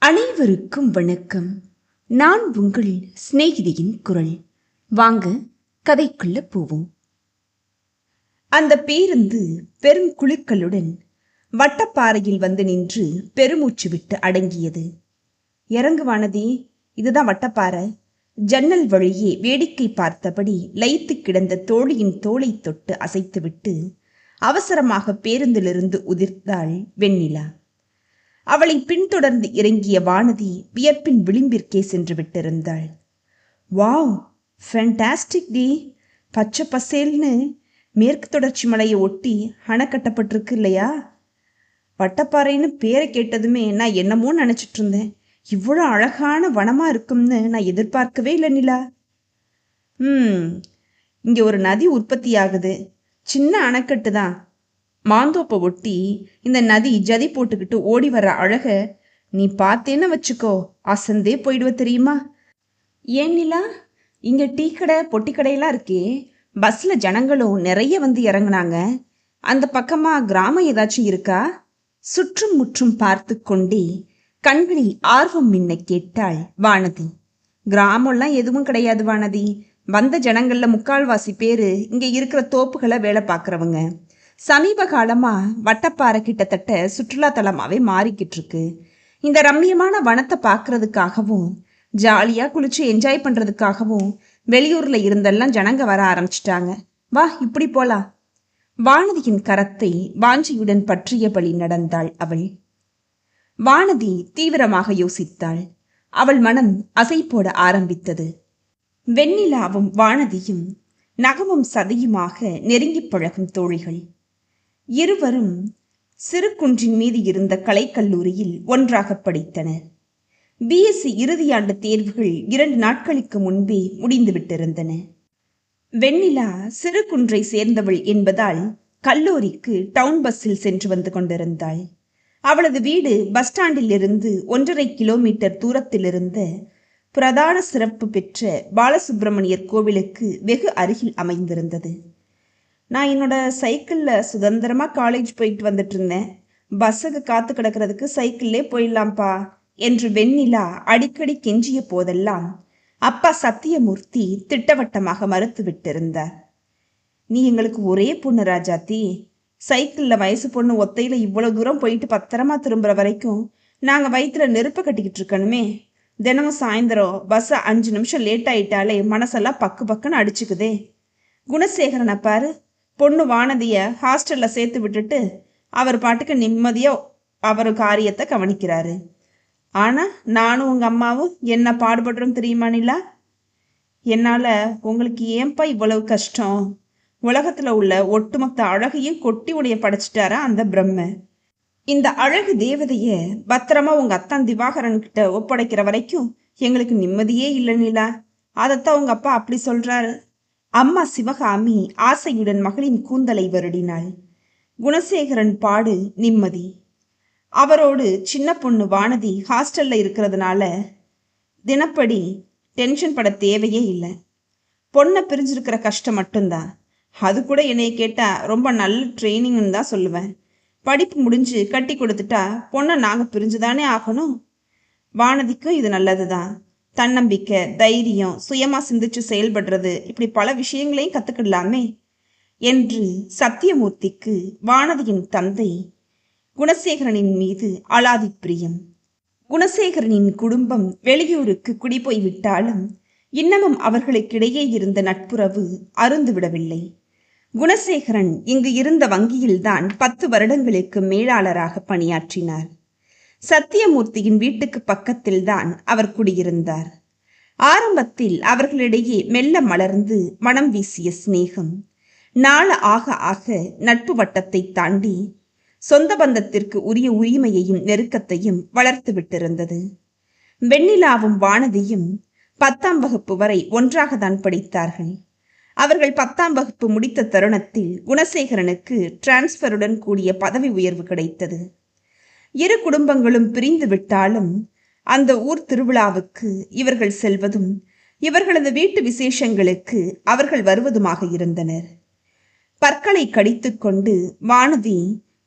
அனைவருக்கும் வணக்கம். நான் உங்கள் சிநேகிதியின் குரல். வாங்க கதைக்குள்ள போவோம். அந்த பேருந்து பெரும் குழுக்களுடன் வட்டப்பாறையில் வந்து நின்று பெருமூச்சு விட்டு அடங்கியது. இறங்கு வானதி, இதுதான் வட்டப்பாறை. ஜன்னல் வழியே வேடிக்கை பார்த்தபடி லயித்து கிடந்த தோழியின் தோளை தொட்டு அசைத்துவிட்டு அவசரமாக பேருந்திலிருந்து உதிர்ந்தாள் வெண்ணிலா. அவளை பின்தொடர்ந்து இறங்கிய வானதி வியப்பின் விளிம்பிற்கே சென்று விட்டிருந்தாள். Wow, fantastic D! பச்சை பசேல்னு மேற்கு தொடர்ச்சி மலையை ஒட்டி அணை கட்டப்பட்டிருக்கு இல்லையா? வட்டப்பாறைன்னு பேரை கேட்டதுமே நான் என்னமோ நினச்சிட்டு இருந்தேன். இவ்வளோ அழகான வனமா இருக்கும்னு நான் எதிர்பார்க்கவே இல்லை நிலா. இங்கே ஒரு நதி உற்பத்தி ஆகுது. சின்ன அணைக்கட்டு தான். மாந்தோப்பை ஒட்டி இந்த நதி ஜதி போட்டுக்கிட்டு ஓடி வர அழக நீ பார்த்தேன்னு வச்சுக்கோ, அசந்தே போயிடுவ தெரியுமா? ஏன் நிலா, இங்கே டீ கடை பொட்டி கடையெல்லாம் இருக்கே, பஸ்ஸில் ஜனங்களும் நிறைய வந்து இறங்குனாங்க. அந்த பக்கமாக கிராமம் ஏதாச்சும் இருக்கா? சுற்றும் முற்றும் பார்த்து கொண்டே கண்களில் ஆர்வம் மின்ன கேட்டாள் வானதி. கிராமம்லாம் எதுவும் கிடையாது வானதி. வந்த ஜனங்களில் முக்கால்வாசி பேர் இங்கே இருக்கிற தோப்புகளை வேலை பார்க்குறவங்க. சமீப காலமாக வட்டப்பாறை கிட்டத்தட்ட சுற்றுலாத்தலமாகவே மாறிக்கிட்டு இருக்கு. இந்த ரம்மியமான வனத்தை பார்க்கறதுக்காகவும் ஜாலியாக குளிச்சு என்ஜாய் பண்ணுறதுக்காகவும் வெளியூரில் இருந்தெல்லாம் ஜனங்க வர ஆரம்பிச்சிட்டாங்க. வா, இப்படி போலாம். வானதியின் கரத்தை வாஞ்சியுடன் பற்றியபடி நடந்தாள் அவள். வானதி தீவிரமாக யோசித்தாள். அவள் மனம் அசை போட ஆரம்பித்தது. வெண்ணிலாவும் வானதியும் நகமும் சதையுமாக நெருங்கி பழகும் தோழிகள். இருவரும் சிறு குன்றின் மீது இருந்த கலைக்கல்லூரியில் ஒன்றாக படித்தனர். பிஎஸ்சி இறுதியாண்டு தேர்வுகள் 2 நாட்களுக்கு முன்பே முடிந்துவிட்டிருந்தன. வெண்ணிலா சிறு குன்றை சேர்ந்தவள் என்பதால் கல்லூரிக்கு டவுன் பஸ்ஸில் சென்று வந்து கொண்டிருந்தாள். அவளது வீடு பஸ் ஸ்டாண்டில் இருந்து 1.5 கிலோமீட்டர் தூரத்தில் இருந்த பிரதான சிறப்பு பெற்ற பாலசுப்பிரமணியர் கோவிலுக்கு வெகு அருகில் அமைந்திருந்தது. நான் என்னோட சைக்கிளில் சுதந்திரமாக காலேஜ் போயிட்டு வந்துட்டு இருந்தேன். பஸ்ஸுக்கு காத்து கிடக்கிறதுக்கு சைக்கிள்லே போயிடலாம்ப்பா என்று வெண்ணிலா அடிக்கடி கெஞ்சிய போதெல்லாம் அப்பா சத்தியமூர்த்தி திட்டவட்டமாக மறுத்து விட்டிருந்தார். நீ எங்களுக்கு ஒரே பொண்ணு ராஜாத்தி. சைக்கிளில் வயசு பொண்ணு ஒத்தையில் இவ்வளோ தூரம் போயிட்டு பத்திரமா திரும்புகிற வரைக்கும் நாங்கள் வயிற்றுல நெருப்பை கட்டிக்கிட்டு இருக்கணுமே. தினமும் சாயந்தரம் பஸ்ஸை 5 நிமிஷம் லேட் ஆயிட்டாலே மனசெல்லாம் பக்கு பக்குன்னு அடிச்சுக்குதே. குணசேகரனை பாரு, பொண்ணு வானதியை ஹாஸ்டலில் சேர்த்து விட்டுட்டு அவர் பாட்டுக்கு நிம்மதியாக அவர் காரியத்தை கவனிக்கிறாரு. ஆனால் நானும் உங்கள் அம்மாவும் என்ன பாடுபடுறோம் தெரியுமா நிலா? என்னால் உங்களுக்கு ஏன்பா இவ்வளவு கஷ்டம்? உலகத்தில் உள்ள ஒட்டுமொத்த அழகையும் கொட்டி உடைய படைச்சிட்டாரா அந்த பிரம்ம. இந்த அழகு தேவதைய பத்திரமா உங்கள் அத்தான் திவாகரன் கிட்ட ஒப்படைக்கிற வரைக்கும் எங்களுக்கு நிம்மதியே இல்லை நிலா. அதைத்தான் உங்கள் அப்பா அப்படி சொல்கிறாரு. அம்மா சிவகாமி ஆசையுடன் மகளின் கூந்தலை வருடினாள். குணசேகரன் பாடு நிம்மதி. அவரோடு சின்ன பொண்ணு வானதி ஹாஸ்டல்ல இருக்கிறதுனால தினப்படி டென்ஷன் பட தேவையே இல்லை. பொண்ணை பிரிஞ்சிருக்கிற கஷ்டம் மட்டும்தான். அது கூட என்னைய கேட்டால் ரொம்ப நல்ல ட்ரைனிங்னு தான் சொல்லுவேன். படிப்பு முடிஞ்சு கட்டி கொடுத்துட்டா பொண்ணை நாங்கள் பிரிஞ்சுதானே ஆகணும். வானதிக்கும் இது நல்லது தான். தன்னம்பிக்கை, தைரியம், சுயமாக சிந்திச்சு செயல்படுறது, இப்படி பல விஷயங்களையும் கற்றுக்கிடலாமே என்று சத்தியமூர்த்திக்கு வானதியின் தந்தை குணசேகரனின் மீது அலாதி பிரியம். குணசேகரனின் குடும்பம் வெளியூருக்கு குடிபோய் விட்டாலும் இன்னமும் அவர்களுக்கிடையே இருந்த நட்புறவு அருந்துவிடவில்லை. குணசேகரன் இங்கு இருந்த வங்கியில்தான் 10 வருடங்களுக்கு மேலாளராக பணியாற்றினார். சத்தியமூர்த்தியின் வீட்டுக்கு பக்கத்தில் தான் அவர் குடியிருந்தார். ஆரம்பத்தில் அவர்களிடையே மெல்ல மலர்ந்து மனம் வீசிய சிநேகம் நாள் ஆக ஆக நட்பு வட்டத்தை தாண்டி சொந்த பந்தத்திற்கு உரிய உரிமையையும் நெருக்கத்தையும் வளர்த்து விட்டிருந்தது. வெண்ணிலாவும் வானதியும் 10ஆம் வகுப்பு வரை ஒன்றாகத்தான் படித்தார்கள். அவர்கள் 10ஆம் வகுப்பு முடித்த தருணத்தில் குணசேகரனுக்கு டிரான்ஸ்பருடன் கூடிய பதவி உயர்வு கிடைத்தது. இரு குடும்பங்களும் பிரிந்து விட்டாலும் அந்த ஊர் திருவிழாவுக்கு இவர்கள் செல்வதும் இவர்களது வீட்டு விசேஷங்களுக்கு அவர்கள் வருவதுமாக இருந்தனர். பற்களை கடித்து கொண்டு வானதி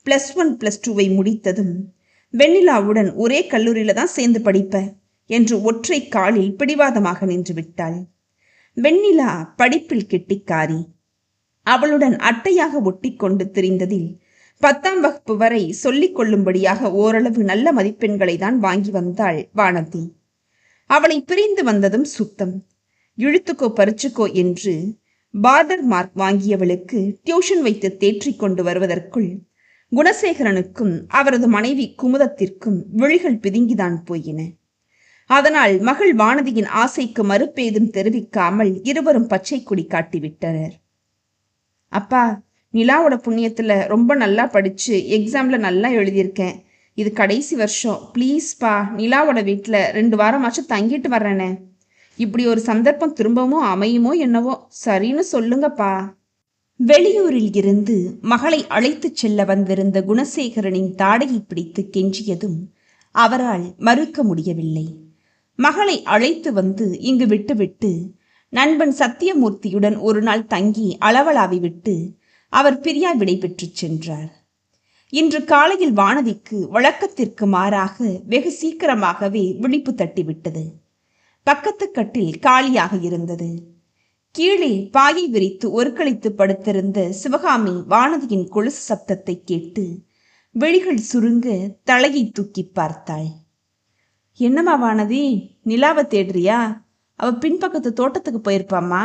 +1 +2 முடித்ததும் வெண்ணிலாவுடன் ஒரே கல்லூரியில தான் சேர்ந்து படிப்ப என்று ஒற்றை காலில் பிடிவாதமாக நின்று விட்டாள். வெண்ணிலா படிப்பில் கெட்டிக்காரி. அவளுடன் அட்டையாக ஒட்டி கொண்டு திரிந்ததில் 10ஆம் வகுப்பு வரை சொல்லிக் கொள்ளும்படியாக ஓரளவு நல்ல மதிப்பெண்களை தான் வாங்கி வந்தாள் வானதி. அவளை பிரிந்து வந்ததும் சுத்தம். இழுத்துக்கோ பறிச்சுக்கோ என்று பார்டர் மார்க் வாங்கியவளுக்கு டியூஷன் வைத்து தேற்றிக் கொண்டு வருவதற்குள் குணசேகரனுக்கும் அவரது மனைவி குமுதத்திற்கும் விழிகள் பிதுங்கிதான் போயின. அதனால் மகள் வானதியின் ஆசைக்கு மறுப்பேதும் தெரிவிக்காமல் இருவரும் பச்சை கொடி காட்டிவிட்டனர். அப்பா, நிலாவோட புண்ணியத்துல ரொம்ப நல்லா படிச்சு எக்ஸாம்ல நல்லா எழுதியிருக்கேன். இது கடைசி வருஷம். ப்ளீஸ்பா, நிலாவோட வீட்டில் 2 வாரமாச்சும் தங்கிட்டு வர்றேனே. இப்படி ஒரு சந்தர்ப்பம் திரும்பவும் அமையுமோ என்னவோ, சரின்னு சொல்லுங்கப்பா. வெளியூரில் இருந்து மகளை அழைத்துச் செல்ல வந்திருந்த குணசேகரனின் தாடையை பிடித்து கெஞ்சியதும் அவரால் மறுக்க முடியவில்லை. மகளை அழைத்து வந்து இங்கு விட்டுவிட்டு நண்பன் சத்தியமூர்த்தியுடன் ஒரு நாள் தங்கி அளவலாவி விட்டு அவர் பிரியா விடை பெற்று சென்றார். இன்று காலையில் வானதிக்கு வழக்கத்திற்கு மாறாக வெகு சீக்கிரமாகவே விழிப்பு தட்டிவிட்டது. பக்கத்து கட்டில் காலியாக இருந்தது. கீழே பாயை விரித்து ஒருக்களித்து படுத்திருந்த சிவகாமி வானதியின் கொலுசு சப்தத்தை கேட்டு விழிகள் சுருங்க தலையை தூக்கி பார்த்தாள். என்னம்மா வானதி, நிலாவை தேடுறியா? அவ பின்பக்கத்து தோட்டத்துக்கு போயிருப்பாமா.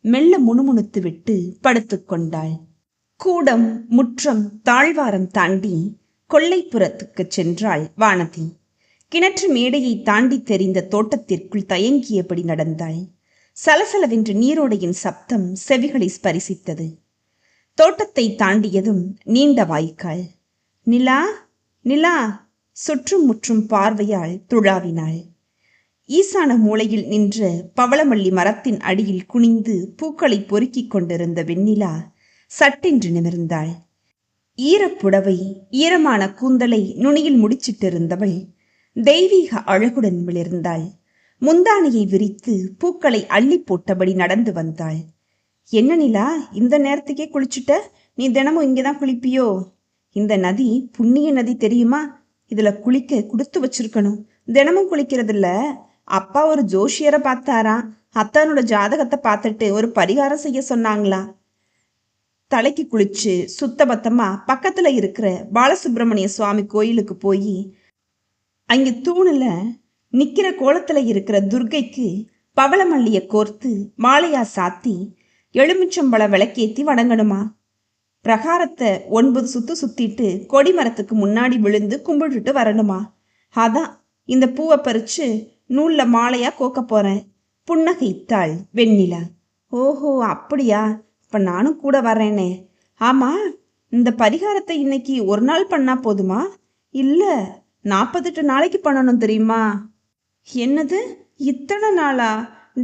மெல்ல முணுமுணுத்து விட்டு படுத்துக்கொண்டாள். கூடம், முற்றம், தாழ்வாரம் தாண்டி கொல்லைப்புறத்துக்கு சென்றாள் வானதி. கிணற்று மேடையை தாண்டி தெரிந்த தோட்டத்திற்குள் தயங்கியபடி நடந்தாள். சலசலவென்று நீரோடையின் சப்தம் செவிகளை ஸ்பரிசித்தது. தோட்டத்தை தாண்டியதும் நீண்ட வாய்க்கால். நிலா, நிலா, சுற்றும் முற்றும் பார்வையால் துழாவினாள். ஈசான மூலையில் நின்ற பவளமல்லி மரத்தின் அடியில் குனிந்து பூக்களை பொறுக்கிக் கொண்டிருந்த வெண்ணிலா சட்டென்று நிமிர்ந்தாள். ஈரப்புடவை, ஈரமான கூந்தலை நுனியில் முடிச்சிட்டிருந்தவள் தெய்வீக அழகுடன் மிளிர்ந்தாள். முந்தானையை விரித்து பூக்களை அள்ளி போட்டபடி நடந்து வந்தாள். என்ன நிலா, இந்த நேரத்துக்கே குளிச்சுட்ட? நீ தினமும் இங்கேதான் குளிப்பியோ? இந்த நதி புண்ணிய நதி தெரியுமா? இதுல குளிக்க கொடுத்து வச்சிருக்கணும். தினமும் குளிக்கிறதில்ல. அப்பா ஒரு ஜோஷியரை பார்த்தாராம். அத்தானோட ஜாதகத்தை பார்த்துட்டு ஒரு பரிகாரம் செய்ய சொன்னாங்களா. தலைக்கு குளிச்சு சுத்தபத்தமா பக்கத்துல இருக்கிற பாலசுப்பிரமணிய சுவாமி கோயிலுக்கு போய் அங்கே தூணுல நிக்கிற கோலத்துல இருக்கிற துர்க்கைக்கு பவளமல்லிய கோர்த்து மாலையா சாத்தி எலுமிச்சம்பழ விளக்கேத்தி வணங்கணுமா. பிரகாரத்தை 9 சுத்து சுத்திட்டு கொடிமரத்துக்கு முன்னாடி விழுந்து கும்பிட்டுட்டு வரணுமா. அதான் இந்த பூவை பறிச்சு நூல்ல மாலையா கோக்க போறேன். புன்னகைத்தாள் வெண்ணிலா. ஓஹோ, அப்படியா? இப்ப நானும் கூட வர்றேனே. ஆமா, இந்த பரிகாரத்தை இன்னைக்கு ஒரு நாள் பண்ணா போதுமா, இல்ல 48 நாளைக்கு பண்ணணும் தெரியுமா? என்னது, இத்தனை நாளா?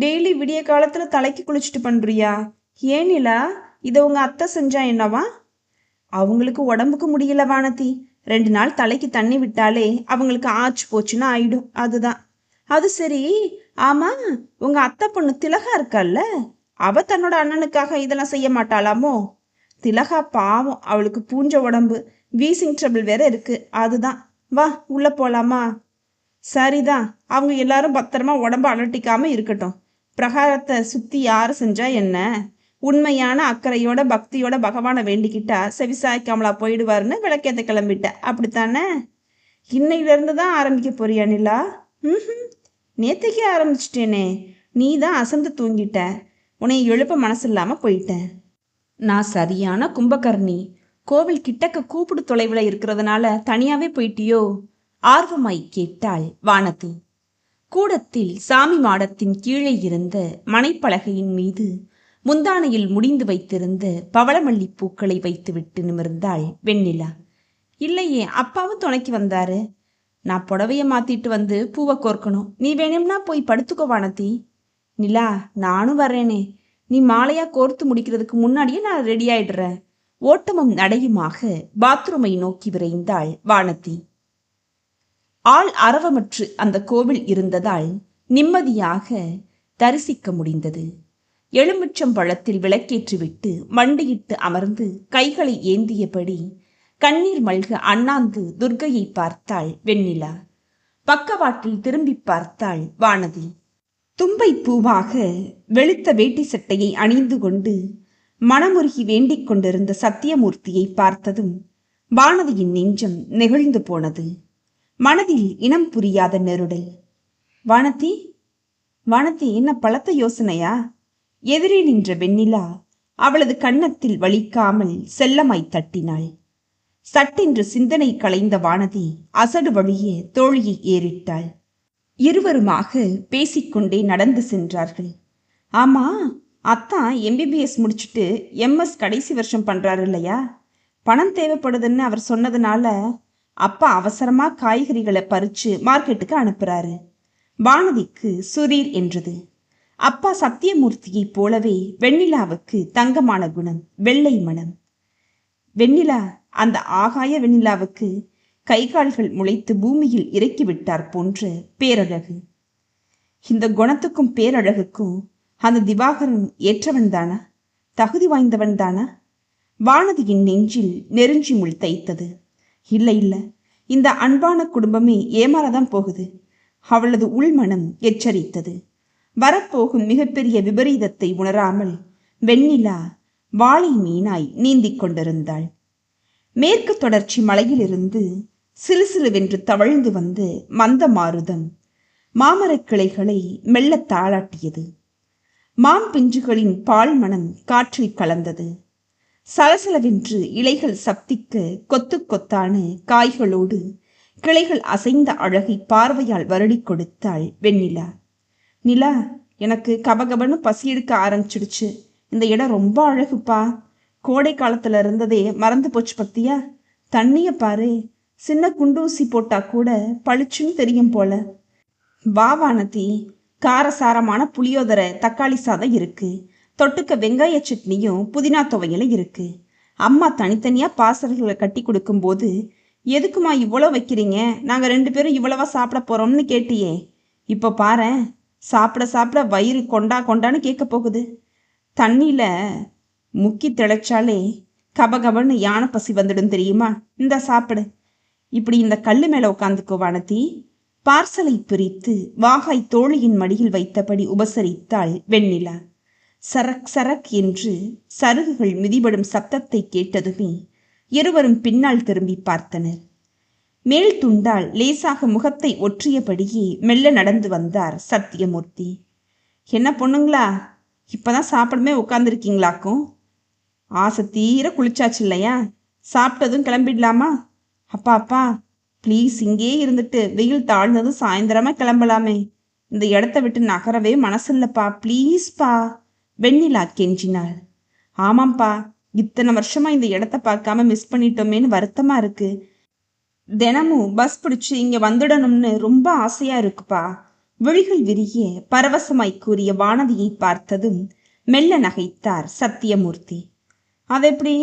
டெய்லி விடிய காலத்துல தலைக்கு குளிச்சுட்டு பண்றியா? ஏனிலா, இதை உங்க அத்தை செஞ்சா என்னவா? அவங்களுக்கு உடம்புக்கு முடியல வானதி. 2 நாள் தலைக்கு தண்ணி விட்டாலே அவங்களுக்கு ஆச்சு போச்சுன்னு ஆயிடும். அதுதான். அது சரி. ஆமா, உங்க அத்தை பொண்ணு திலகா இருக்கால்ல, அவ தன்னோட அண்ணனுக்காக இதெல்லாம் செய்ய மாட்டாளாமோ? திலகா பாவம், அவளுக்கு பூஞ்ச உடம்பு, வீசிங் ட்ரபிள் வேற இருக்கு. அதுதான். வா, உள்ள போலாமா? சரிதான், அவங்க எல்லாரும் பத்திரமா உடம்ப அலட்டிக்காம இருக்கட்டும். பிரகாரத்தை சுத்தி யாரு செஞ்சா என்ன? உண்மையான அக்கறையோட பக்தியோட பகவானை வேண்டிக்கிட்டா செவிசாய்க்காமலா போயிடுவாருன்னு விளக்கேத்த கிளம்பிட்ட, அப்படித்தானே? இன்னையிலிருந்து தான் ஆரம்பிக்க போறியா நிலா? நேத்தைக்கே ஆரம்பிச்சிட்டேனே. நீ தான் அசந்து தூங்கிட்ட. உன்னை எழுப்ப மனசு இல்லாம போயிட்டேன். நான் சரியான கும்பகர்ணி. கோவில் கிட்டக்க கூப்பிடு தொலைவில் இருக்கிறதுனால தனியாவே போயிட்டியோ? ஆர்வமாய் கேட்டாள் வானதி. கூடத்தில் சாமி மாடத்தின் கீழே இருந்த மனைப்பலகையின் மீது முந்தானையில் முடிந்து வைத்திருந்த பவளமல்லி பூக்களை வைத்துவிட்டு நிமிர்ந்தாள் வெண்ணிலா. இல்லையே, அப்பாவும் துணைக்கு வந்தாரு. நான் புடவைய மாத்திட்டு வந்து பூவை கோர்க்கணும். நீ வேணும்னா போய் படுத்துக்கோ வானதி. நிலா, நானும் வர்றேனே. நீ மாலையா கோர்த்து முடிக்கிறதுக்கு முன்னாடியே நான் ரெடி ஆயிடுறேன். ஓட்டமும் நடையுமாக பாத்ரூமை நோக்கி விரைந்தாள் வானதி. ஆள் அரவமற்று அந்த கோவில் இருந்ததால் நிம்மதியாக தரிசிக்க முடிந்தது. எலுமிச்சம்பழத்தில் விளக்கேற்றிவிட்டு மண்டியிட்டு அமர்ந்து கைகளை ஏந்தியபடி கண்ணீர் மல்க அண்ணாந்து துர்க்கையை பார்த்தாள் வெண்ணிலா. பக்கவாட்டில் திரும்பி பார்த்தாள் வானதி. தும்பை பூவாக வெளுத்த வேட்டி சட்டையை அணிந்து கொண்டு மனமுருகி வேண்டிக் கொண்டிருந்த சத்தியமூர்த்தியை பார்த்ததும் வானதியின் நெஞ்சம் நெகிழ்ந்து போனது. மனதில் இனம் புரியாத நெருடல். வானதி, வானதி, என்ன பலத்த யோசனையா? எதிரே நின்ற வெண்ணிலா அவளது கன்னத்தில் வலிக்காமல் செல்லமாய் தட்டினாள். சட்டென்று சிந்தனை களைந்த வானதி அசடு வழியே தோழியை ஏறிட்டாள். இருவருமாக பேசிக்கொண்டே நடந்து சென்றார்கள். ஆமா, அத்தான் எம்பிபிஎஸ் முடிச்சுட்டு எம்எஸ் கடைசி வருஷம் பண்றாரு இல்லையா? பணம் தேவைப்படுதுன்னு அவர் சொன்னதுனால அப்பா அவசரமா காய்கறிகளை பறிச்சு மார்க்கெட்டுக்கு அனுப்புறாரு. வானதிக்கு சுரீர் என்றது. அப்பா சத்தியமூர்த்தியைப் போலவே வெண்ணிலாவுக்கு தங்கமான குணம், வெள்ளை மனம். வெண்ணிலா, அந்த ஆகாய வெண்ணிலாவுக்கு கை கால்கள் முளைத்து பூமியில் இறக்கிவிட்டார் போன்ற பேரழகு. இந்த குணத்துக்கும் பேரழகுக்கும் அந்த திவாகரன் ஏற்றவன் தானா? தகுதி வாய்ந்தவன் தானா? வானதியின் நெஞ்சில் நெருஞ்சி முள் தைத்தது. இல்லை இல்லை, இந்த அன்பான குடும்பமே ஏமாறதான் போகுது. அவளது உள்மனம் எச்சரித்தது. வரப்போகும் மிகப்பெரிய விபரீதத்தை உணராமல் வெண்ணிலா வாளை மீனாய் நீந்திக் கொண்டிருந்தாள். மேற்கு தொடர்ச்சி மலையிலிருந்து சிலுசிலுவென்று தவழ்ந்து வந்து மந்த மாருதம் மாமரக் கிளைகளை மெல்ல தாளாட்டியது. மாம்பிஞ்சுகளின் பால் மனம் காற்றில் கலந்தது. சலசலவென்று இலைகள் சப்திக்க கொத்து கொத்தான காய்களோடு கிளைகள் அசைந்த அழகை பார்வையால் வருடி கொடுத்தாள் வெண்ணிலா. நிலா, எனக்கு கபகபன்னு பசி எடுக்க ஆரம்பிச்சிடுச்சு. இந்த இடம் ரொம்ப அழகுப்பா. கோடை காலத்துல இருந்ததே மறந்து போச்சு பத்தியா? தண்ணிய பாரு, சின்ன குண்டூசி போட்டா கூட பளிச்சுன்னு தெரியும் போல. வா வானதி, காரசாரமான புளியோதரை தக்காளி சாதம் இருக்கு. தொட்டுக்க வெங்காய சட்னியும் புதினா துவையலும் இருக்கு. அம்மா தனித்தனியா பாசல்களை கட்டி கொடுக்கும்போது எதுக்குமா இவ்வளோ வைக்கிறீங்க, நாங்கள் 2 பேரும் இவ்வளவா சாப்பிட போறோம்னு கேட்டியே. இப்போ பாரு, சாப்பிட சாப்பிட வயிறு கொண்டா கொண்டான்னு கேட்க போகுது. தண்ணியில முக்கி திளைச்சாலே கபகபன்னு யானை பசி வந்துடும் தெரியுமா? இந்த சாப்பிடு. இப்படி இந்த கல்லு மேல உட்காந்துக்கோ வானதி. பார்சலை பிரித்து வாகாய் தோழியின் மடியில் வைத்தபடி உபசரித்தாள் வெண்ணிலா. சரக் சரக் என்று சருகுகள் மிதிபடும் சப்தத்தை கேட்டதுமே இருவரும் பின்னால் திரும்பி பார்த்தனர். மேல் துண்டால் லேசாக முகத்தை ஒற்றியபடியே மெல்ல நடந்து வந்தார் சத்தியமூர்த்தி. என்ன பொண்ணுங்களா, இப்பதான் சாப்பிடமே உட்காந்துருக்கீங்களாக்கும்? ஆசை தீர குளிச்சாச்சு இல்லையா? சாப்பிட்டதும் கிளம்பிடலாமா? அப்பா அப்பா, ப்ளீஸ், இங்கே இருந்துட்டு வெயில் தாழ்ந்ததும் சாயந்தரமா கிளம்பலாமே. இந்த இடத்த விட்டு நகரவே மனசில்லப்பா, ப்ளீஸ்பா, வெண்ணிலா கெஞ்சினாள். ஆமாம்ப்பா, இத்தனை வருஷமா இந்த இடத்த பார்க்காம மிஸ் பண்ணிட்டோமேன்னு வருத்தமா இருக்கு. தினமும் பஸ் பிடிச்சு இங்க வந்துடணும்னு ரொம்ப ஆசையா இருக்குப்பா. விழிகள் விரிய பரவசமாய் கூறிய வானதியை பார்த்ததும் மெல்ல நகைத்தார் சத்தியமூர்த்தி. அதெப்படி?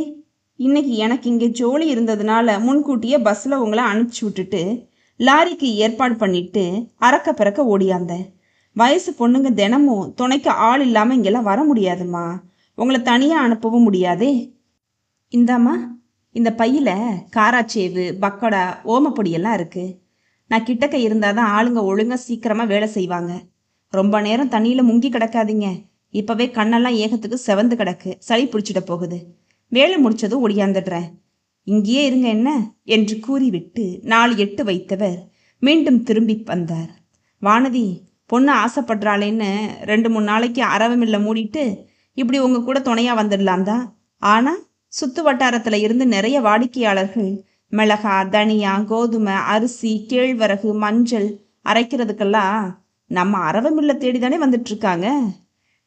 இன்னைக்கு எனக்கு இங்கே ஜோலி இருந்ததுனால முன்கூட்டியே பஸ்ல உங்களை அனுப்பிச்சி விட்டுட்டு லாரிக்கு ஏற்பாடு பண்ணிட்டு அறக்க பிறக்க ஓடியாந்தேன். வயசு பொண்ணுங்க தினமும் துணைக்கு ஆள் இல்லாம இங்கெல்லாம் வர முடியாதுமா. உங்களை தனியா அனுப்பவும் முடியாதே. இந்தாம்மா, இந்த பையில காராச்சேவு, பக்கோடா, ஓமப்பொடியெல்லாம் இருக்கு. நான் கிட்டக்க இருந்தாதான் ஆளுங்க ஒழுங்கா சீக்கிரமா வேலை செய்வாங்க. ரொம்ப நேரம் தண்ணியில முங்கி கிடக்காதீங்க. இப்பவே கண்ணெல்லாம் ஏகத்துக்கு செவந்து கிடக்கு, சளி பிடிச்சிட போகுது. வேலை முடிச்சதும் ஒடியாந்துடுறேன், இங்கேயே இருங்க என்ன என்று கூறிவிட்டு 4 எட்டு வைத்தவர் மீண்டும் திரும்பி வந்தார். வானதி, பொண்ணு ஆசைப்படுறாளேன்னு 2-3 நாளைக்கு அரவமில்ல மூடிட்டு இப்படி உங்க கூட துணையா வந்துடலாம் தான். ஆனா சுத்து வட்டாரத்துல இருந்து நிறைய வாடிக்கையாளர்கள் மிளகா, தனியா, கோதுமை, அரிசி, கேழ்வரகு, மஞ்சள் அரைக்கிறதுக்கெல்லாம் நம்ம அரவமில்ல தேடிதானே வந்துட்டு இருக்காங்க.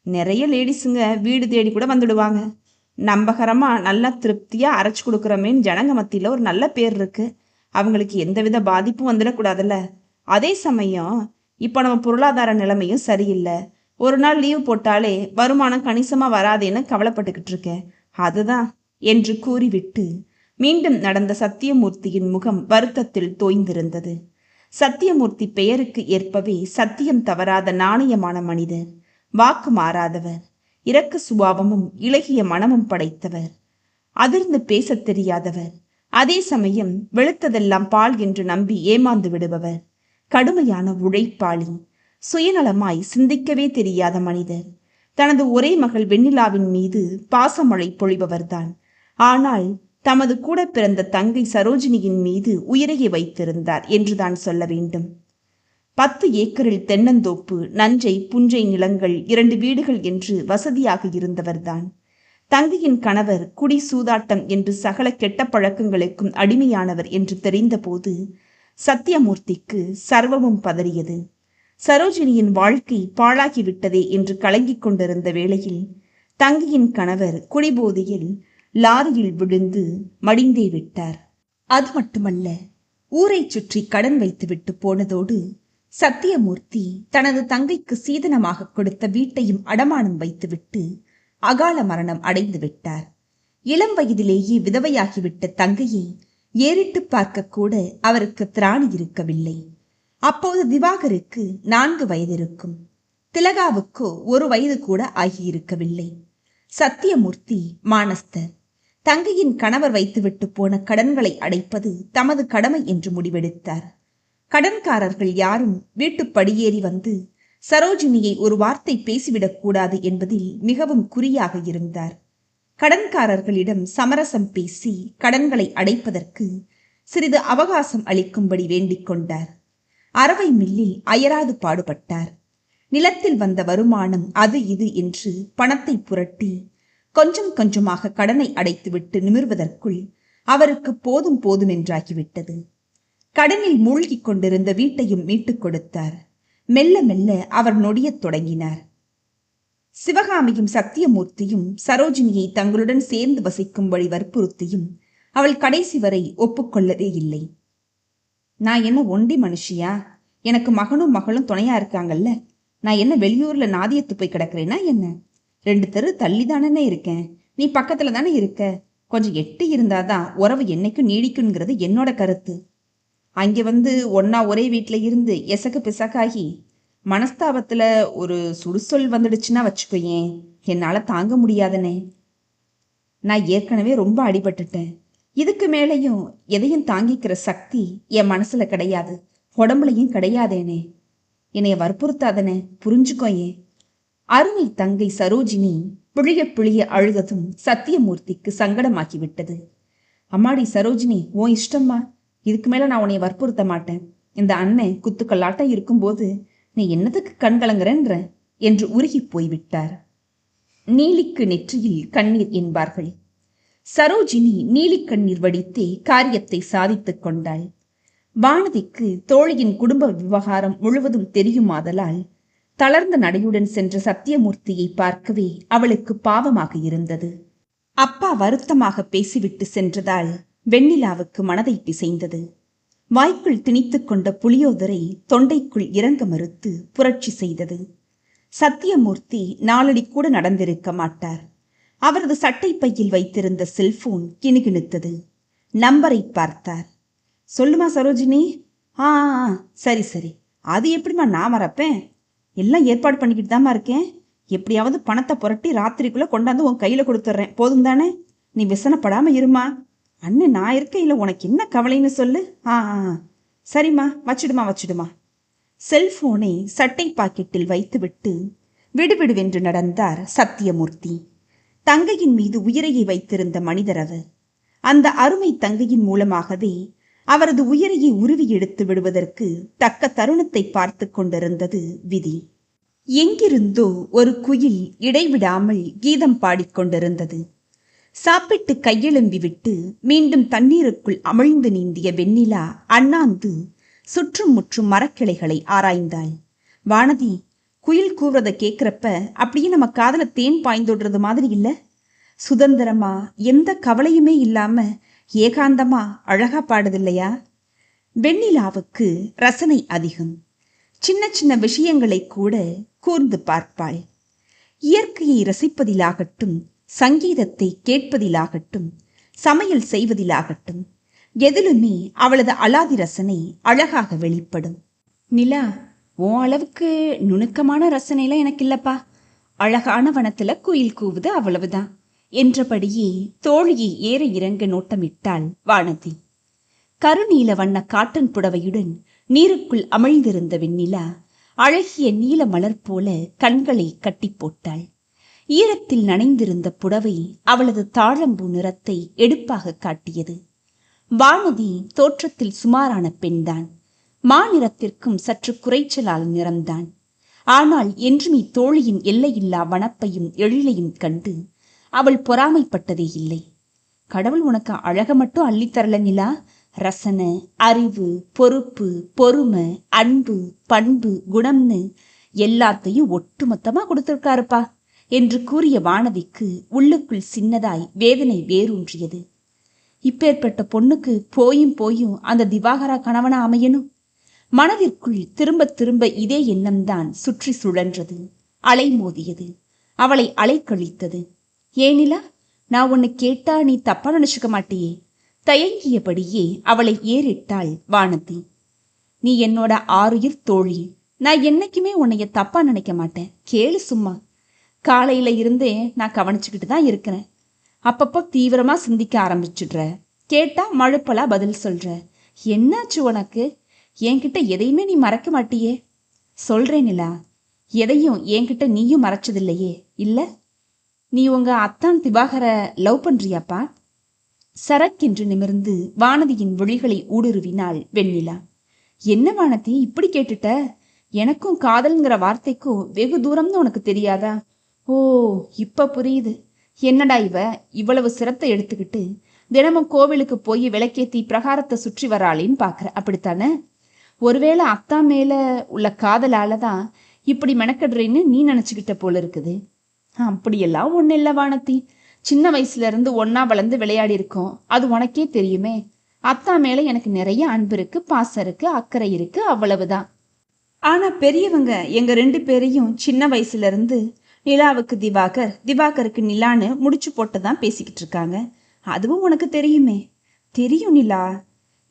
நிறைய லேடிஸுங்க வீடு தேடி கூட வந்துடுவாங்க. நம்பகரமா நல்லா திருப்தியா அரைச்சு கொடுக்குறமேன்னு ஜனங்க மத்தியில ஒரு நல்ல பேர் இருக்கு. அவங்களுக்கு எந்தவித பாதிப்பும் வந்துடக்கூடாதுல்ல. அதே சமயம் இப்போ நம்ம பொருளாதார நிலைமையும் சரியில்லை. ஒரு நாள் லீவ் போட்டாலே வருமானம் கணிசமா வராதேன்னு கவலைப்பட்டுக்கிட்டு இருக்கேன். அதுதான் என்று கூறிவிட்டு மீண்டும் நடந்த சத்தியமூர்த்தியின் முகம் வருத்தத்தில் தோய்ந்திருந்தது. சத்தியமூர்த்தி பெயருக்கு ஏற்பவே சத்தியம் தவறாத நாணயமான மனிதர், வாக்கு மாறாதவர், இரக்க சுபாவமும் இளகிய மனமும் படைத்தவர், அதிர்ந்து பேசத் தெரியாதவர், அதே சமயம் வெளுத்ததெல்லாம் பால் என்று நம்பி ஏமாந்து விடுபவர், கடுமையான உழைப்பாளி, சுயநலமாய் சிந்திக்கவே தெரியாத மனிதர். தனது ஒரே மகள் வெண்ணிலாவின் மீது பாசமழை பொழிபவர்தான். ஆனால் தமது கூட பிறந்த தங்கை சரோஜினியின் மீது உயிரையை வைத்திருந்தார் என்றுதான் சொல்ல வேண்டும். 10 ஏக்கரில் தென்னந்தோப்பு, நஞ்சை புஞ்சை நிலங்கள், 2 வீடுகள் என்று வசதியாக இருந்தவர்தான். தங்கையின் கணவர் குடி, சூதாட்டம் என்று சகல கெட்ட பழக்கங்களுக்கும் அடிமையானவர் என்று தெரிந்தபோது சத்தியமூர்த்திக்கு சர்வமும் பதறியது. சரோஜினியின் வாழ்க்கை பாழாகிவிட்டதே என்று கலங்கிக் கொண்டிருந்த வேளையில் தங்கையின் கணவர் குடிபோதையில் லாரியில் விழுந்து மடிந்தே விட்டார். அது மட்டுமல்ல, ஊரை சுற்றி கடன் வைத்துவிட்டு போனதோடு சத்தியமூர்த்தி தனது தங்கைக்கு சீதனமாக கொடுத்த வீட்டையும் அடமானம் வைத்துவிட்டு அகால மரணம் அடைந்து விட்டார். இளம் வயதிலேயே விதவையாகிவிட்ட தங்கையை ஏறிட்டு பார்க்க கூட அவருக்கு திராணி இருக்கவில்லை. அப்போது திவாகருக்கு 4 வயது இருக்கும். திலகாவுக்கோ 1 வயது கூட ஆகியிருக்கவில்லை. சத்தியமூர்த்தி மானஸ்தர். தங்கையின் கணவர் வைத்துவிட்டு போன கடன்களை அடைப்பது தமது கடமை என்று முடிவெடுத்தார். கடன்காரர்கள் யாரும் வீட்டு படியேறி வந்து சரோஜினியை ஒரு வார்த்தை பேசிவிடக்கூடாது என்பதில் மிகவும் குறியாக இருந்தார். கடன்காரர்களிடம் சமரசம் பேசி கடன்களை அடைப்பதற்கு சிறிது அவகாசம் அளிக்கும்படி வேண்டிக் கொண்டார். அரவை மில்லில் அயராது பாடுபட்டார். நிலத்தில் வந்த வருமானம் அது இது என்று பணத்தை புரட்டி கொஞ்சம் கொஞ்சமாக கடனை அடைத்துவிட்டு நிமிர்வதற்குள் அவருக்கு போதும் போதும் என்றாகிவிட்டது. கடனில் மூழ்கிக் கொண்டிருந்த வீட்டையும் மீட்டுக் கொடுத்தார். மெல்ல மெல்ல அவர் நொடியத் தொடங்கினார். சிவகாமியும் சத்தியமூர்த்தியும் சரோஜினியை தங்களுடன் சேர்ந்து வசிக்கும்படி வற்புறுத்தியும் அவள் கடைசி வரை ஒப்புக்கொள்ளவே இல்லை. நான் என்ன ஒண்டி மனுஷியா? எனக்கு மகனும் மகளும் துணையா இருக்காங்கல்ல. நான் என்ன வெளியூர்ல நாதியத்து போய் கிடக்கிறேன்னா என்ன? 2 தெரு தள்ளி தானே இருக்கேன். நீ பக்கத்துல தானே இருக்க. கொஞ்சம் எட்டி இருந்தாதான் உறவு என்னைக்கும் நீடிக்குங்கிறது என்னோட கருத்து. அங்கே வந்து ஒன்னா ஒரே வீட்டுல இருந்து எசக்கு பிசக்காகி மனஸ்தாபத்துல ஒரு சுடுசொல் வந்துடுச்சுன்னா வச்சுக்கோயேன், என்னால தாங்க முடியாதனே. நான் ஏற்கனவே ரொம்ப அடிபட்டுட்டேன். இதுக்கு மேலையும் எதையும் தாங்கிக்கிற சக்தி என் மனசுல கிடையாது, உடம்புலையும் கிடையாதேனே. என்னைய வற்புறுத்தாதனே, புரிஞ்சுக்கோயே. அருமை தங்கை சரோஜினி பிழிய பிழிய அழுததும் சத்தியமூர்த்திக்கு சங்கடமாக்கிவிட்டது. அம்மாடி சரோஜினி, உன் இஷ்டம்மா. இதுக்கு மேல நான் உன்னை வற்புறுத்த மாட்டேன். இந்த அண்ணன் குத்துக்கல்லாட்டம் இருக்கும்போது நீ என்னத்துக்கு கண்கலங்குறன்ற என்று உருகி போய்விட்டார். நீலிக்கு நெற்றியில் கண்ணீர் என்பார்கள். சரோஜினி நீலி கண்ணீர் வடித்தே காரியத்தை சாதித்துக் கொண்டாள். வானதிக்கு தோழியின் குடும்ப விவகாரம் முழுவதும் தெரியுமாதலால் தளர்ந்த நடையுடன் சென்ற சத்தியமூர்த்தியை பார்க்கவே அவளுக்கு பாவமாக இருந்தது. அப்பா வருத்தமாக பேசிவிட்டு சென்றதால் வெண்ணிலாவுக்கு மனதை பிசைந்தது. வாய்க்குள் திணித்துக் கொண்ட புளியோதரை தொண்டைக்குள் இறங்க மறுத்து புரட்சி செய்தது. சத்தியமூர்த்தி 4 அடி கூட நடந்திருக்க மாட்டார். அவரது சட்டை பையில் வைத்திருந்த செல்போன் கிணுகிணுத்தது. நம்பரை பார்த்தார். சொல்லுமா சரோஜினி? ஆ சரி சரி. அது எப்படிமா நான் மறப்பேன்? எல்லாம் ஏற்பாடு பண்ணிக்கிட்டு தாமா இருக்கேன். எப்படியாவது பணத்தை புரட்டி ராத்திரிக்குள்ள கொண்டாந்து உன் கையில கொடுத்துட்றேன். போதும் தானே? நீ விசனப்படாம இருமா. அண்ணன் நான் இருக்கையில் உனக்கு என்ன கவலைன்னு சொல்லு. சரிம்மா, வச்சிடுமா. செல்போனை சட்டை பாக்கெட்டில் வைத்துவிட்டு விடுவிடுவென்று நடந்தார் சத்தியமூர்த்தி. தங்கையின் மீது உயிரையை வைத்திருந்த மனிதர் அவர். அந்த அருமை தங்கையின் மூலமாகவே அவரது உயிரையை உருவி எடுத்து விடுவதற்கு தக்க தருணத்தை பார்த்து கொண்டிருந்தது விதி. எங்கிருந்தோ ஒரு குயில் இடைவிடாமல் கீதம் பாடிக்கொண்டிருந்தது. சாப்பிட்டு கையெழும்பி விட்டு மீண்டும் தண்ணீருக்குள் அமிழ்ந்து நீந்திய வெண்ணிலா அண்ணாந்து சுற்றும் முற்றும் மரக்கிளைகளை ஆராய்ந்தாள். வானதி, குயில் கூவுறத கேட்கிறப்ப அப்படியே நம்ம காதல தேன் பாய்ந்தோடுறது மாதிரி இல்ல? சுதந்திரமா, எந்த கவலையுமே இல்லாம ஏகாந்தமா அழகா பாடுதில்லையா? வெண்ணிலாவுக்கு ரசனை அதிகம். சின்ன சின்ன விஷயங்களை கூட கூர்ந்து பார்ப்பாள். இயற்கையை ரசிப்பதிலாகட்டும், சங்கீதத்தை கேட்பதிலாகட்டும், சமையல் செய்வதிலாகட்டும், எதிலுமே அவளது அலாதி ரசனை அழகாக வெளிப்படும். நிலா, உன் அளவுக்கு நுணுக்கமான ரசனைலாம் எனக்கு இல்லப்பா. அழகான வனத்துல குயில் கூவுது, அவ்வளவுதான். என்றபடியே தோழியை ஏற இறங்க நோட்டமிட்டாள் வானதி. கருநீல வண்ண காட்டன் புடவையுடன் நீருக்குள் அமிழ்ந்திருந்த வெண்ணிலா அழகிய நீல மலர் போல கண்களை கட்டி போட்டாள். ஈரத்தில் நனைந்திருந்த புடவை அவளது தாழம்பூ நிறத்தை எடுப்பாக காட்டியது. வானதி தோற்றத்தில் சுமாரான பெண்தான். மாநிறத்திற்கும் சற்று குறைச்சலால் நிறம்தான். ஆனால் என்றும் தோழியின் எல்லையில்லா வனப்பையும் எழிலையும் கண்டு அவள் பொறாமைப்பட்டதே இல்லை. கடவுள் உனக்கு அழக மட்டும் அள்ளித்தரல நிலா, ரசன, அறிவு, பொறுப்பு, பொறுமை, அன்பு, பண்பு, குணம்னு எல்லாத்தையும் ஒட்டுமொத்தமா கொடுத்திருக்காருப்பா என்று கூறிய வானதிக்கு உள்ளுக்குள் சின்னதாய் வேதனை வேரூன்றியது. இப்பேற்பட்ட பொண்ணுக்கு போயும் போயும் அந்த திவாகரா கணவனா அமையணும்? மனதிற்குள் திரும்ப திரும்ப இதே எண்ணம்தான் சுற்றி சுழன்றது, அலைமோதியது, அவளை அலைக்கழித்தது. ஏனிலா, நான் உன்னை கேட்டா நீ தப்பா நினைச்சுக்க மாட்டியே? தயங்கியபடியே அவளை ஏறிட்டாள் வானதி. நீ என்னோட ஆருயிர் தோழி, நான் என்னைக்குமே உன்னைய தப்பா நினைக்க மாட்டேன். கேளு சும்மா. காலையில இருந்தே நான் கவனிச்சுக்கிட்டு தான் இருக்கிறேன். அப்பப்போ தீவிரமா சிந்திக்க ஆரம்பிச்சுடுற, கேட்டா மழுப்பலா பதில் சொல்ற. என்னாச்சு உனக்கு? என்கிட்ட எதையுமே நீ மறைக்க மாட்டியே. சொல்றேன் நிலா, எதையும் என்கிட்ட நீயும் மறைச்சதில்லையே இல்ல? நீ உங்க அத்தான் திவாகர லவ் பண்றியாப்பா? சரக்கென்று நிமிர்ந்து வானதியின் விழிகளை ஊடுருவினாள் வெண்ணிலா. என்ன வானதி இப்படி கேட்டுட்ட? எனக்கும் காதல்ங்கிற வார்த்தைக்கும் வெகு தூரம்னு உனக்கு தெரியாதா? ஓ, இப்ப புரியுது. என்னடா இவ்வளவு சிரத்தை எடுத்துக்கிட்டு தினமும் கோவிலுக்கு போய் விளக்கேத்தி பிரகாரத்தை சுற்றி வராளின்னு பாக்குற, அப்படித்தானே? ஒருவேளை அத்தா மேல உள்ள காதலாலதான் இப்படி மெனக்கடுறேன்னு நீ நினைச்சுக்கிட்ட போல இருக்குது. அப்படியெல்லாம் ஒண்ணு இல்ல வானதி. சின்ன வயசுல இருந்து ஒன்னா வளர்ந்து விளையாடி இருக்கோம், அது உனக்கே தெரியுமே. அத்தா மேல எனக்கு நிறைய அன்பு இருக்கு, பாசம் இருக்கு, அக்கறை இருக்கு, அவ்வளவுதான். ஆனா பெரியவங்க எங்க 2 பேரையும் சின்ன வயசுல இருந்து நிலாவுக்கு திவாகர், திவாகருக்கு நிலான்னு முடிச்சு போட்டுதான் பேசிக்கிட்டு இருக்காங்க. அதுவும் உனக்கு தெரியுமே. தெரியும் நிலா.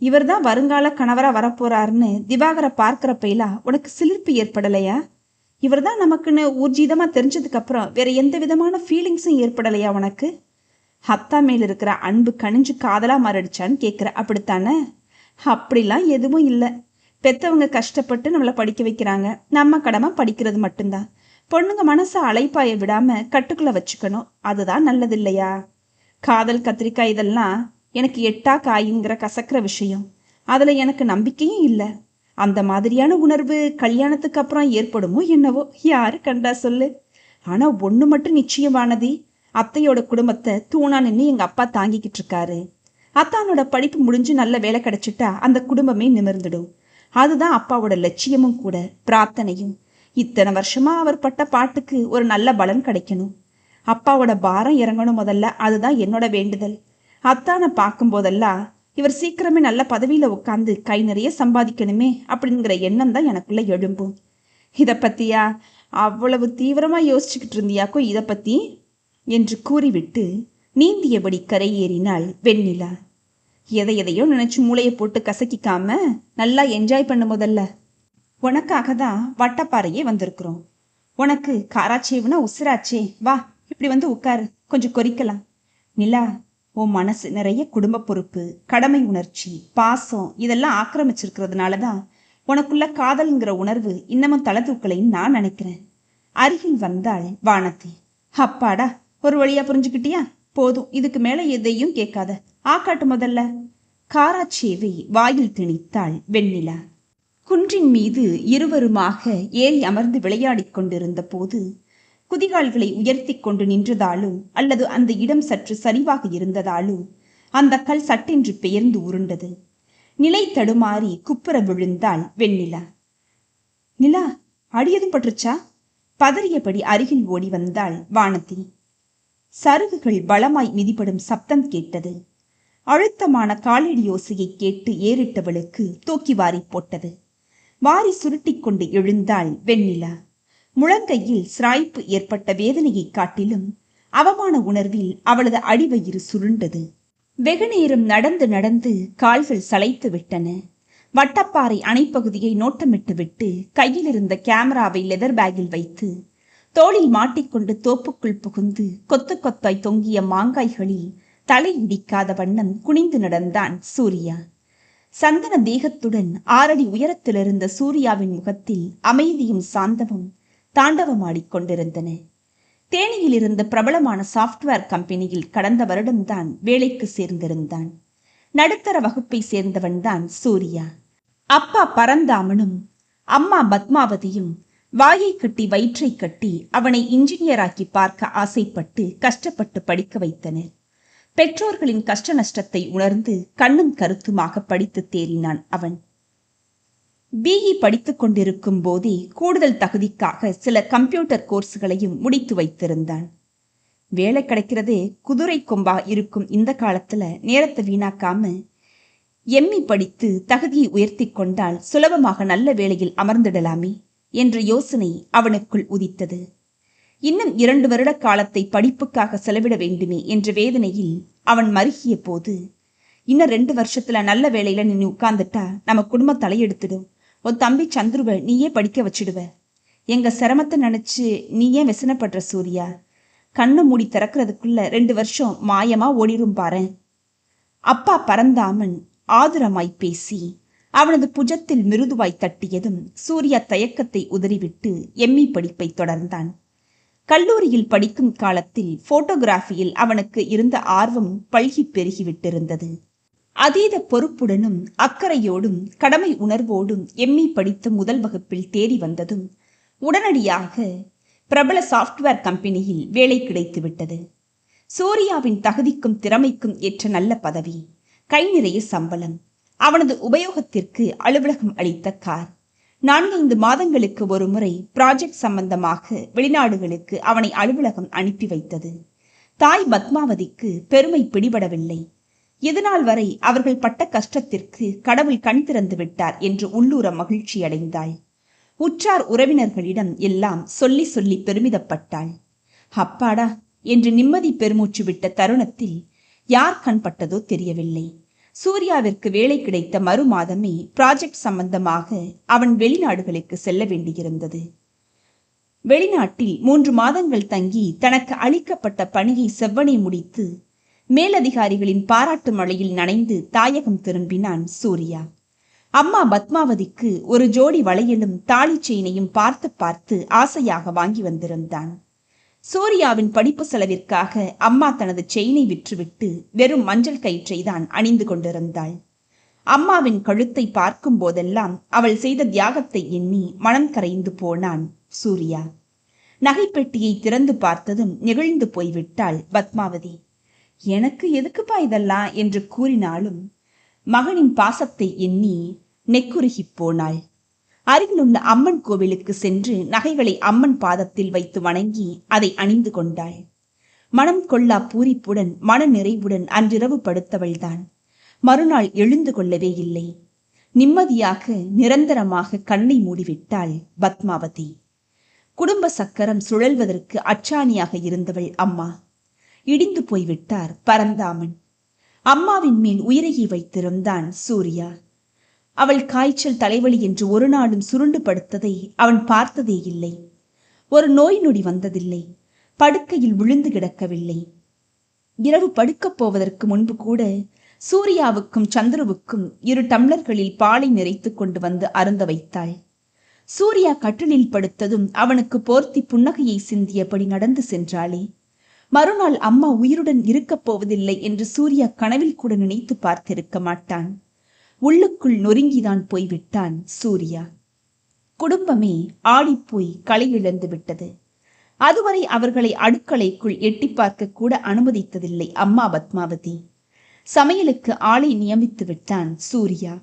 இவர் தான் வருங்கால கணவரா வரப்போறாருன்னு திவாகரை பார்க்கிறப்பெல்லாம் உனக்கு சிலிர்ப்பு ஏற்படலையா? இவர் தான் நமக்குன்னு ஊர்ஜிதமா தெரிஞ்சதுக்கு அப்புறம் வேற எந்த விதமான ஃபீலிங்ஸும் ஏற்படலையா உனக்கு? அத்தா மேல இருக்கிற அன்பு கணிஞ்சு காதலா மாறிடுச்சான்னு கேட்குற, அப்படித்தானே? அப்படிலாம் எதுவும் இல்லை. பெத்தவங்க கஷ்டப்பட்டு நம்மளை படிக்க வைக்கிறாங்க, நம்ம கடமை படிக்கிறது மட்டும்தான். பொண்ணுங்க மனசை அலைப்பாய விடாம கட்டுக்குள்ள வச்சுக்கணும், அதுதான் நல்லது இல்லையா? காதல் கத்திரிக்காய் இதெல்லாம் எனக்கு எட்டா காய்ங்கிற கசக்கிற விஷயம். அதுல எனக்கு நம்பிக்கையும் இல்லை. அந்த மாதிரியான உணர்வு கல்யாணத்துக்கு அப்புறம் ஏற்படுமோ என்னவோ, யாரு கண்டா சொல்லு. ஆனா ஒண்ணு மட்டும் நிச்சயமானது, அத்தையோட குடும்பத்தை தூணா நின்று எங்க அப்பா தாங்கிக்கிட்டு இருக்காரு. அத்தானோட படிப்பு முடிஞ்சு நல்ல வேலை கிடைச்சிட்டா அந்த குடும்பமே நிமிர்ந்துடும். அதுதான் அப்பாவோட லட்சியமும் கூட, பிரார்த்தனையும். இத்தனை வருஷமா அவர் பட்ட பாட்டுக்கு ஒரு நல்ல பலன் கிடைக்கணும். அப்பாவோட பாரம் இறங்கணும் முதல்ல, அதுதான் என்னோட வேண்டுதல். அத்தானை பார்க்கும் போதெல்லாம் இவர் சீக்கிரமே நல்ல பதவியில உட்காந்து கை நிறைய சம்பாதிக்கணுமே அப்படிங்கிற எண்ணம் தான் எனக்குள்ள எழும்பும். இதை பத்தியா அவ்வளவு தீவிரமா யோசிச்சுக்கிட்டு இருந்தியாக்கோ இதை பத்தி என்று கூறிவிட்டு நீந்தியபடி கரையேறினாள் வெண்ணிலா. எதையோ நினைச்சு மூளையை போட்டு கசக்கிக்காம நல்லா என்ஜாய் பண்ண முதல்ல. உனக்காக தான் வட்டப்பாறையே வந்திருக்கிறோம். உனக்கு காராச்சேவுனா உசுராச்சே. வா, இப்படி வந்து உட்காரு, கொஞ்சம் கொறிக்கலாம். நிலா, உன் மனசு நிறைய குடும்ப பொறுப்பு, கடமை உணர்ச்சி, பாசம் இதெல்லாம் ஆக்கிரமிச்சிருக்கிறதுனாலதான் உனக்குள்ள காதல்ங்கிற உணர்வு இன்னமும் தலை தூக்கலைன்னு நான் நினைக்கிறேன். அருகில் வந்தாள் வானதி. அப்பாடா, ஒரு வழியா புரிஞ்சுக்கிட்டியா? போதும், இதுக்கு மேல எதையும் கேட்காத, ஆக்காட்டு முதல்ல. காராச்சேவை வாயில் திணித்தாள் வெண்ணிலா. குன்றின் மீது இருவருமாக ஏறி அமர்ந்து விளையாடிக் கொண்டிருந்த போது குதிகால்களை உயர்த்தி கொண்டு நின்றதாலும் அல்லது அந்த இடம் சற்று சரிவாக இருந்ததாலும் அந்த கல் சட்டென்று பெயர்ந்து உருண்டது. நிலை தடுமாறி குப்புற விழுந்தாள் வெண்ணிலா. நிலா, அடியதும் பற்றுச்சா? பதறியபடி அருகில் ஓடி வந்தாள் வானதி. சருகுகள் பலமாய் மிதிப்படும் சப்தம் கேட்டது. அழுத்தமான காலடி யோசையை கேட்டு ஏறிட்டவளுக்கு தூக்கி வாரி போட்டது. வாரி சுருட்டி கொண்டு எழுந்தாள் வெண்ணிலா. முழங்கையில் சிராய்ப்பு ஏற்பட்ட வேதனையை காட்டிலும் அவமான உணர்வில் அவளது அடிவயிறு சுருண்டது. வெகு நேரம் நடந்து நடந்து கால்கள் சளைத்து விட்டன. வட்டப்பாறை அணைப்பகுதியை நோட்டமிட்டு விட்டு கையில் இருந்த கேமராவை லெதர் பேக்கில் வைத்து தோளில் மாட்டிக்கொண்டு தோப்புக்குள் புகுந்து கொத்து கொத்தாய் தொங்கிய மாங்காய்களில் தலை இடிக்காத வண்ணம் குனிந்து நடந்தான் சூர்யா. சந்தன தேகத்துடன் 6 அடி உயரத்திலிருந்த சூர்யாவின் முகத்தில் அமைதியும் சாந்தமும் தாண்டவமாடிக்கொண்டிருந்தன. தேனியில் இருந்த பிரபலமான சாப்ட்வேர் கம்பெனியில் கடந்த வருடம்தான் வேலைக்கு சேர்ந்திருந்தான். நடுத்தர வகுப்பை சேர்ந்தவன்தான் சூர்யா. அப்பா பரந்தாமனும் அம்மா பத்மாவதியும் வாயை கட்டி வயிற்றை கட்டி அவனை இன்ஜினியராக்கி பார்க்க ஆசைப்பட்டு கஷ்டப்பட்டு படிக்க வைத்தனர். பெற்றோர்களின் கஷ்ட நஷ்டத்தை உணர்ந்து கண்ணும் கருத்துமாக படித்து தேறினான் அவன். பிஇ படித்துக் கொண்டிருக்கும் போதே கூடுதல் தகுதிக்காக சில கம்ப்யூட்டர் கோர்ஸ்களையும் முடித்து வைத்திருந்தான். வேலை கிடைக்கிறதே குதிரை கொம்பா இருக்கும் இந்த காலத்துல நேரத்தை வீணாக்காம எம்இ படித்து தகுதியை உயர்த்தி கொண்டால் சுலபமாக நல்ல வேளையில் அமர்ந்திடலாமே என்ற யோசனை அவனுக்குள் உதித்தது. இன்னும் 2 வருட காலத்தை படிப்புக்காக செலவிட வேண்டுமே என்ற வேதனையில் அவன் மருகிய போது, இன்னும் 2 வருஷத்துல நல்ல வேலையில நீ உட்கார்ந்துட்டா நம்ம குடும்பம் தலையெடுத்துடும். உன் தம்பி சந்துருவ நீயே படிக்க வச்சிடுவ. எங்க சிரமத்தை நினைச்சு நீ ஏன் வெசனப்படுற சூர்யா? கண்ணு மூடி திறக்கிறதுக்குள்ள 2 வருஷம் மாயமா ஓடிரும் பாரு. அப்பா பரந்தாமன் ஆதுரமாய் பேசி அவனது புஜத்தில் மிருதுவாய் தட்டியதும் சூர்யா தயக்கத்தை உதறிவிட்டு எம்இ படிப்பை தொடர்ந்தான். கல்லூரியில் படிக்கும் காலத்தில் போட்டோகிராஃபியில் அவனுக்கு இருந்த ஆர்வம் பல்கி பெருகிவிட்டிருந்தது. அதீத பொறுப்புடனும் அக்கறையோடும் கடமை உணர்வோடும் எம்இ படித்த முதல் வகுப்பில் தேறி வந்ததும் உடனடியாக பிரபல சாப்ட்வேர் கம்பெனியில் வேலை கிடைத்துவிட்டது. சூர்யாவின் தகுதிக்கும் திறமைக்கும் ஏற்ற நல்ல பதவி, கை நிறைய சம்பளம், அவனது உபயோகத்திற்கு அலுவலகம் அளித்த கார். 4-5 மாதங்களுக்கு ஒரு முறை ப்ராஜெக்ட் சம்பந்தமாக வெளிநாடுகளுக்கு அவனை அலுவலகம் அனுப்பி வைத்தது. தாய் பத்மாவதிக்கு பெருமை பிடிபடவில்லை. இதுநாள் வரை அவர்கள் பட்ட கஷ்டத்திற்கு கடவுள் கண் திறந்து விட்டார் என்று உள்ளூர மகிழ்ச்சி அடைந்தாள். உற்றார் உறவினர்களிடம் எல்லாம் சொல்லி சொல்லி பெருமிதப்பட்டாள். அப்பாடா என்று நிம்மதி பெருமூச்சு விட்ட தருணத்தில் யார் கண்பட்டதோ தெரியவில்லை. சூர்யாவிற்கு வேலை கிடைத்த மறு மாதமே ப்ராஜெக்ட் சம்பந்தமாக அவன் வெளிநாடுகளுக்கு செல்ல வேண்டியிருந்தது. வெளிநாட்டில் 3 மாதங்கள் தங்கி தனக்கு அளிக்கப்பட்ட பணியை செவ்வனே முடித்து மேலதிகாரிகளின் பாராட்டு மழையில் நனைந்து தாயகம் திரும்பினான் சூர்யா. அம்மா பத்மாவதிக்கு ஒரு ஜோடி வளையலும் தாலி செயினையும் பார்த்து பார்த்து ஆசையாக வாங்கி வந்திருந்தான். சூர்யாவின் படிப்பு செலவிற்காக அம்மா தனது செயினை விற்றுவிட்டு வெறும் மஞ்சள் கயிற்றை தான் அணிந்து கொண்டிருந்தாள். அம்மாவின் கழுத்தை பார்க்கும் போதெல்லாம் அவள் செய்த தியாகத்தை எண்ணி மனம் கரைந்து போனான் சூர்யா. நகைப்பெட்டியை திறந்து பார்த்ததும் நெகிழ்ந்து போய்விட்டாள் பத்மாவதி. எனக்கு எதுக்குப்பா இதெல்லாம் என்று கூறினாலும் மகனின் பாசத்தை எண்ணி நெக்குருகி போனாள். அருகிலுள்ள அம்மன் கோவிலுக்கு சென்று நகைகளை அம்மன் பாதத்தில் வைத்து வணங்கி அதை அணிந்து கொண்டாள். மனம் கொள்ளா பூரிப்புடன் மன நிறைவுடன் அன்றிரவு படுத்தவள்தான். மறுநாள் எழுந்து கொள்ளவே இல்லை. நிம்மதியாக நிரந்தரமாக கண்ணை மூடிவிட்டாள் பத்மாவதி. குடும்ப சக்கரம் சுழல்வதற்கு அச்சாணியாக இருந்தவள் அம்மா. இடிந்து போய்விட்டார் பரந்தாமன். அம்மாவின் மேல் உயிரையை வைத்திருந்தான் சூர்யா. அவள் காய்ச்சல் தலைவலி என்று ஒரு நாளும் சுருண்டு படுத்ததை அவன் பார்த்ததே இல்லை. ஒரு நோய் நொடி வந்ததில்லை. படுக்கையில் விழுந்து கிடக்கவில்லை. இரவு படுக்கப் போவதற்கு முன்பு கூட சூர்யாவுக்கும் சந்துருவுக்கும் 2 டம்ளர்களில் பாலை நிறைத்து கொண்டு வந்து அருந்த வைத்தாள். சூர்யா கட்டிலில் படுத்ததும் அவனுக்கு போர்த்தி புன்னகையை சிந்தியபடி நடந்து சென்றாளே. மறுநாள் அம்மா உயிருடன் இருக்கப் போவதில்லை என்று சூர்யா கனவில் கூட நினைத்து பார்த்திருக்க மாட்டான். உள்ளுக்குள் நொறுங்கிதான் போய்விட்டான் சூர்யா. குடும்பமே ஆடிப்போய் களை இழந்து விட்டது. அதுவரை அவர்களை அடுக்களைக்குள் எட்டி பார்க்க கூட அனுமதித்ததில்லை அம்மா பத்மாவதி. சமையலுக்கு ஆளை நியமித்து விட்டான் சூர்யா.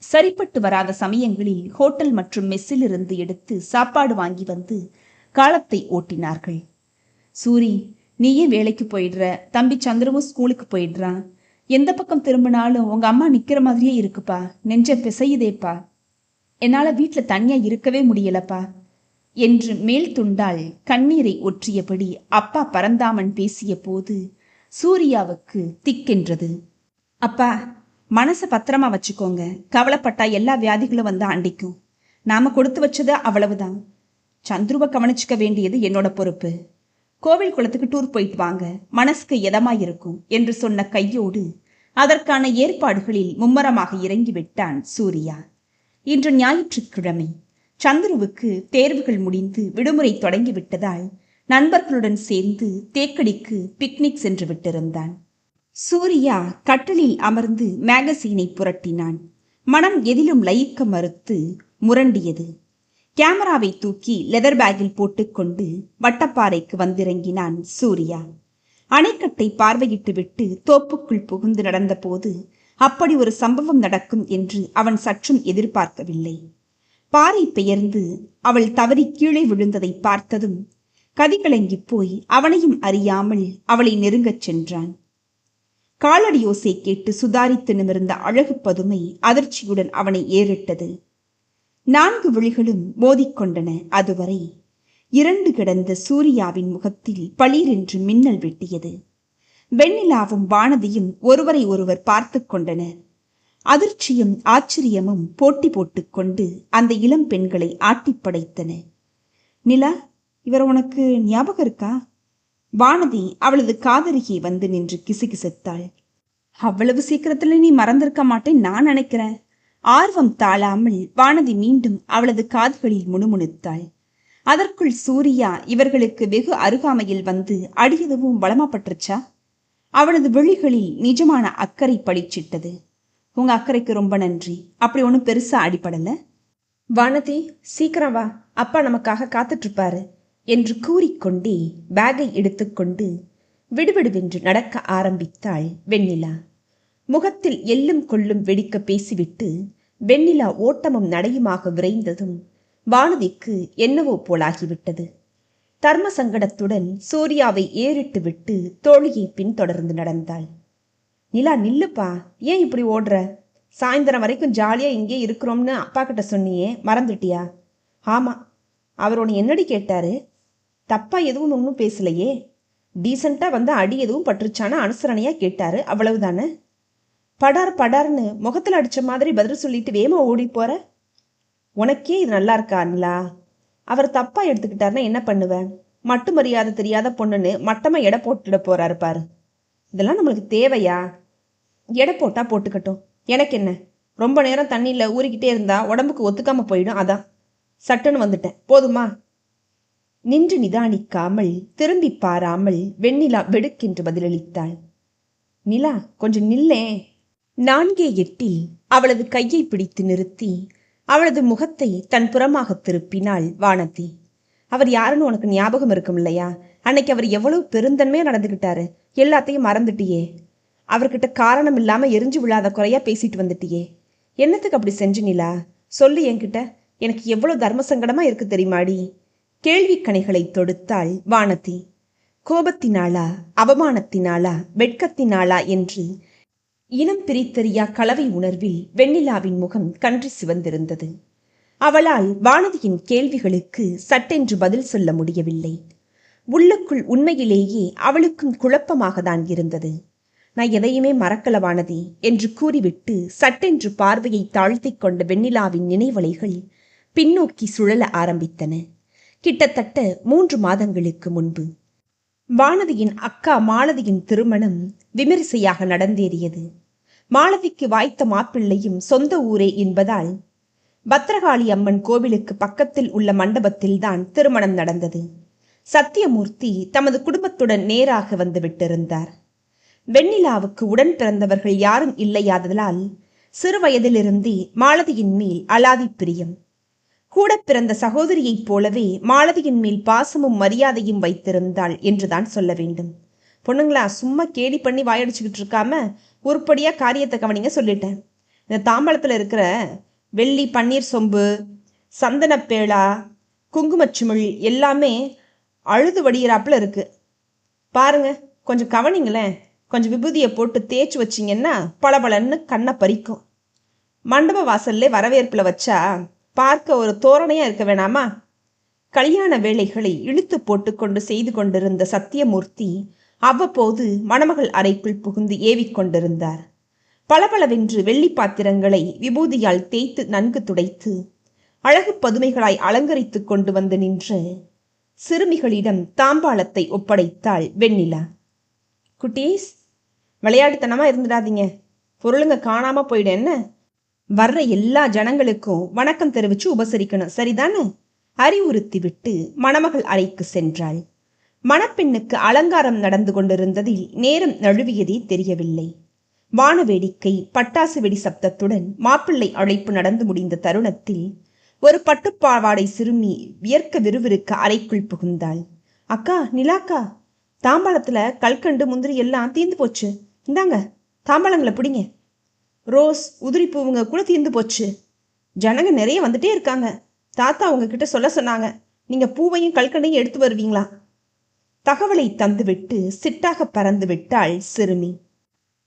சரிப்பட்டு வராத சமயங்களில் ஹோட்டல் மற்றும் மெஸ்ஸில் இருந்து எடுத்து சாப்பாடு வாங்கி வந்து காலத்தை ஓட்டினார்கள். சூரி, நீயே வேலைக்கு போயிடுற, தம்பி சந்திரவும் ஸ்கூலுக்கு போயிடுறான். எந்த பக்கம் திரும்பினாலும் உங்க அம்மா நிக்கிற மாதிரியே இருக்குப்பா. நெஞ்ச பிசையுதேப்பா. என்னால வீட்டுல தனியா இருக்கவே முடியலப்பா என்று மேல் துண்டால் கண்ணீரை ஒற்றியபடி அப்பா பரந்தாமன் பேசிய போது சூர்யாவுக்கு திக்கென்றது. அப்பா, மனசை பத்திரமா வச்சுக்கோங்க. கவலைப்பட்டா எல்லா வியாதிகளும் வந்து அண்டிக்கும். நாம கொடுத்து வச்சது அவ்வளவுதான். சந்துருவை கவனிச்சுக்க வேண்டியது என்னோட பொறுப்பு. கோவில் குளத்துக்கு டூர் போயிட்டு வாங்க, மனசுக்கு இதமாயிருக்கும் என்று சொன்ன கையோடு அதற்கான ஏற்பாடுகளில் மும்மரமாக இறங்கிவிட்டான் சூர்யா. இன்று ஞாயிற்றுக்கிழமை. சந்துருவுக்கு தேர்வுகள் முடிந்து விடுமுறை தொடங்கிவிட்டதால் நண்பர்களுடன் சேர்ந்து தேக்கடிக்கு பிக்னிக் சென்று விட்டிருந்தான். சூர்யா கட்டிலில் அமர்ந்து மேகசீனை புரட்டினான். மனம் எதிலும் லயிக்க மறுத்து முரண்டியது. கேமராவை தூக்கி லெதர் பேக்கில் போட்டுக்கொண்டு வட்டப்பாறைக்கு வந்திறங்கினான் சூர்யா. அணைக்கட்டை பார்வையிட்டு விட்டு தோப்புக்குள் புகுந்து நடந்தபோது அப்படி ஒரு சம்பவம் நடக்கும் என்று அவன் சற்றும் எதிர்பார்க்கவில்லை. பாறை பெயர்ந்து அவள் தவறி கீழே விழுந்ததை பார்த்ததும் கதிகலங்கி போய் அவனையும் அறியாமல் அவளை நெருங்கச் சென்றான். காலடியோசை கேட்டு சுதாரித்து நிமிர்ந்த அழகு பதுமை அதிர்ச்சியுடன் அவனை ஏறிட்டது. 4 விழிகளும் மோதிக்கொண்டன. அதுவரை இரண்டு கிடந்த சூர்யாவின் முகத்தில் பளீரென்று மின்னல் வெட்டியது. வெண்ணிலாவும் வானதியும் ஒருவரை ஒருவர் பார்த்து கொண்டனர். அதிர்ச்சியும் ஆச்சரியமும் போட்டி போட்டுக்கொண்டு அந்த இளம் பெண்களை ஆட்டிப்படைத்தன. நிலா, இவர் உனக்கு ஞாபகம் இருக்கா? வானதி அவளது காதலியை வந்து நின்று கிசுகிசுத்தாள். அவ்வளவு சீக்கிரத்துல நீ மறந்திருக்க மாட்டேன் நான் நினைக்கிறேன். ஆர்வம் தாழாமல் வானதி மீண்டும் அவளது காதுகளில் முணுமுணுத்தாள். அதற்குள் சூர்யா இவர்களுக்கு வெகு அருகாமையில் வந்து அடியதுவும் வளமாப்பட்டுருச்சா? அவளது விழிகளில் நிஜமான அக்கறை பளிச்சிட்டது. உங்க அக்கறைக்கு ரொம்ப நன்றி. அப்படி ஒன்றும் பெருசா அடிப்படல. வானதி, சீக்கிரம் வா, அப்பா நமக்காக காத்துட்டு இருப்பாரு என்று கூறிக்கொண்டே பேக்கை எடுத்துக்கொண்டு விடுவிடுவென்று நடக்க ஆரம்பித்தாள் வெண்ணிலா. முகத்தில் எள்ளும் கொள்ளும் வெடிக்க பேசிவிட்டு வெண்ணிலா ஓட்டமும் நடையுமாக விரைந்ததும் வானதிக்கு என்னவோ போலாகிவிட்டது. தர்ம சங்கடத்துடன் சூர்யாவை ஏறிட்டு விட்டு தோழியை பின்தொடர்ந்து நடந்தாள். நிலா, நில்லுப்பா, ஏன் இப்படி ஓடுற? சாயந்தரம் வரைக்கும் ஜாலியா இங்கே இருக்கிறோம்னு அப்பா கிட்ட சொன்னியே, மறந்துட்டியா? ஆமா, அவர் உன்னை என்னடி கேட்டாரு? தப்பா எதுவும் ஒன்றும் பேசலையே. டீசெண்டா வந்து அடி எதுவும் பட்டுருச்சானா அனுசரணையா கேட்டாரு, அவ்வளவுதானே. படார் படார்னு முகத்துல அடிச்ச மாதிரி பதில் சொல்லிட்டு வேமா ஓடி போற. உனக்கே இது நல்லா இருக்கா நிலா? அவர் தப்பா எடுத்துக்கிட்டாருன்னா என்ன பண்ணுவேன்? மட்டு மரியாதை தெரியாத பொண்ணுன்னு மட்டமா எடை போட்டுட போறாரு பாரு. இதெல்லாம் நம்மளுக்கு தேவையா? எடை போட்டா போட்டுக்கட்டும், எனக்கு என்ன. ரொம்ப நேரம் தண்ணியில ஊறிக்கிட்டே இருந்தா உடம்புக்கு ஒத்துக்காம போயிடும், அதான் சட்டுன்னு வந்துட்டேன், போதுமா? நின்று நிதானிக்காமல் திரும்பி பாராமல் வெண்ணிலா வெடுக்கென்று பதிலளித்தாள். நிலா, கொஞ்சம் நில்லே. 4-8 அவளது கையை பிடித்து நிறுத்தி அவளது முகத்தை தன் புறமாக திருப்பினாள் வானதி. அவர் யாருன்னு உனக்கு ஞாபகம் இருக்கும் இல்லையா? அன்னைக்கு அவர் எவ்வளவு பெருந்தன்மையா நடந்துகிட்டாரு, எல்லாத்தையும் மறந்துட்டியே. அவர்கிட்ட காரணம் இல்லாம எரிஞ்சு விழாத குறையா பேசிட்டு வந்துட்டியே. என்னத்துக்கு அப்படி செஞ்சு நிலா? சொல்லு என்கிட்ட. எனக்கு எவ்வளவு தர்ம சங்கடமா இருக்கு தெரியுமாடி? கேள்வி கணைகளை தொடுத்தாள் வானதி. கோபத்தினாளா, அவமானத்தினாளா, வெட்கத்தினாளா என்று இனம் பிரித்தறியா கலவை உணர்வில் வெண்ணிலாவின் முகம் கன்றி சிவந்திருந்தது. அவளால் வானதியின் கேள்விகளுக்கு சட்டென்று பதில் சொல்ல முடியவில்லை. உள்ளுக்குள் உண்மையிலேயே அவளுக்கும் குழப்பமாக தான் இருந்தது. நான் எதையுமே மறக்கல வானதி என்று கூறிவிட்டு சட்டென்று பார்வையை தாழ்த்தி கொண்ட வெண்ணிலாவின் நினைவலைகள் பின்னோக்கி சுழல ஆரம்பித்தன. கிட்டத்தட்ட 3 மாதங்களுக்கு முன்பு வானதியின் அக்கா மாலதியின் திருமணம் விமரிசையாக நடந்தேறியது. மாலதிக்கு வாய்த்த மாப்பிள்ளையும் சொந்த ஊரே என்பதால் பத்ரகாளி அம்மன் கோவிலுக்கு பக்கத்தில் உள்ள மண்டபத்தில்தான் திருமணம் நடந்தது. சத்தியமூர்த்தி தமது குடும்பத்துடன் நேராக வந்து விட்டிருந்தார். வெண்ணிலாவுக்கு உடன் பிறந்தவர்கள் யாரும் இல்லையாததால் சிறு வயதிலிருந்தே மாலதியின் மேல் அலாதி பிரியம். கூட பிறந்த சகோதரியைப் போலவே மாலதியின் மேல் பாசமும் மரியாதையும் வைத்திருந்தாள் என்றுதான் சொல்ல வேண்டும். பொண்ணுங்களா, சும்மா கேலி பண்ணி வாயடிச்சுக்கிட்டு இருக்காம உருப்படியா காரியத்தை கவனிங்க சொல்லிட்டேன். இந்த தாம்பலத்தில் இருக்கிற வெள்ளி பன்னீர் சொம்பு, சந்தனப்பேளா, குங்குமச்சிமிழ் எல்லாமே அழுது வடிகிறாப்புல இருக்கு பாருங்க. கொஞ்சம் கவனிங்களேன். கொஞ்சம் விபூதியை போட்டு தேய்ச்சி வச்சிங்கன்னா பளபளன்னு கண்ணை பறிக்கும். மண்டப வாசல்ல வரவேற்பில் வச்சா பார்க்க ஒரு தோரணையா இருக்க வேணாமா? கல்யாண வேலைகளை இழுத்து போட்டுக்கொண்டு செய்து கொண்டிருந்த சத்தியமூர்த்தி அவ்வப்போது மணமகள் அறைக்குள் புகுந்து ஏவிக்கொண்டிருந்தார். பளபளவென்று வெள்ளி பாத்திரங்களை விபூதியால் தேய்த்து நன்கு துடைத்து அழகு பதுமைகளாய் அலங்கரித்துக் கொண்டு வந்து நின்ற சிறுமிகளிடம் தாம்பாளத்தை ஒப்படைத்தாள் வெண்ணிலா. குட்டீஸ், விளையாட்டுத்தனமா இருந்துடாதீங்க, பொருளுங்க காணாம போயிடும் என்ன? வர்ற எல்லா ஜனங்களுக்கும் வணக்கம் தெரிவிச்சு உபசரிக்கணும், சரிதானே? அறிவுறுத்தி விட்டு மணமகள் அறைக்கு சென்றாள். மணப்பெண்ணுக்கு அலங்காரம் நடந்து கொண்டிருந்ததில் நேரம் நழுவியதே தெரியவில்லை. வானவேடிக்கை, பட்டாசு வெடி சப்தத்துடன் மாப்பிள்ளை அழைப்பு நடந்து முடிந்த தருணத்தில் ஒரு பட்டுப்பாவாடை சிறுமி வியர்க்க விறுவிறுக்க அறைக்குள் புகுந்தாள். அக்கா, நிலாக்கா, தாம்பாளத்துல கல்கண்டு முந்திரி எல்லாம் தீர்ந்து போச்சு, இந்தாங்க தாம்பாளங்களை பிடிங்க. ரோஸ், உதிரி பூவுங்க கூட தீர்ந்து போச்சு. ஜனங்க நிறைய வந்துட்டே இருக்காங்க. தாத்தா உங்ககிட்ட சொல்ல சொன்னாங்க, நீங்க பூவையும் கல்கண்டையும் எடுத்து வருவீங்களா? தகவலை தந்துவிட்டு சிட்டாக பறந்து விட்டாள் சிறுமி.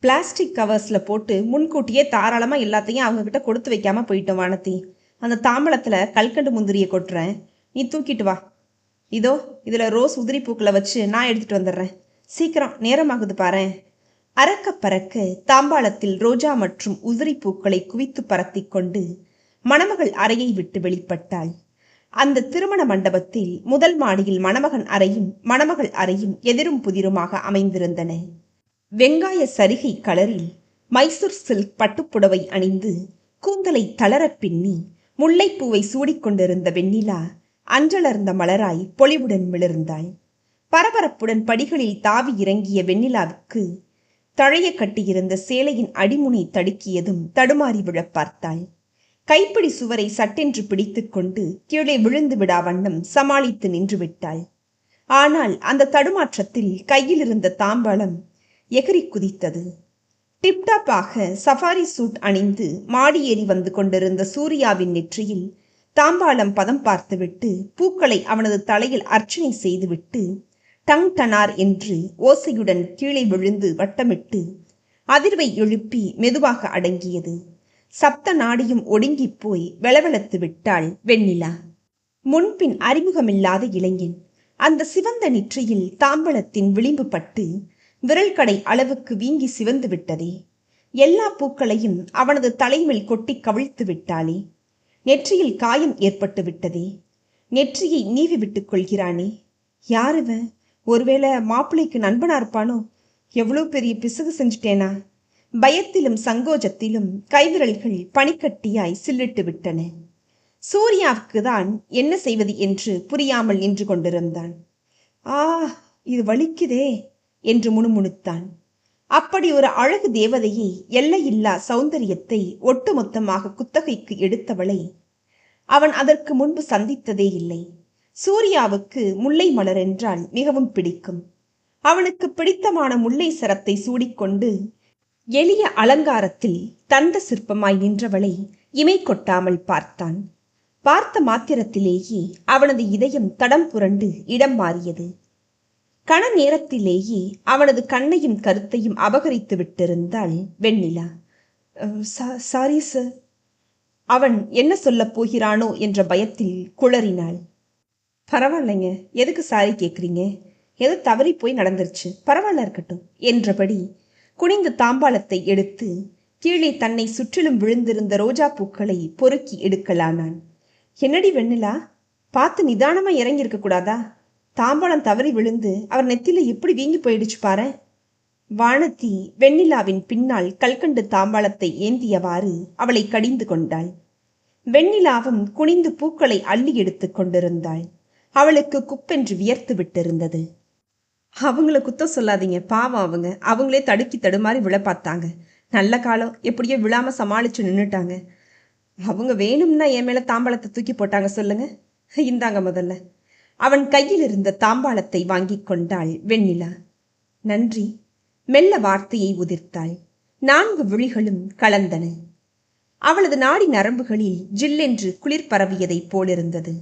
பிளாஸ்டிக் கவர்ஸ்ல போட்டு முன்கூட்டியே தாராளமா எல்லாத்தையும் அவங்க கிட்ட கொடுத்து வைக்காம போயிட்டோம் வானதி. அந்த தாம்பளத்துல கல்கண்டு முந்திரியை கொட்டுறேன், நீ தூக்கிட்டு வா. இதோ இதுல ரோஸ் உதிரி பூக்களை வச்சு நான் எடுத்துட்டு வந்துடுறேன். சீக்கிரம், நேரமாகுது பாரு. அறக்க பறக்க தாம்பாளத்தில் ரோஜா மற்றும் உதிரி பூக்களை குவித்து பரத்தி கொண்டு மணமகள் அறையை விட்டு வெளிப்பட்டாள். அந்த திருமண மண்டபத்தில் முதல் மாடியில் மணமகன் அறையும் மணமகள் அறையும் எதிரும் புதிருமாக அமைந்திருந்தன. வெங்காய சரிகை கலரில் மைசூர் சில்க் பட்டுப்புடவை அணிந்து கூந்தலை தளர பின்னி முல்லைப்பூவை சூடிக்கொண்டிருந்த வெண்ணிலா அஞ்சலர்ந்த மலராய் பொலிவுடன் மிளர்ந்தாள். பரபரப்புடன் படிகளில் தாவி இறங்கிய வெண்ணிலாவுக்கு தழைய கட்டியிருந்த சேலையின் அடிமுனை தடுக்கியதும் தடுமாறி விழ பார்த்தாள். கைப்பிடி சுவரை சட்டென்று பிடித்து கொண்டு கீழே விழுந்து விடா வண்ணம் சமாளித்து நின்று விட்டாள். ஆனால் அந்த தடுமாற்றத்தில் கையில் இருந்த தாம்பாளம் எகிரி குதித்தது. டிப்டாப்பாக சஃபாரி சூட் அணிந்து மாடி ஏறி வந்து கொண்டிருந்த சூர்யாவின் நெற்றியில் தாம்பாளம் பதம் பார்த்துவிட்டு பூக்களை அவனது தலையில் அர்ச்சனை செய்துவிட்டு டங் டனார் என்று ஓசையுடன் கீழே விழுந்து வட்டமிட்டு அதிர்வை எழுப்பி மெதுவாக அடங்கியது. சப்த நாடியும் ஒடுங்கி போய் வெளவெளத்து விட்டாள் வெண்ணிலா. முன்பின் அறிமுகமில்லாத இளைஞன் அந்த சிவந்த நெற்றியில் தாம்பளத்தின் விளிம்பு பட்டு விரல் கடை அளவுக்கு வீங்கி சிவந்து விட்டதே. எல்லா பூக்களையும் அவனது தலைமேல் கொட்டி கவிழ்த்து விட்டாளே. நெற்றியில் காயம் ஏற்பட்டு விட்டதே. நெற்றியை நீவி விட்டுக் கொள்கிறானே. யாருவன்? ஒருவேளை மாப்பிள்ளைக்கு நண்பனா இருப்பானோ? எவ்வளோ பெரிய பிசுகு செஞ்சுட்டேனா? பயத்திலும் சங்கோஜத்திலும் கைவிரல்கள் பனிக்கட்டியாய் சில்லிட்டு விட்டன. சூர்யாவுக்கு தான் என்ன செய்வது என்று புரியாமல் நின்று கொண்டிருந்தான். ஆ, இது வலிக்குதே என்று முணுமுணுத்தான். அப்படி ஒரு அழகு தேவதையை, எல்லையில்லா சௌந்தரியத்தை ஒட்டுமொத்தமாக குத்தகைக்கு எடுத்தவளை அவன் அதற்கு முன்பு சந்தித்ததே இல்லை. சூர்யாவுக்கு முல்லை மலர் என்றால் மிகவும் பிடிக்கும். அவனுக்கு பிடித்தமான முல்லை சரத்தை சூடிக்கொண்டு எளிய அலங்காரத்தில் தந்த சிற்பமாய் நின்றவளை இமை கொட்டாமல் பார்த்தான். பார்த்த மாத்திரத்திலேயே அவனது இதயம் தடம் புரண்டு இடம் மாறியது. கண நேரத்திலேயே அவனது கண்ணையும் கருத்தையும் அபகரித்து விட்டிருந்தாள் வெண்ணிலா. Sorry sir. அவன் என்ன சொல்லப் போகிறானோ என்ற பயத்தில் குளறினாள். பரவாயில்லைங்க, எதுக்கு சாரி கேட்குறீங்க? எது தவறி போய் நடந்துருச்சு, பரவாயில்ல இருக்கட்டும் என்றபடி குனிந்து தாம்பாளத்தை எடுத்து கீழே தன்னை சுற்றிலும் விழுந்திருந்த ரோஜா பூக்களை பொறுக்கி எடுக்கலானான். என்னடி வெண்ணிலா, பார்த்து நிதானமா இறங்கியிருக்க கூடாதா? தாம்பாளம் தவறி விழுந்து அவர் நெத்தில எப்படி வீங்கி போயிடுச்சு பாரு. வானதி வெண்ணிலாவின் பின்னால் கல்கண்டு தாம்பாளத்தை ஏந்தியவாறு அவளை கடிந்து கொண்டாள். வெண்ணிலாவும் குனிந்து பூக்களை அள்ளி எடுத்து கொண்டிருந்தாள். அவளுக்கு குப்பென்று வியர்த்து விட்டிருந்தது. அவங்கள குத்தம் சொல்லாதீங்க, பாவம். அவங்களே தடுக்கி தடுமாறி விழ பார்த்தாங்க. நல்ல காலம், எப்படியோ விழாம சமாளிச்சு நின்றுட்டாங்க. அவங்க வேணும்னா என் மேல தாம்பாளத்தை தூக்கி போட்டாங்க சொல்லுங்க. இந்தாங்க முதல்ல. அவன் கையில் இருந்த தாம்பாளத்தை வாங்கி கொண்டாள் வெண்ணிலா. நன்றி. மெல்ல வார்த்தையை உதிர்த்தாள். 4 விழிகளும் கலந்தன. அவளது நாடி நரம்புகளில் ஜில்லென்று குளிர் பரவியதைப் போலிருந்தது.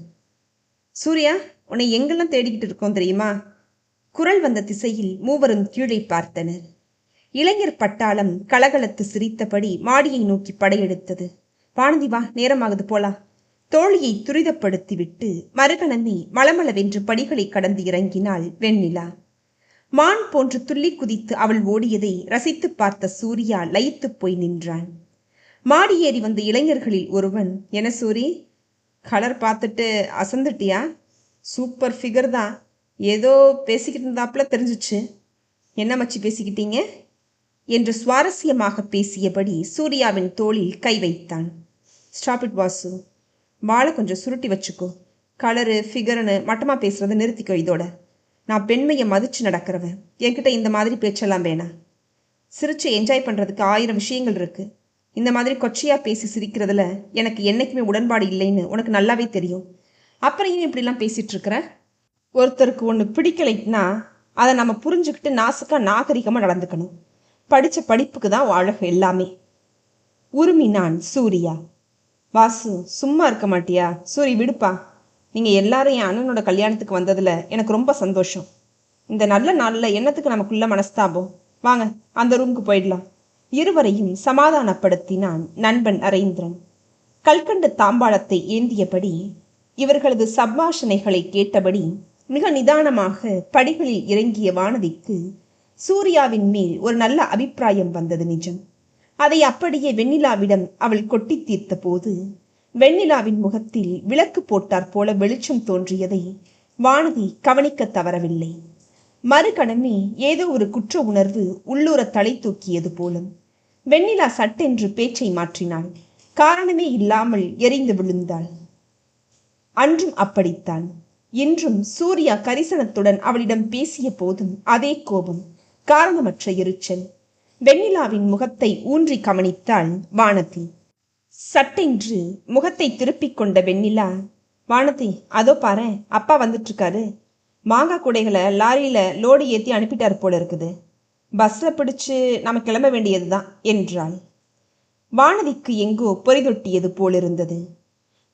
சூர்யா, உன்னை எங்கெல்லாம் தேடிக்கிட்டு இருக்கோம் தெரியுமா? குரல் வந்த திசையில் மூவரும் கீழே பார்த்தனர். இளைஞர் பட்டாளம் கலகலத்து சிரித்தபடி மாடியை நோக்கி படையெடுத்தது. வானதி வா, நேரமாகுது போலாம். தோழியை துரிதப்படுத்திவிட்டு மறுகணமே மளமளவென்று படிகளை கடந்து இறங்கினாள் வெண்ணிலா. மான் போன்று துள்ளி குதித்து அவள் ஓடியதை ரசித்து பார்த்த சூர்யா லயித்து போய் நின்றான். மாடி ஏறி வந்த இளைஞர்களில் ஒருவன், என சூரி, கலர் பார்த்துட்டு அசந்துட்டியா? சூப்பர் ஃபிகர் தான். ஏதோ பேசிக்கிட்டு இருந்தாப்புல தெரிஞ்சிச்சு. என்ன மச்சி பேசிக்கிட்டீங்க என்று சுவாரஸ்யமாக பேசியபடி சூர்யாவின் தோளில் கை வைத்தான். Stop it Vasu. வாழை கொஞ்சம் சுருட்டி வச்சுக்கோ. கலரு ஃபிகர்னு மட்டமாக பேசுகிறத நிறுத்திக்கோ. இதோட நான் பெண்மையை மதித்து நடக்கிறவன். என்கிட்ட இந்த மாதிரி பேச்செல்லாம் வேணாம். சிரிச்சு என்ஜாய் பண்ணுறதுக்கு 1000 விஷயங்கள் இருக்குது. இந்த மாதிரி கொச்சையாக பேசி சிரிக்கிறதுல எனக்கு என்றைக்குமே உடன்பாடு இல்லைன்னு உனக்கு நல்லாவே தெரியும். அப்புறம் ஏன் இப்படிலாம் பேசிகிட்டு இருக்கிற? ஒருத்தருக்கு ஒன்று பிடிக்கலைன்னா அதை நம்ம புரிஞ்சுக்கிட்டு நாகரிகமாக நடந்துக்கணும். படித்த படிப்புக்கு தான் அழகு எல்லாமே. உருமினான் சூர்யா. வாசு, சும்மா இருக்க மாட்டியா? சூரி, விடுப்பா. நீங்கள் எல்லாரும் என் அண்ணனோட கல்யாணத்துக்கு வந்ததில் எனக்கு ரொம்ப சந்தோஷம். இந்த நல்ல நாளில் என்னத்துக்கு நமக்குள்ள மனஸ்தாபம்? வாங்க, அந்த ரூமுக்கு போயிடலாம். இருவரையும் சமாதானப்படுத்தினான் நண்பன் அரேந்திரன். கல்கண்டு தாம்பாளத்தை ஏந்தியபடி இவர்களது சம்பாஷணைகளை கேட்டபடி மிக நிதானமாக படிகளில் இறங்கிய வானதிக்கு சூர்யாவின் மேல் ஒரு நல்ல அபிப்பிராயம் வந்தது நிஜம். அதை அப்படியே வெண்ணிலாவிடம் அவள் கொட்டி தீர்த்த போது வெண்ணிலாவின் முகத்தில் விளக்கு போட்டார் போல வெளிச்சம் தோன்றியதை வானதி கவனிக்க தவறவில்லை. மறுகணமே ஏதோ ஒரு குற்ற உணர்வு உள்ளூர தலை தூக்கியது போலும். வெண்ணிலா சட்டென்று பேச்சை மாற்றினாள். காரணமே இல்லாமல் எரிந்து விழுந்தாள். அன்றும் அப்படித்தான். இன்றும் சூர்யா கரிசனத்துடன் அவளிடம் பேசிய போதும் அதே கோபம், காரணமற்ற எரிச்சல். வெண்ணிலாவின் முகத்தை ஊன்றி கவனித்தாள் வானதி. சட்டென்று முகத்தை திருப்பிக் கொண்ட வெண்ணிலா, வானதி, அதோ பாரு, அப்பா வந்துட்டு இருக்காரு. மாங்காய் கூடைகளை லாரியில லோடு ஏற்றி அனுப்பிட்டார் போல இருக்குது. பஸ்ல பிடிச்சு நம்ம கிளம்ப வேண்டியதுதான் என்றாள். வானதிக்கு எங்கோ பொறிதொட்டியது போலிருந்தது.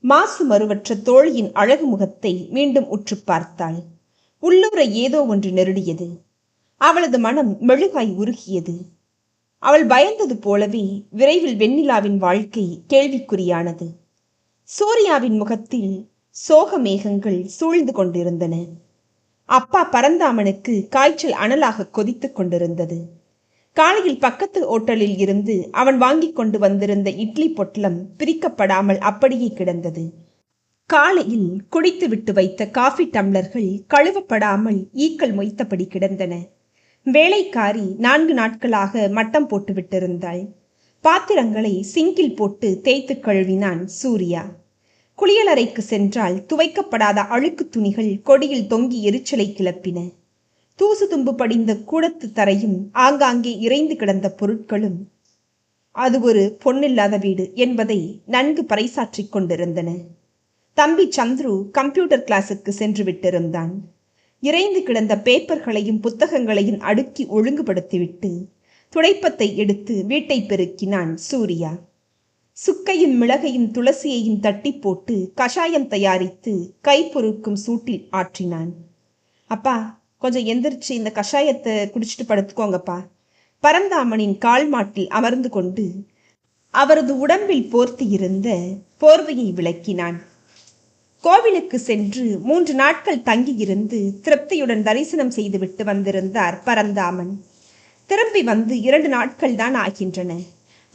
மாசு மறுவற்ற தோழியின் அழகு முகத்தை மீண்டும் உற்று பார்த்தாள். உள்ளூர ஏதோ ஒன்று நெருடியது. அவளது மனம் மெழுகாய் உருகியது. அவள் பயந்தது போலவே விரைவில் வெண்ணிலாவின் வாழ்க்கை கேள்விக்குறியானது. சூர்யாவின் முகத்தில் சோக மேகங்கள் சூழ்ந்து கொண்டிருந்தன. அப்பா பரந்தாமனுக்கு காய்ச்சல் அனலாக கொதித்துக் கொண்டிருந்தது. காலையில் பக்கத்து ஓட்டலில் இருந்து அவன் வாங்கி கொண்டு வந்திருந்த இட்லி பொட்டலம் பிரிக்கப்படாமல் அப்படியே கிடந்தது. காலையில் குடித்துவிட்டு வைத்த காஃபி டம்ளர்கள் கழுவப்படாமல் ஈக்கள் மொய்த்தபடி கிடந்தன. வேலைக்காரி 4 நாட்களாக மட்டம் போட்டு விட்டிருந்தாள். பாத்திரங்களை சிங்கில் போட்டு தேய்த்து கழுவினான் சூர்யா. குளியலறைக்கு சென்றால் துவைக்கப்படாத அழுக்கு துணிகள் கொடியில் தொங்கி எரிச்சலை கிளப்பின. தூசு தும்பு படிந்த கூடத்து தரையும் ஆங்காங்கே இறைந்து கிடந்த பொருட்களும் அது ஒரு பொன்னில்லாத வீடு என்பதை நன்கு பறைசாற்றிக் கொண்டிருந்தன. தம்பி சந்துரு கம்ப்யூட்டர் கிளாஸுக்கு சென்று விட்டிருந்தான். இறைந்து கிடந்த பேப்பர்களையும் புத்தகங்களையும் அடுக்கி ஒழுங்குபடுத்திவிட்டு துடைப்பத்தை எடுத்து வீட்டை பெருக்கினான் சூர்யா. சுக்கையும் மிளகையும் துளசியையும் தட்டி போட்டு கஷாயம் தயாரித்து கை பொறுக்கும் சூட்டில் ஆற்றினான். அப்பா, கொஞ்சம் எந்திரிச்சு இந்த கஷாயத்தை குடிச்சிட்டு படுத்துக்கோங்கப்பா. பரந்தாமனின் கால் மாட்டில் அமர்ந்து கொண்டு அவரது உடம்பில் போர்த்தி இருந்த போர்வையை விளக்கினான். கோவிலுக்கு சென்று 3 நாட்கள் தங்கியிருந்து திருப்தியுடன் தரிசனம் செய்துவிட்டு வந்திருந்தார் பரந்தாமன். திரும்பி வந்து 2 நாட்கள் தான் ஆகின்றன.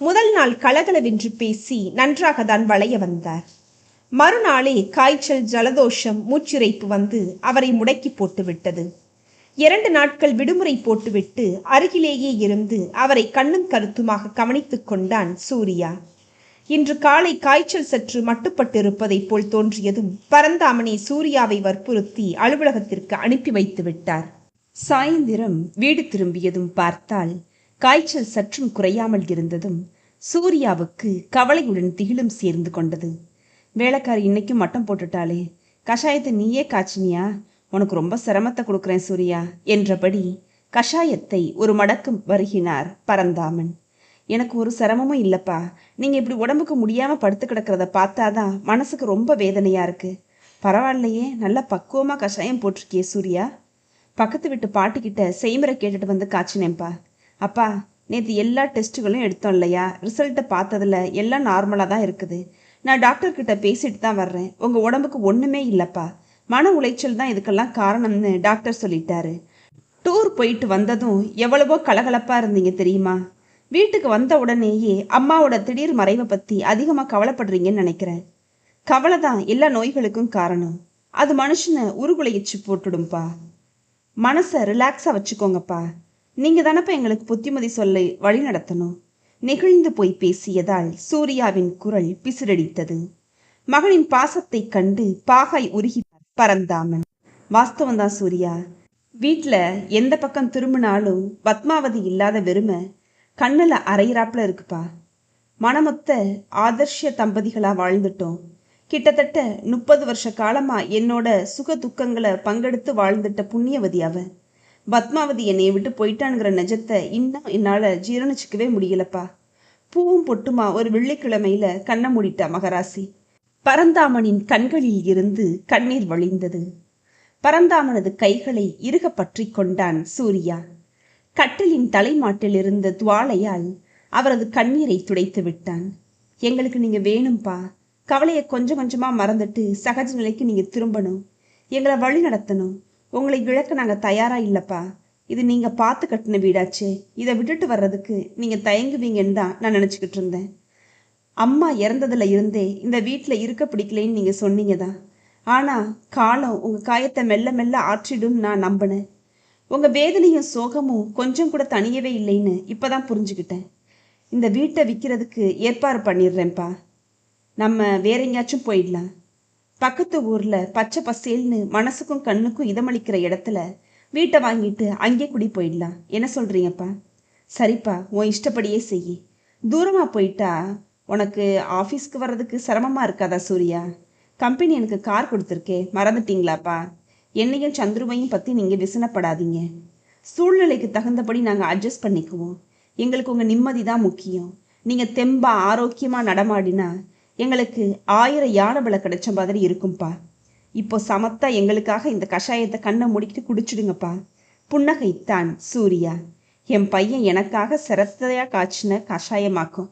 முதல் நாள் கலகலவென்று பேசி நன்றாக தான் வளைய வந்தார். மறுநாளே காய்ச்சல், ஜலதோஷம், மூச்சிறைப்பு வந்து அவரை முடக்கி போட்டு விட்டது. 2 நாட்கள் விடுமுறை போட்டுவிட்டு அருகிலேயே இருந்து அவரை கண்ணும் கருத்துமாக கவனித்துக் கொண்டான் சூர்யா. இன்று காலை காய்ச்சல் சற்று மட்டுப்பட்டிருப்பதை போல் தோன்றியதும் பரந்தாமனை சூர்யாவை வற்புறுத்தி அலுவலகத்திற்கு அனுப்பி வைத்து விட்டார். சாயந்திரம் வீடு திரும்பியதும் பார்த்தால் காய்ச்சல் சற்றும் குறையாமல் இருந்ததும் சூர்யாவுக்கு கவலையுடன் திகிலும் சேர்ந்து கொண்டது. வேலைக்காரி இன்னைக்கும் மட்டம் போட்டுட்டாளே, கஷாயத்தை நீயே காய்ச்சினியா? உனக்கு ரொம்ப சிரமத்தை கொடுக்குறேன் சூர்யா என்றபடி கஷாயத்தை ஒரு மடக்கு வருகினார் பரந்தாமன். எனக்கு ஒரு சிரமமும் இல்லைப்பா. நீங்கள் இப்படி உடம்புக்கு முடியாமல் படுத்து கிடக்கிறத பார்த்தாதான் மனசுக்கு ரொம்ப வேதனையாக இருக்குது. பரவாயில்லையே, நல்லா பக்குவமாக கஷாயம் போட்டிருக்கியே சூர்யா. பக்கத்து வீட்டு பாட்டிக்கிட்ட செய்முறை கேட்டுட்டு வந்து காய்ச்சினேன்ப்பா. அப்பா, நேற்று எல்லா டெஸ்ட்டுகளும் எடுத்தோம் இல்லையா? ரிசல்ட்டை பார்த்ததில் எல்லாம் நார்மலாக தான் இருக்குது. நான் டாக்டர்கிட்ட பேசிட்டு தான் வர்றேன். உங்கள் உடம்புக்கு ஒன்றுமே இல்லைப்பா. மன உளைச்சல் தான் இதுக்கெல்லாம் காரணம்னு டாக்டர் சொல்லிட்டாரு. டூர் போயிட்டு வந்ததும் எவ்வளவோ கலகலப்பாக இருந்தீங்க தெரியுமா? வீட்டுக்கு வந்த உடனேயே அம்மாவோட திடீர் மறைவை பற்றி அதிகமாக கவலைப்படுறீங்கன்னு நினைக்கிறேன். கவலை தான் எல்லா நோய்களுக்கும் காரணம். அது மனுஷனை உருகுலையிச்சு போட்டுடும்பா. மனசை ரிலாக்ஸாக வச்சுக்கோங்கப்பா. நீங்கள் தானப்பா எங்களுக்கு புத்திமதி சொல்லி வழி நடத்தணும். நெகிழ்ந்து போய் பேசியதால் சூர்யாவின் குரல் பிசிறடித்தது. மகனின் பாசத்தை கண்டு பாகாய் உருகி பரந்தாமன். வாஸ்தவந்தான் சூர்யா, வீட்டில் எந்த பக்கம் திரும்பினாலும் பத்மாவதி இல்லாத வெறுமை கண்ணில் அரையிறாப்புல இருக்குப்பா. மனமொத்த ஆதர்ஷ தம்பதிகளாக வாழ்ந்துட்டோம். கிட்டத்தட்ட 30 வருஷ காலமா என்னோட சுக துக்கங்களை பங்கெடுத்து வாழ்ந்துட்ட புண்ணியவதி அவ. பத்மாவதி என்னைய விட்டு போயிட்டானுங்கிற நிஜத்தை இன்னும் என்னால் ஜீரணிச்சிக்கவே முடியலப்பா. பூவும் பொட்டுமா ஒரு வெள்ளிக்கிழமையில கண்ணை மூடிட்டா மகராசி. பரந்தாமனின் கண்களில் இருந்து கண்ணீர் வழிந்தது. பரந்தாமனது கைகளை இறுக பற்றி கொண்டான் சூர்யா. கட்டிலின் தலைமாட்டில் இருந்த துவாலையால் அவரது கண்ணீரை துடைத்து விட்டான். எங்களுக்கு நீங்க வேணும்பா. கவலையை கொஞ்சம் கொஞ்சமா மறந்துட்டு சகஜ நிலைக்கு நீங்க திரும்பணும். எங்களை வழி நடத்தணும். உங்களை இழக்க நாங்க தயாரா இல்லப்பா. இது நீங்க பார்த்து கட்டின வீடாச்சே. இதை விட்டுட்டு வர்றதுக்கு நீங்க தயங்குவீங்கன்னு தான் நான் நினைச்சுக்கிட்டு இருந்தேன். அம்மா இறந்ததுல இருந்தே இந்த வீட்டில் இருக்க பிடிக்கலைன்னு நீங்க சொன்னீங்க தான். ஆனா காலம் உங்க காயத்தை மெல்ல மெல்ல ஆற்றிடும் நான் நம்பினேன். உங்க வேதனையும் சோகமும் கொஞ்சம் கூட தனியவே இல்லைன்னு இப்பதான் புரிஞ்சுக்கிட்டேன். இந்த வீட்டை விற்கிறதுக்கு ஏற்பாடு பண்ணிடுறேன்ப்பா. நம்ம வேற எங்கேயாச்சும் போயிடலாம். பக்கத்து ஊர்ல பச்சை பசேல்னு மனசுக்கும் கண்ணுக்கும் இதமளிக்கிற இடத்துல வீட்டை வாங்கிட்டு அங்கே குடி போயிடலாம். என்ன சொல்றீங்கப்பா? சரிப்பா, உன் இஷ்டப்படியே செய்யி. தூரமா போயிட்டா உனக்கு ஆஃபீஸ்க்கு வர்றதுக்கு சிரமமா இருக்காதா சூர்யா? கம்பெனி எனக்கு கார் கொடுத்துருக்கே, மறந்துட்டீங்களாப்பா? என்னையும் சந்துருவையும் பற்றி நீங்கள் விசனப்படாதீங்க. சூழ்நிலைக்கு தகுந்தபடி நாங்கள் அட்ஜஸ்ட் பண்ணிக்குவோம். எங்களுக்கு உங்கள் நிம்மதி தான் முக்கியம். நீங்கள் தெம்பா ஆரோக்கியமாக நடமாடினா எங்களுக்கு 1000 யானை பல கிடைச்ச மாதிரி இருக்கும்பா. இப்போ சமத்தா எங்களுக்காக இந்த கஷாயத்தை கண்ணை முடிக்கிட்டு குடிச்சிடுங்கப்பா. புன்னகைத்தான் சூர்யா. என் பையன் எனக்காக சிரத்தையாக காய்ச்சின கஷாயமாக்கும்.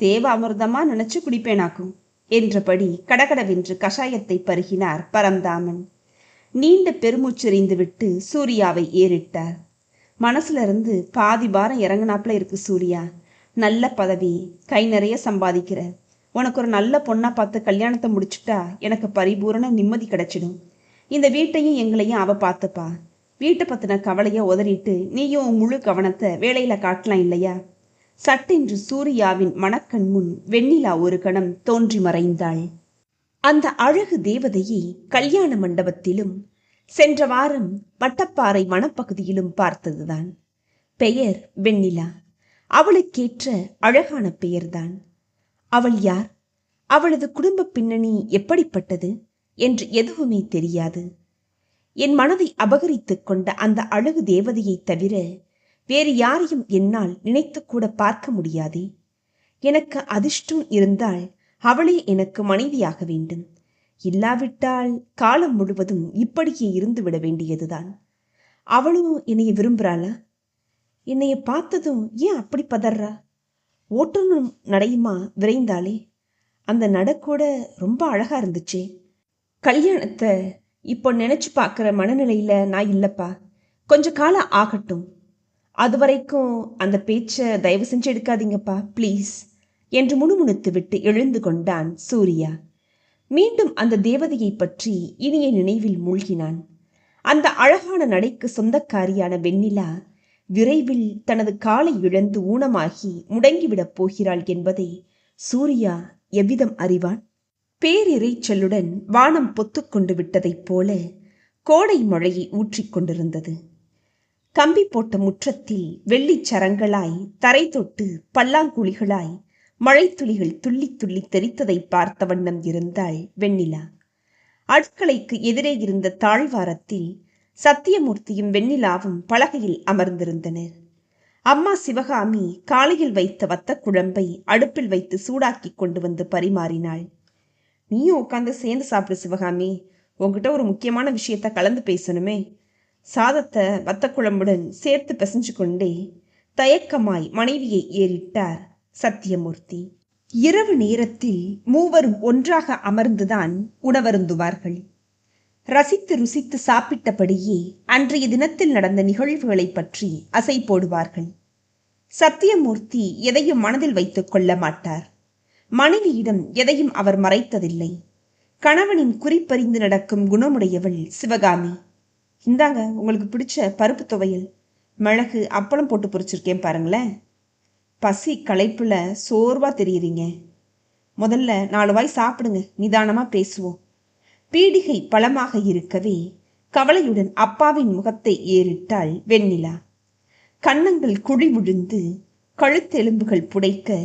தேவ அமிர்தமா நினைச்சு குடிப்பேனாக்கும் என்றபடி கடகடவென்று கஷாயத்தை பருகினார் பரந்தாமன். நீண்ட பெருமூச்செறிந்து விட்டு சூர்யாவை ஏறிட்டார். மனசுல இருந்து பாதி பாரம் இறங்கினாப்புல இருக்கு சூர்யா. நல்ல பதவி, கை நிறைய சம்பாதிக்கிற. உனக்கு ஒரு நல்ல பொண்ணா பார்த்து கல்யாணத்தை முடிச்சுட்டா எனக்கு பரிபூரண நிம்மதி கிடைச்சிடும். இந்த வீட்டையும் எங்களையும் அவ பார்த்துப்பா. வீட்டை பத்தின கவலையை உதறிட்டு நீயும் முழு கவனத்தை வேலையில காட்டலாம் இல்லையா? சட்டென்று சூர்யாவின் மனக்கண் முன் வெண்ணிலா ஒரு கணம் தோன்றி மறைந்தாள். அந்த அழகு தேவதையை கல்யாண மண்டபத்திலும் சென்ற வாரம் வட்டப்பாறை வனப்பகுதியிலும் பார்த்ததுதான். பெயர் வெண்ணிலா. அவளுக்கேற்ற அழகான பெயர்தான். அவள் யார், அவளது குடும்ப பின்னணி எப்படிப்பட்டது என்று எதுவுமே தெரியாது. என் மனதை அபகரித்து கொண்ட அந்த அழகு தேவதையை தவிர வேறு யாரையும் என்னால் நினைத்து கூட பார்க்க முடியாதே. எனக்கு அதிர்ஷ்டம் இருந்தால் அவளே எனக்கு மனைவியாக வேண்டும். இல்லாவிட்டால் காலம் முழுவதும் இப்படியே இருந்து விட வேண்டியதுதான். அவளும் என்னைய விரும்புகிறாளா? என்னைய பார்த்ததும் ஏன் அப்படி பதறா? ஓட்டணும் நடையுமா விரைந்தாளே. அந்த நடக்கூட ரொம்ப அழகா இருந்துச்சே. கல்யாணத்தை இப்போ நினைச்சு பார்க்குற மனநிலையில நான் இல்லப்பா. கொஞ்ச காலம் ஆகட்டும். அது வரைக்கும் அந்த பேச்சை தயவு செஞ்சு எடுக்காதீங்கப்பா ப்ளீஸ் என்று முணுமுணுத்து விட்டு எழுந்து கொண்டான் சூர்யா. மீண்டும் அந்த தேவதையை பற்றி இனிய நினைவில் மூழ்கினான். அந்த அழகான நடைக்கு சொந்தக்காரியான வெண்ணிலா விரைவில் தனது காலை இழந்து ஊனமாகி முடங்கிவிடப் போகிறாள் என்பதை சூர்யா எவ்விதம் அறிவான்? பேரிரைச்சலுடன் வானம் பொத்துக்கொண்டு விட்டதைப் போல கோடை மழையை ஊற்றிக்கொண்டிருந்தது. கம்பி போட்ட முற்றத்தில் வெள்ளிச் சரங்களாய் தரை தொட்டு பல்லாங்குழிகளாய் மழைத்துளிகள் துள்ளி துள்ளி தெரித்ததை பார்த்த வண்ணம் இருந்தாள் வெண்ணிலா. அடுக்களைக்கு எதிரே இருந்த தாழ்வாரத்தில் சத்தியமூர்த்தியும் வெண்ணிலாவும் பலகையில் அமர்ந்திருந்தனர். அம்மா சிவகாமி காலையில் வைத்த வத்த குழம்பை அடுப்பில் வைத்து சூடாக்கி கொண்டு வந்து பரிமாறினாள். நீயும் உட்காந்து சேர்ந்து சாப்பிடு சிவகாமி, உங்ககிட்ட ஒரு முக்கியமான விஷயத்த கலந்து பேசணுமே. சாதத்தை வத்த குழம்புடன் சேர்த்து பிசைஞ்சு கொண்டே தயக்கமாய் மனைவியை ஏறிட்டார் சத்தியமூர்த்தி. இரவு நேரத்தில் மூவரும் ஒன்றாக அமர்ந்துதான் உணவருந்துவார்கள். ரசித்து ருசித்து சாப்பிட்டபடியே அன்றைய தினத்தில் நடந்த நிகழ்வுகளை பற்றி அசை போடுவார்கள். சத்தியமூர்த்தி எதையும் மனதில் வைத்துக் கொள்ள மாட்டார். மனைவியிடம் எதையும் அவர் மறைத்ததில்லை. கணவனின் குறிப்பறிந்து நடக்கும் குணமுடையவள் சிவகாமி. இந்தாங்க உங்களுக்கு பிடிச்ச பருப்பு துவையல், மிளகு, அப்பளம் போட்டு பொரிச்சிருக்கேன் பாருங்களேன். பசி களைப்புல சோர்வா தெரியுறீங்க. முதல்ல 4 வாய் சாப்பிடுங்க, நிதானமா பேசுவோம். பீடிகை பலமாக இருக்கவே கவலையுடன் அப்பாவின் முகத்தை ஏறிட்டாள் வெண்ணிலா. கன்னங்கள் குழி விழுந்து கழுத்தெலும்புகள் புடைக்க,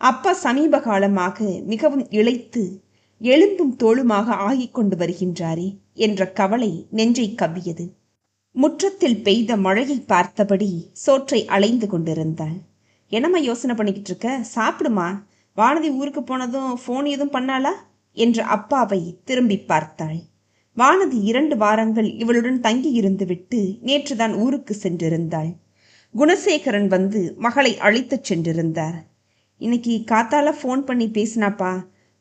அப்பா சமீப காலமாக மிகவும் இளைத்து எலும்பும் தோளுமாக ஆகிக்கொண்டு வருகின்றாரே என்ற கவலை நெஞ்சை கவ்வியது. முற்றத்தில் பெய்த மழையை பார்த்தபடி சோற்றை அலைந்து கொண்டிருந்தாள். என்னம்மா யோசனை பண்ணிக்கிட்டு இருக்க? சாப்பிடுமா. வானதி ஊருக்கு போனதும் ஃபோன் எதுவும் பண்ணாளா என்ற அப்பாவை திரும்பி பார்த்தாள். வானதி 2 வாரங்கள் இவளுடன் தங்கி இருந்து விட்டு நேற்றுதான் ஊருக்கு சென்றிருந்தாள். குணசேகரன் வந்து மகளை அழைத்துச் சென்றிருந்தார். இன்னைக்கு காத்தால ஃபோன் பண்ணி பேசினாப்பா.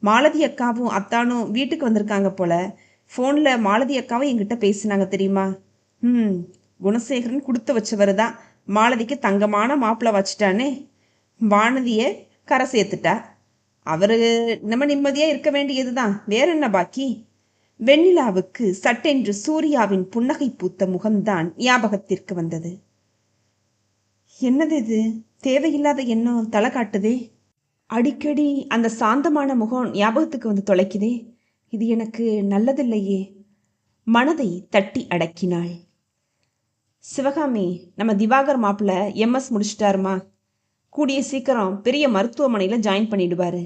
மாலதி அக்காவும் அத்தானும் வீட்டுக்கு வந்திருக்காங்க போல. ஃபோனில் மாலதி அக்காவும் என்கிட்ட பேசினாங்க தெரியுமா? குணசேகரன் கொடுத்து வச்சவர் தான். மாலதிக்கு தங்கமான மாப்பிள்ளை வச்சுட்டானே. வானதியை கரை சேர்த்துட்டா. அவரு நம்ம நிம்மதியாக இருக்க வேண்டியது தான். வேற என்ன பாக்கி? வெண்ணிலாவுக்கு சட்டென்று சூர்யாவின் புன்னகை பூத்த முகம்தான் ஞாபகத்திற்கு வந்தது. என்னது இது? தேவையில்லாத எண்ணம் தலை காட்டுதே. அடிக்கடி அந்த சாந்தமான முகம் ஞாபகத்துக்கு வந்து தொலைக்குதே. இது எனக்கு நல்லதில்லையே. மனதை தட்டி அடக்கினாள். சிவகாமி, நம்ம திவாகர் மாப்பிள்ளை MS முடிச்சிட்டாருமா. கூடிய சீக்கிரம் பெரிய மருத்துவமனையில் ஜாயின் பண்ணிடுவாரு.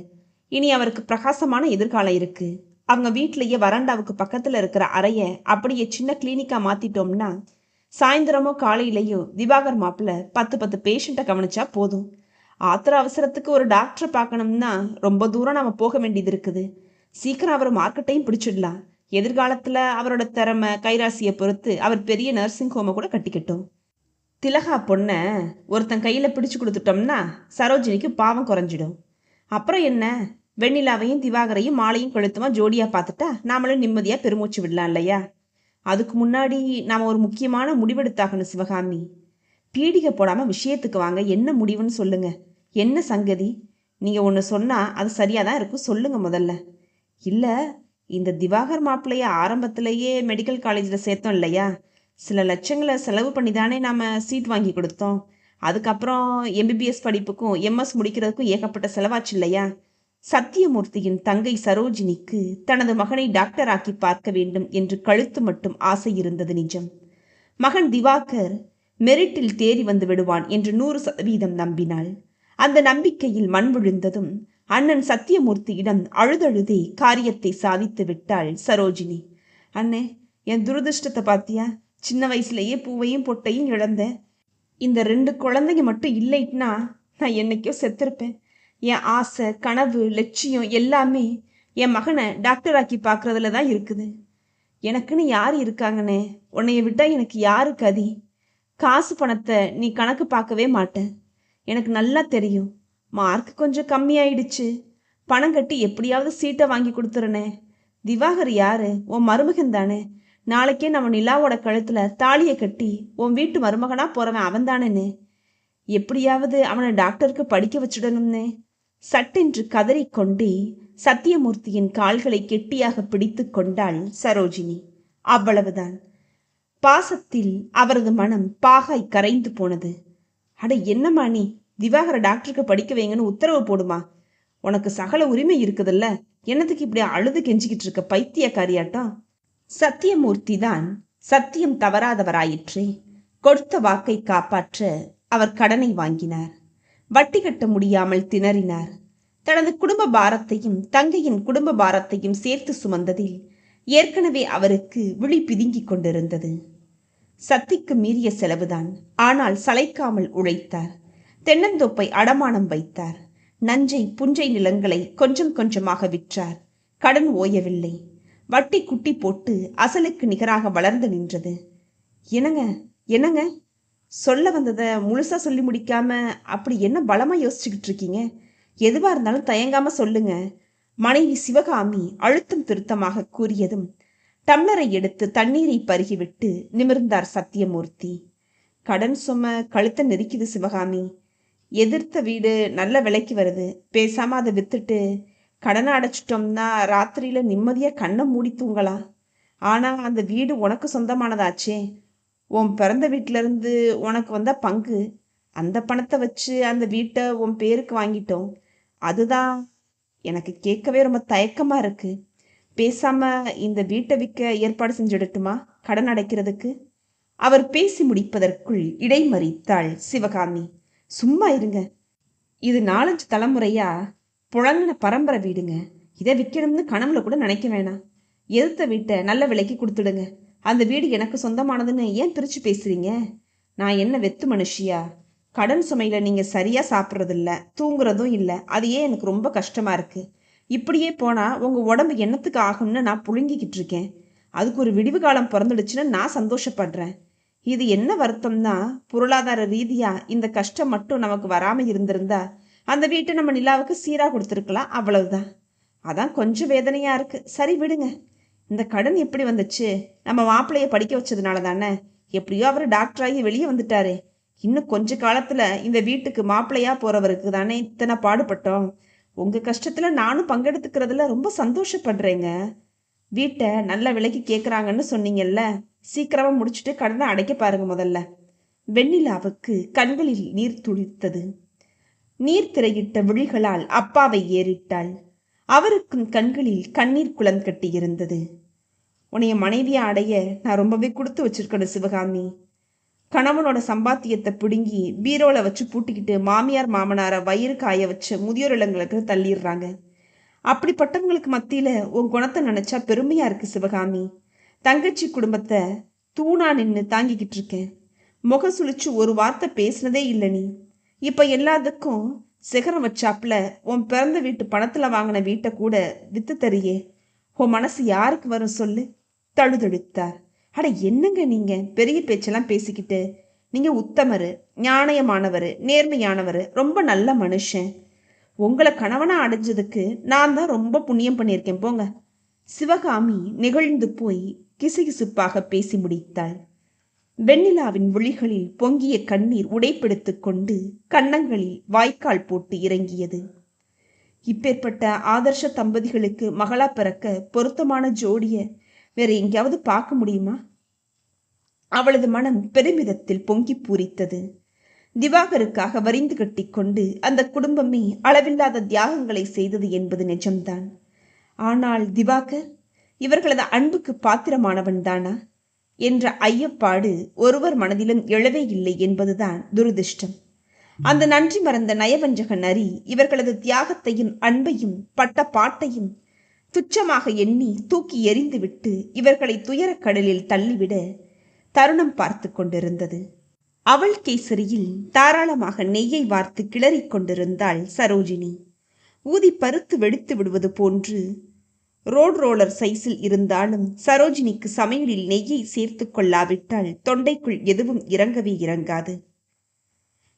இனி அவருக்கு பிரகாசமான எதிர்காலம் இருக்கு. அவங்க வீட்டிலேயே வராண்டாவுக்கு பக்கத்தில் இருக்கிற அறையை அப்படியே சின்ன கிளினிக்காக மாற்றிட்டோம்னா சாயந்தரமோ காலையிலையோ திவாகர் மாப்பிள்ளை 10 பேஷண்ட்டை கவனிச்சா போதும். ஆத்திர அவசரத்துக்கு ஒரு டாக்டரை பார்க்கணும்னா ரொம்ப தூரம் நம்ம போக வேண்டியது இருக்குது. சீக்கிரம் அவர் மார்க்கெட்டையும் பிடிச்சிடலாம். எதிர்காலத்தில் அவரோட திறமை கைராசியை பொறுத்து அவர் பெரிய நர்சிங் ஹோமை கூட கட்டிக்கட்டும். திலகா பொண்ணை ஒருத்தன் கையில் பிடிச்சு கொடுத்துட்டோம்னா சரோஜினிக்கு பாவம் குறைஞ்சிடும். அப்புறம் என்ன, வெண்ணிலாவையும் திவாகரையும் மாலையும் கொளுத்துமா ஜோடியாக பார்த்துட்டா நாமளும் நிம்மதியாக பெருமூச்சு விடலாம் இல்லையா? அதுக்கு முன்னாடி நாம் ஒரு முக்கியமான முடிவெடுத்தாகணும் சிவகாமி. பீடிகை போடாமல் விஷயத்துக்கு வாங்க. என்ன முடிவுன்னு சொல்லுங்க. என்ன சங்கதி? நீங்கள் ஒன்று சொன்னால் அது சரியாக தான் இருக்கும். சொல்லுங்க முதல்ல. இல்லை, இந்த திவாகர் மாப்பிள்ளைய ஆரம்பத்திலேயே மெடிக்கல் காலேஜில் சேர்த்தோம் இல்லையா? சில லட்சங்களை செலவு பண்ணி தானே நாம் சீட் வாங்கி கொடுத்தோம். அதுக்கப்புறம் MBBS படிப்புக்கும் MS முடிக்கிறதுக்கும் ஏகப்பட்ட செலவாச்சு இல்லையா? சத்தியமூர்த்தியின் தங்கை சரோஜினிக்கு தனது மகனை டாக்டர் ஆக்கி பார்க்க வேண்டும் என்று கழுத்து மட்டும் ஆசை இருந்தது நிஜம். மகன் திவாகர் மெரிட்டில் தேறி வந்து விடுவான் என்று 100% நம்பினாள். அந்த நம்பிக்கையில் மண் விழுந்ததும் அண்ணன் சத்தியமூர்த்தியிடம் அழுதழுதே காரியத்தை சாதித்து விட்டாள் சரோஜினி. அண்ணே, என் துரதிருஷ்டத்தை பார்த்தியா? சின்ன வயசுலேயே பூவையும் பொட்டையும் இழந்தேன். இந்த 2 குழந்தைங்க மட்டும் இல்லைன்னா நான் என்னைக்கோ செத்திருப்பேன். என் ஆசை, கனவு, லட்சியம் எல்லாமே என் மகனை டாக்டர் ஆக்கி பார்க்குறதுல தான் இருக்குது. எனக்குன்னு யார் இருக்காங்கண்ணே? உன்னைய விட்டால் எனக்கு யாரு கதி? காசு பணத்தை நீ கணக்கு பார்க்கவே மாட்டேன். எனக்கு நல்லா தெரியும். மார்க் கொஞ்சம் கம்மியாயிடுச்சு. பணம் கட்டி எப்படியாவது சீட்டை வாங்கி கொடுத்துறனே. திவாகர் யாரு? உன் மருமகன் தானே. நாளைக்கே நம்ம நிலாவோட கழுத்தில் தாலியை கட்டி உன் வீட்டு மருமகனாக போகிறவன் அவன் தானேன்னு. எப்படியாவது அவனை டாக்டருக்கு படிக்க வச்சுடணும்னே. சட்டென்று கதறிக்கொண்டே சத்தியமூர்த்தியின் கால்களை கெட்டியாக பிடித்து கொண்டாள் சரோஜினி. அவ்வளவுதான். பாசத்தில் அவரது மனம் பாகாய் கரைந்து போனது. அட என்னம்மா நீ? திவாகர டாக்டருக்கு படிக்க வைங்கன்னு உத்தரவு போடுமா? உனக்கு சகல உரிமை இருக்குதுல்ல. என்னத்துக்கு இப்படி அழுது கெஞ்சிக்கிட்டு இருக்க பைத்தியக்காரியாட்டம்? சத்தியமூர்த்தி தான் சத்தியம் தவறாதவராயிற்றே. கொடுத்த வாக்கை காப்பாற்ற அவர் கடனை வாங்கினார். வட்டி கட்ட முடியாமல் திணறினார். தனது குடும்ப பாரத்தையும் தங்கையின் குடும்ப பாரத்தையும் சேர்த்து சுமந்ததில் ஏற்கனவே அவருக்கு விழி பிதுங்கிக் கொண்டிருந்தது. சக்திக்கு மீறிய செலவுதான். ஆனால் சளைக்காமல் உழைத்தார். தென்னந்தோப்பை அடமானம் வைத்தார். நஞ்சை புஞ்சை நிலங்களை கொஞ்சம் கொஞ்சமாக விற்றார். கடன் ஓயவில்லை. வட்டி குட்டி போட்டு அசலுக்கு நிகராக வளர்ந்து நின்றது. என்னங்க என்னங்க சொல்ல வந்ததை முழுசா சொல்லி முடிக்காம அப்படி என்ன பலமா யோசிச்சுக்கிட்டு இருக்கீங்க? எதுவா இருந்தாலும் தயங்காம சொல்லுங்க. மனைவி சிவகாமி அழுத்தம் திருத்தமாக கூறியதும் டம்ளரை எடுத்து தண்ணீரை பருகிவிட்டு நிமிர்ந்தார் சத்தியமூர்த்தி. கடன் சும கழுத்தை நெருக்கிது சிவகாமி. எதிர்த்த வீடு நல்ல விலைக்கு வருது. பேசாம அதை வித்துட்டு கடனை அடைச்சிட்டோம்னா ராத்திரியில நிம்மதியா கண்ணை மூடி தூங்கலாம். ஆனா அந்த வீடு உனக்கு சொந்தமானதாச்சே. உன் பிறந்த வீட்டுல இருந்து உனக்கு வந்த பங்கு. அந்த பணத்தை வச்சு அந்த வீட்டை உன் பேருக்கு வாங்கிட்டோம். அதுதான் எனக்கு கேட்கவே ரொம்ப தயக்கமா இருக்கு. பேசாம இந்த வீட்டை விற்க ஏற்பாடு செஞ்சிடட்டுமா கடன் அடைக்கிறதுக்கு? அவர் பேசி முடிப்பதற்குள் இடைமறித்தாள் சிவகாமி. சும்மா இருங்க. இது 4-5 தலைமுறையா புழங்கின பரம்பரை வீடுங்க. இதை விற்கணும்னு கனவுல கூட நினைக்க வேணாம். எதிர்த்த வீட்டை நல்ல விலைக்கு கொடுத்துடுங்க. அந்த வீடு எனக்கு சொந்தமானதுன்னு ஏன் பிரிச்சு பேசுறீங்க? நான் என்ன வெத்து மனுஷியா? கடன் சுமையில நீங்க சரியா சாப்பிட்றதில்ல, தூங்குறதும் இல்லை. அது ஏன் எனக்கு ரொம்ப கஷ்டமா இருக்கு. இப்படியே போனா உங்க உடம்பு என்னத்துக்கு ஆகும்னு நான் புழுங்கிக்கிட்டு இருக்கேன். அதுக்கு ஒரு விடிவு காலம் பிறந்துடுச்சுன்னு நான் சந்தோஷப்படுறேன். இது என்ன வருத்தம்னா, பொருளாதார ரீதியா இந்த கஷ்டம் மட்டும் நமக்கு வராம இருந்திருந்தா அந்த வீட்டை நம்ம நிலாவுக்கு சீரா கொடுத்துருக்கலாம், அவ்வளவுதான். அதான் கொஞ்சம் வேதனையா இருக்கு. சரி விடுங்க. இந்த கடன் எப்படி வந்துச்சு? நம்ம மாப்பிள்ளைய படிக்க வச்சதுனால தானே. எப்படியோ அவர் டாக்டராகி வெளியே வந்துட்டாரு. இன்னும் கொஞ்ச காலத்துல இந்த வீட்டுக்கு மாப்பிள்ளையா போறவருக்கு தானே இத்தனை பாடுபட்டோம். உங்க கஷ்டத்துல நானும் பங்கெடுத்துக்கிறதுல ரொம்ப சந்தோஷப்படுறேங்க. வீட்டை நல்ல விலைக்கு கேட்குறாங்கன்னு சொன்னீங்கல்ல, சீக்கிரமா முடிச்சுட்டு கடனை அடைக்க பாருங்க முதல்ல. வெண்ணிலாவுக்கு கண்களில் நீர் துளிர்த்தது. நீர் திரையிட்ட விழிகளால் அப்பாவை ஏறிட்டாள். அவருக்கும் கண்களில் கண்ணீர் குளம் கட்டி இருந்தது. உன்னைய மனைவியா அடைய நான் ரொம்பவே கொடுத்து வச்சிருக்கணும் சிவகாமி. கணவனோட சம்பாத்தியத்தை பிடுங்கி பீரோல வச்சு பூட்டிக்கிட்டு மாமியார் மாமனார வயிறு காய வச்ச முதியோர் இல்லங்களுக்கு தள்ளிடுறாங்க. அப்படிப்பட்டவங்களுக்கு மத்தியில உன் குணத்தை நினைச்சா பெருமையா இருக்கு சிவகாமி. தங்கச்சி குடும்பத்தை தூணா நின்று தாங்கிக்கிட்டு இருக்கேன். முகம் சுழிச்சு ஒரு வார்த்தை பேசினதே இல்லை நீ. இப்ப எல்லாத்துக்கும் சிகரம் வச்சாப்புல உன் பிறந்த வீட்டு பணத்துல வாங்கின வீட்டை கூட வித்து தரியே. உன் மனசு யாருக்கு வரும் சொல்லு? தழுதழுத்தார். அட என்னங்க நீங்க பெரிய பேச்செல்லாம் பேசிக்கிட்டு? நீங்க உத்தமரு, ஞானயமானவர், நேர்மையானவர், ரொம்ப நல்ல மனுஷன். உங்களை கணவனா அடைஞ்சதுக்கு நான் தான் ரொம்ப புண்ணியம் பண்ணியிருக்கேன் போங்க. சிவகாமி நெகிழ்ந்து போய் கிசுகிசுப்பாக பேசி முடித்தாள். வெண்ணிலாவின் விழிகளில் பொங்கிய கண்ணீர் உடைப்பெடுத்து கொண்டு கன்னங்களில் வாய்க்கால் போட்டு இறங்கியது. இப்பேற்பட்ட ஆதர்ஷ தம்பதிகளுக்கு மகளா பிறக்க பொருத்தமான ஜோடிய வேற எங்கேயாவது பார்க்க முடியுமா? அவளது மனம் பெருமிதத்தில் பொங்கி பூரித்தது. திவாகருக்காக வரிந்து கட்டி கொண்டு அந்த குடும்பமே அளவில்லாத தியாகங்களை செய்தது என்பது நிஜம்தான். ஆனால் திவாகர் இவர்களது அன்புக்கு பாத்திரமானவன் தானா என்ற ஐயப்பாடு ஒருவர் மனதிலும் எழவே இல்லை என்பதுதான் துரதிர்ஷ்டம். அந்த நன்றி மறந்த நயவஞ்சக நரி இவர்களது தியாகத்தையும் அன்பையும் பட்ட பாட்டையும் துச்சமாக எண்ணி தூக்கி எறிந்துவிட்டு இவர்களை துயரக் கடலில் தள்ளிவிட தருணம் பார்த்து கொண்டிருந்தது. அவள் கேசரியில் தாராளமாக நெய்யை வார்த்து கிளறிக் கொண்டிருந்தாள் சரோஜினி. ஊதி பருத்து வெடித்து விடுவது போன்று ரோலர் சைஸில் இருந்தாலும் சரோஜினிக்கு சமையலில் நெய்யை சேர்த்து கொள்ளாவிட்டால் தொண்டைக்குள் எதுவும் இறங்கவே இறங்காது.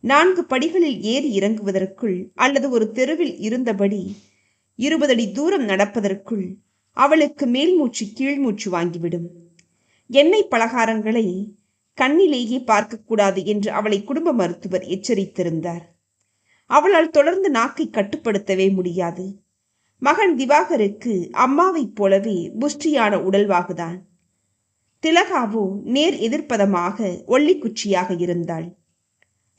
4 படிகளில் ஏறி இறங்குவதற்குள் அல்லது ஒரு தெருவில் இருந்தபடி 20 அடி தூரம் நடப்பதற்குள் அவளுக்கு மேல் மூச்சு கீழ் மூச்சு வாங்கிவிடும். எண்ணெய் பலகாரங்களை கண்ணிலேயே பார்க்கக்கூடாது என்று அவளை குடும்ப மருத்துவர் எச்சரித்திருந்தார். அவளால் தொடர்ந்து நாக்கை கட்டுப்படுத்தவே முடியாது. மகன் திவாகருக்கு அம்மாவைப் போலவே புஷ்டியான உடல்வாகுதான். திலகாவோ நேர் எதிர்ப்பதமாக ஒல்லிக்குச்சியாக இருந்தாள்.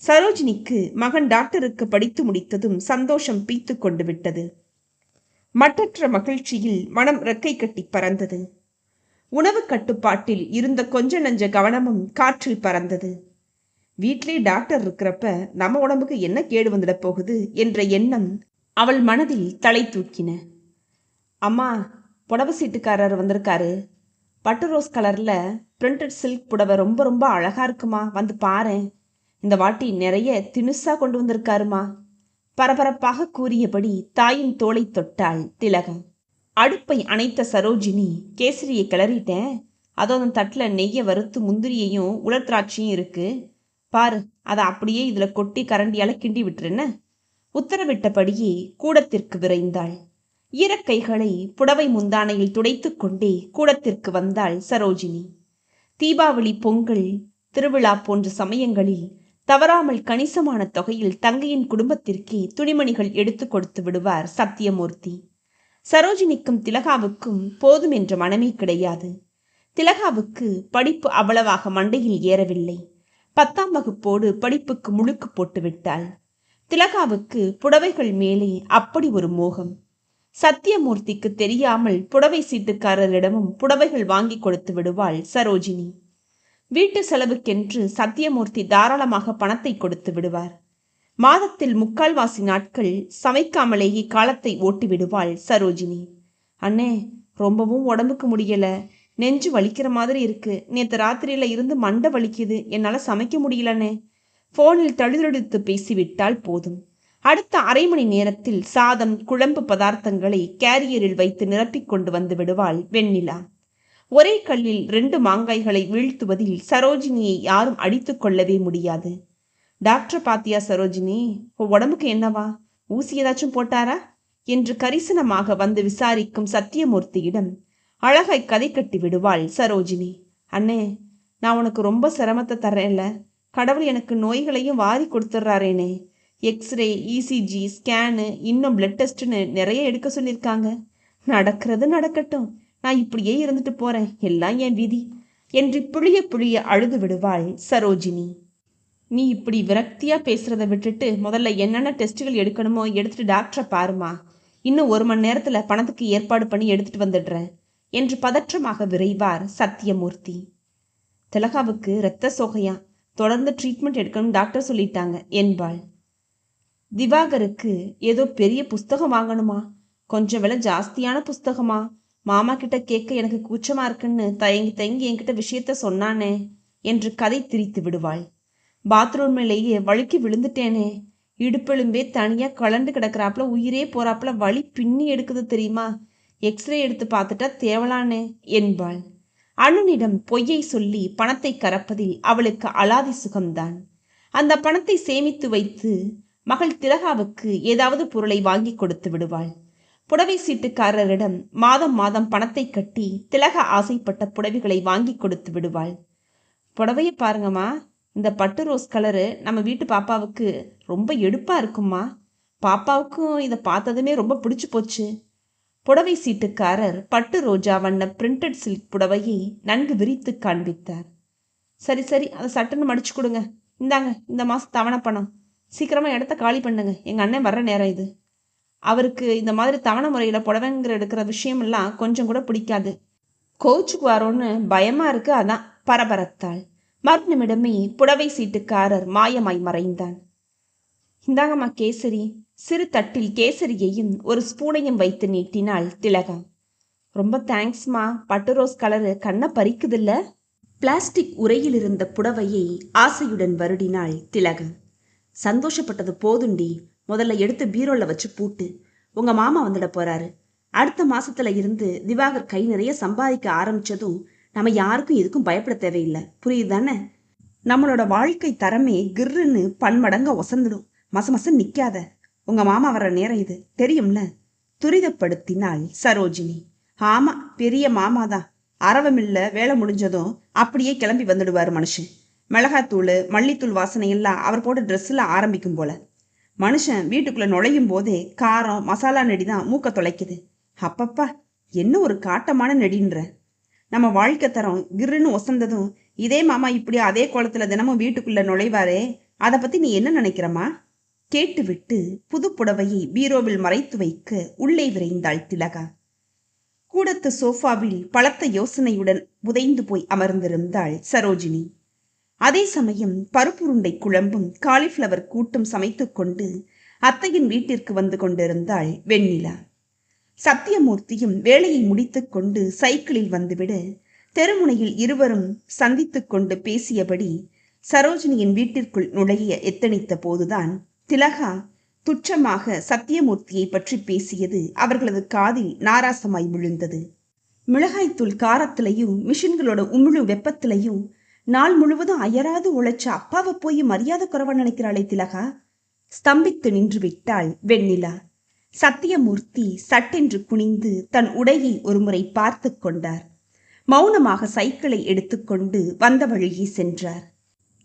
சரோஜினிக்கு மகன் டாக்டருக்கு படித்து முடித்ததும் சந்தோஷம் பீத்து கொண்டு விட்டது. மட்டற்ற மகிழ்ச்சியில் மனம் ரெக்கை கட்டி பறந்தது. உணவு கட்டுப்பாட்டில் இருந்த கொஞ்ச நஞ்ச கவனமும் காற்றில் பறந்தது. வீட்டிலே டாக்டர் இருக்கிறப்ப நம்ம உடம்புக்கு என்ன கேடு வந்துட போகுது என்ற எண்ணம் அவள் மனதில் தலை தூக்கின. அம்மா, புடவை சீட்டுக்காரர் வந்திருக்காரு. பட்டு ரோஸ் கலர்ல பிரிண்டட் சில்க் புடவை ரொம்ப ரொம்ப அழகா இருக்குமா, வந்து பாரேன். இந்த வாட்டி நிறைய தினுசா கொண்டு வந்திருக்காருமா. பரபரப்பாக கூறியபடி தாயின் தோளை தொட்டாள் திலகம். அடுப்பை அணைத்த சரோஜினி, கேசரியை கிளறிட்டேன். அதோ அந்த தட்டில் நெய்யை வறுத்து முந்திரியையும் உலர் திராட்சையும் இருக்கு பாரு. அதை அப்படியே இதுல கொட்டி கரண்டியால கிண்டி விட்டுருன்னு உத்தரவிட்டபடியே கூடத்திற்கு விரைந்தாள். ஈரக்கைகளை புடவை முந்தானையில் துடைத்து கொண்டே கூடத்திற்கு வந்தாள் சரோஜினி. தீபாவளி, பொங்கல், திருவிழா போன்ற சமயங்களில் தவறாமல் கணிசமான தொகையில் தங்கையின் குடும்பத்திற்கே துணிமணிகள் எடுத்து கொடுத்து விடுவார் சத்தியமூர்த்தி. சரோஜினிக்கும் திலகாவுக்கும் போதும் என்ற மனமே கிடையாது. திலகாவுக்கு படிப்பு அவ்வளவாக மண்டையில் ஏறவில்லை. 10ஆம் வகுப்போடு படிப்புக்கு முழுக்கு போட்டு விட்டாள். திலகாவுக்கு புடவைகள் மேலே அப்படி ஒரு மோகம். சத்தியமூர்த்திக்கு தெரியாமல் புடவை சீட்டுக்காரரிடமும் புடவைகள் வாங்கி கொடுத்து விடுவாள் சரோஜினி. வீட்டு செலவுக்கென்று சத்தியமூர்த்தி தாராளமாக பணத்தை கொடுத்து விடுவார். மாதத்தில் 3/4 நாட்கள் சமைக்காமலேயே காலத்தை ஓட்டி விடுவாள் சரோஜினி. அண்ணே, ரொம்பவும் உடம்புக்கு முடியல, நெஞ்சு வலிக்கிற மாதிரி இருக்கு, நேற்று ராத்திரியில இருந்து மண்டை வலிக்குது, என்னால சமைக்க முடியலண்ணே. போனில் தழுதழுத்து பேசிவிட்டால் போதும். அடுத்த அரை மணி நேரத்தில் சாதம் குழம்பு பதார்த்தங்களை கேரியரில் வைத்து நிரப்பிக் கொண்டு வந்து விடுவாள் வெண்ணிலா. ஒரே கல்லில் 2 மாங்காய்களை வீழ்த்துவதில் சரோஜினியை யாரும் அடித்து கொள்ளவே முடியாது. டாக்டர் பாத்தியா சரோஜினி, உடம்புக்கு என்னவா, ஊசி ஏதாச்சும் போட்டாரா என்று கரிசனமாக வந்து விசாரிக்கும் சத்தியமூர்த்தியிடம் அழகாய் கதை கட்டி விடுவாள் சரோஜினி. அண்ணே, நான் உனக்கு ரொம்ப சிரமத்தை தர்றேன்ல, கடவுள் எனக்கு நோய்களையும் வாரி கொடுத்துட்றாரேனே. எக்ஸ்ரே, இசிஜி, ஸ்கேனு, இன்னும் பிளட் டெஸ்ட்னு நிறைய எடுக்க சொல்லியிருக்காங்க. நடக்கிறது நடக்கட்டும், நான் இப்படியே இருந்துட்டு போறேன், எல்லாம் என் விதி என்று புளிய புளிய அழுது விடுவாள் சரோஜினி. நீ இப்படி விரக்தியா பேசுறதை விட்டுட்டு முதல்ல என்னென்ன டெஸ்ட்டுகள் எடுக்கணுமோ எடுத்துட்டு டாக்டரை பாருமா. இன்னும் 1 மணி நேரத்துல பணத்துக்கு ஏற்பாடு பண்ணி எடுத்துட்டு வந்துடுறேன் என்று பதற்றமாக விரைவார் சத்தியமூர்த்தி. திலகாவுக்கு இரத்த சோகையா, தொடர்ந்து ட்ரீட்மெண்ட் எடுக்கணும் டாக்டர் சொல்லிட்டாங்க என்பாள். திவாகருக்கு ஏதோ பெரிய புஸ்தகம் வாங்கணுமா, கொஞ்சம் விலை ஜாஸ்தியான புஸ்தகமா, மாமா கிட்ட கேட்க எனக்கு கூச்சமா இருக்குன்னு தயங்கி தயங்கி என்கிட்ட விஷயத்த சொன்னானே என்று கதை திரித்து விடுவாள். பாத்ரூமிலேயே வழுக்கி விழுந்துட்டேனே, இடுப்பெலும்பே தனியா கலண்டு கிடக்கிறாப்புல உயிரே போறாப்புல வலி பின்னி எடுக்குது தெரியுமா, எக்ஸ்ரே எடுத்து பார்த்துட்டா தேவலானே என்பாள். அண்ணனிடம் பொய்யை சொல்லி பணத்தை கறப்பதில் அவளுக்கு அலாதி சுகம்தான். அந்த பணத்தை சேமித்து வைத்து மகள் திலகாவுக்கு ஏதாவது பொருளை வாங்கி கொடுத்து விடுவாள். புடவை சீட்டுக்காரரிடம் மாதம் மாதம் பணத்தை கட்டி திலகா ஆசைப்பட்ட புடவைகளை வாங்கி கொடுத்து விடுவாள். புடவைய பாருங்கம்மா, இந்த பட்டு ரோஸ் கலரு நம்ம வீட்டு பாப்பாவுக்கு ரொம்ப எடுப்பா இருக்கும்மா, பாப்பாவுக்கும் இதை பார்த்ததுமே ரொம்ப பிடிச்சு போச்சு. புடவை சீட்டுக்காரர் பட்டு ரோஜா வண்ண பிரிண்டட் சில்க் புடவையை நன்கு விரித்து காண்பித்தார். சரி சரி, அதை சட்டுன்னு மடிச்சு கொடுங்க, இந்தாங்க இந்த மாதம் தவணை பணம், சீக்கிரமா இடத்த காலி பண்ணுங்க, எங்க அண்ணன் வர்ற நேரம் இது. அவருக்கு இந்த மாதிரி தவணை முறையில புடவைங்கிற எடுக்கிற விஷயமெல்லாம் கொஞ்சம் கூட பிடிக்காது, கோச்சுக்கு வரோன்னு பயமா இருக்கு, அதான் பரபரத்தாள். மறுநிமிடமே புடவை சீட்டுக்காரர் மாயமாய் மறைந்தான். இந்தாங்கம்மா கேசரி. சிறு தட்டில் கேசரியையும் ஒரு ஸ்பூனையும் வைத்து நீட்டினாள் திலகா. ரொம்ப தேங்க்ஸ்மா, பட்டு ரோஸ் கலரு கண்ணை பறிக்குதில்ல. பிளாஸ்டிக் உரையில் இருந்த புடவையை ஆசையுடன் வருடினாள் திலகா. சந்தோஷப்பட்டது போதுண்டி, முதல்ல எடுத்து பீரோல வச்சு பூட்டு, உங்க மாமா வந்துட போறாரு. அடுத்த மாசத்துல இருந்து திவாகர் கை நிறைய சம்பாதிக்க ஆரம்பிச்சதும் நம்ம யாருக்கும் எதுக்கும் பயப்பட தேவையில்லை, புரியுதானே? நம்மளோட வாழ்க்கை தரமே கிர்ன்னு பன்மடங்க ஒசந்துடும். மசமசம் நிக்காத, உங்க மாமா வர நேரம் இது தெரியும்ல, துரிதப்படுத்தினாள் சரோஜினி. ஆமா, பெரிய மாமாதான், அரவமில்ல வேலை முடிஞ்சதும் அப்படியே கிளம்பி வந்துடுவார் மனுஷன். மிளகாத்தூள் மல்லித்தூள் வாசனை எல்லாம் அவர் போட்ட ட்ரெஸ்ஸில் ஆரம்பிக்கும் போல. மனுஷன் வீட்டுக்குள்ள நுழையும் போதே காரம் மசாலா நெடி தான் மூக்க தொலைக்குது. அப்பப்பா, என்ன ஒரு காட்டமான நெடின்ற. நம்ம வாழ்க்கை தரம் கிர்ன்னு ஒசந்ததும் இதே மாமா இப்படி அதே கோலத்துல தினமும் வீட்டுக்குள்ள நுழைவாரே, அதை பத்தி நீ என்ன நினைக்கிறமா? கேட்டுவிட்டு புது புடவையை பீரோவில் மறைத்து வைக்க உள்ளே விரைந்தாள் திலகா. கூடத்து சோஃபாவில் பலத்த யோசனையுடன் புதைந்து போய் அமர்ந்திருந்தாள் சரோஜினி. அதே சமயம் பருப்புருண்டை குழம்பும் காலிஃப்ளவர் கூட்டும் சமைத்து கொண்டு அத்தையின் வீட்டிற்கு வந்து கொண்டிருந்தாள் வெண்ணிலா. சத்தியமூர்த்தியும் வேலையை முடித்து கொண்டு சைக்கிளில் வந்துவிட தெருமுனையில் இருவரும் சந்தித்து கொண்டு பேசியபடி சரோஜினியின் வீட்டிற்குள் நுழைய எத்தனித்த போதுதான் திலகா துச்சமாக சத்தியமூர்த்தியை பற்றி பேசியது அவர்களது காதில் நாராசமாய் விழுந்தது. மிளகாய்த்தூள் காரத்திலையும் மிஷின்களோட உமிழு வெப்பத்திலையும் நாள் முழுவதும் அயராது உழைச்ச அப்பாவை போய் மரியாதை குறைவா நினைக்கிறாளே திலகா. ஸ்தம்பித்து நின்று விட்டாள் வெண்ணிலா. சத்தியமூர்த்தி சட்டென்று குனிந்து தன் உடையை ஒருமுறை பார்த்து கொண்டார். மௌனமாக சைக்கிளை எடுத்துக்கொண்டு வந்த வழியே சென்றார்.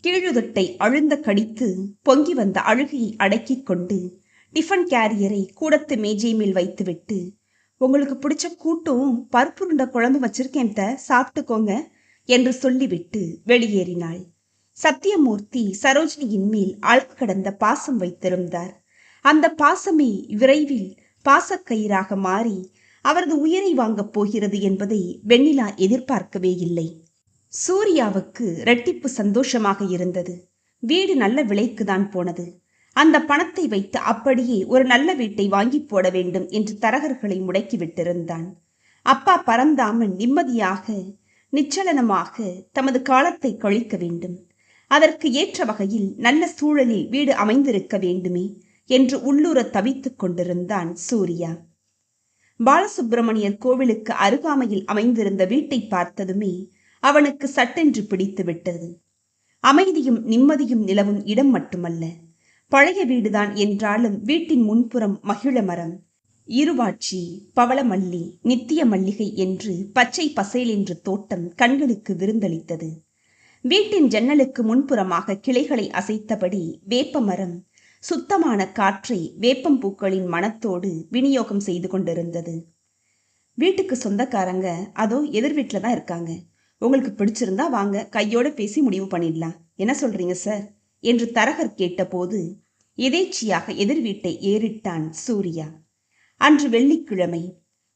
கீழுதட்டை அழுந்த கடித்து பொங்கி வந்த அழுகையை அடக்கிக் கொண்டு டிஃபன் கேரியரை கூடத்து மேஜை மேல் வைத்துவிட்டு, உங்களுக்கு பிடிச்ச கூட்டும் பருப்புருண்ட குழம்பு வச்சிருக்கேன் சாப்பிட்டுக்கோங்க என்று சொல்லிவிட்டு வெளியேறினாள். சத்தியமூர்த்தி சரோஜினியின் மேல் அளவு கடந்த பாசம் வைத்திருந்தார். அந்த பாசமே விரைவில் பாசக்கயிறாக மாறி அவரது உயிரை வாங்கப் போகிறது என்பதை வெண்ணிலா எதிர்பார்க்கவே இல்லை. சூர்யாவுக்கு இரட்டிப்பு சந்தோஷமாக இருந்தது. வீடு நல்ல விலைக்குதான் போனது. அந்த பணத்தை வைத்து அப்படியே ஒரு நல்ல வீட்டை வாங்கி போட வேண்டும் என்று தரகர்களை முடக்கிவிட்டிருந்தான். அப்பா பரந்தாமன் நிம்மதியாக நிச்சலனமாக தமது காலத்தை கழிக்க வேண்டும். அதற்கு ஏற்ற வகையில் நல்ல சூழலில் வீடு அமைந்திருக்க வேண்டுமே என்று உள்ளூர தவித்துக் கொண்டிருந்தான் சூர்யா. பாலசுப்பிரமணியர் கோவிலுக்கு அருகாமையில் அமைந்திருந்த வீட்டை பார்த்ததுமே அவனுக்கு சட்டென்று பிடித்து விட்டது. அமைதியும் நிம்மதியும் நிலவும் இடம் மட்டுமல்ல, பழைய வீடுதான் என்றாலும் வீட்டின் முன்புறம் மகிழ மரம், இருவாட்சி, பவளமல்லி, நித்திய மல்லிகை என்று பச்சை பசேல் என்று தோட்டம் கண்களுக்கு விருந்தளித்தது. வீட்டின் ஜன்னலுக்கு முன்புறமாக கிளைகளை அசைத்தபடி வேப்ப மரம் சுத்தமான காற்றை வேப்பம்பூக்களின் மனத்தோடு விநியோகம் செய்து கொண்டிருந்தது. வீட்டுக்கு சொந்தக்காரங்க அதோ எதிர் வீட்டில் தான் இருக்காங்க. உங்களுக்கு பிடிச்சிருந்தா வாங்க, கையோட பேசி முடிவு பண்ணிடலாம். என்ன சொல்றீங்க சார் என்று தரகர் கேட்டபோது எதேச்சியாக எதிர் வீட்டை ஏறிட்டான் சூர்யா. அன்று வெள்ளிக்கிழமை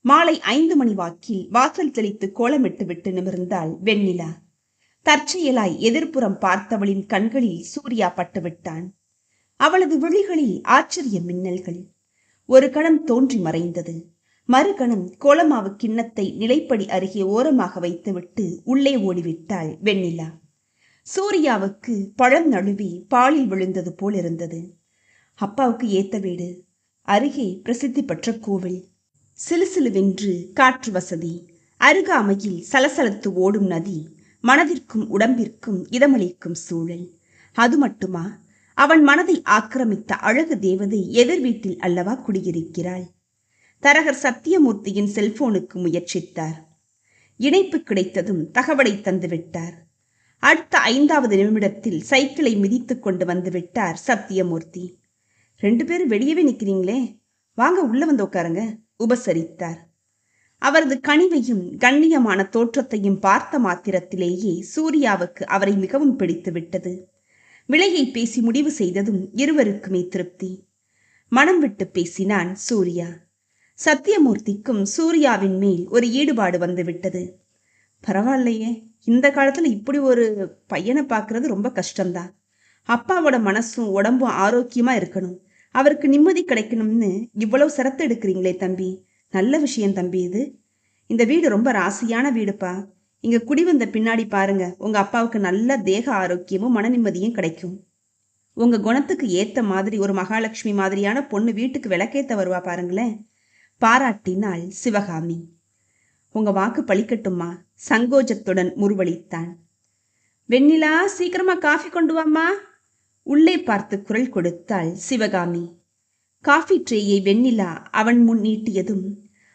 மாலை 5 மணி வாக்கில் வாசல் தெளித்து கோலமிட்டு விட்டு நிமிர்ந்தாள் வெண்ணிலா. தற்செயலாய் எதிர்ப்புறம் பார்த்தவளின் கண்களில் சூர்யா பட்டுவிட்டான். அவளது விழிகளில் ஆச்சரிய மின்னல்கள். ஒரு கணம் தோன்றி மறைந்தது. மறுகணம் கோலமாவு கிண்ணத்தை நிலைப்படி அருகே ஓரமாக வைத்துவிட்டு உள்ளே ஓடிவிட்டாள் வெண்ணிலா. சூர்யாவுக்கு பழம் நழுவி பாலில் விழுந்தது போல் இருந்தது. அப்பாவுக்கு ஏத்த வீடு, அருகே பிரசித்தி பெற்ற கோவில், சிலுசிலுவென்று காற்று வசதி, அருகாமையில் சலசலத்து ஓடும் நதி, மனதிற்கும் உடம்பிற்கும் இதமளிக்கும் சூழல். அது மட்டுமா, அவன் மனதை ஆக்கிரமித்த அழகு தேவதை எதிர் வீட்டில் அல்லவா குடியிருக்கிறாள். தரகர் சத்தியமூர்த்தியின் செல்போனுக்கு முயற்சித்தார். இணைப்பு கிடைத்ததும் தகவலை தந்துவிட்டார். அடுத்த 5வது நிமிடத்தில் சைக்கிளை மிதித்து கொண்டு வந்துவிட்டார் சத்தியமூர்த்தி. 2 பேரும் வெளியவே நிற்கிறீங்களே, வாங்க உள்ள வந்து உட்காருங்க உபசரித்தார். அவரது கனிவையும் கண்ணியமான தோற்றத்தையும் பார்த்த மாத்திரத்திலேயே சூர்யாவுக்கு அவரை மிகவும் பிடித்து விட்டது. விலையை பேசி முடிவு செய்ததும் இருவருக்குமே திருப்தி. மனம் விட்டு பேசினான் சூர்யா. சத்தியமூர்த்திக்கும் சூர்யாவின் மேல் ஒரு ஈடுபாடு வந்துவிட்டது. பரவாயில்லையே, இந்த காலத்துல இப்படி ஒரு பையனை பார்க்கறது ரொம்ப கஷ்டம்தான். அப்பாவோட மனசும் உடம்பும் ஆரோக்கியமா இருக்கணும், அவருக்கு நிம்மதி கிடைக்கணும்னு இவ்வளவு சிரத்தை எடுக்கிறீங்களே தம்பி, நல்ல விஷயம் தம்பி. இது இந்த வீடு ரொம்ப ராசியான வீடுப்பா. இங்க குடி வந்த பின்னாடி பாருங்க, உங்க அப்பாவுக்கு நல்ல தேக ஆரோக்கியமும் மன நிம்மதியும் கிடைக்கும். உங்க குணத்துக்கு ஏத்த மாதிரி ஒரு மகாலட்சுமி மாதிரியான பொண்ணு வீட்டுக்கு விளக்கேத்த வருவா பாருங்களேன், பாராட்டினாள் சிவகாமி. உங்க வாக்கு பழிக்கட்டுமா, சங்கோஜத்துடன் முறுவளித்தான். வெண்ணிலா, சீக்கிரமா காஃபி கொண்டு வாம்மா, உள்ளே பார்த்து குரல் கொடுத்தாள் சிவகாமி. காஃபி ட்ரேயை வெண்ணிலா அவன் முன் நீட்டியதும்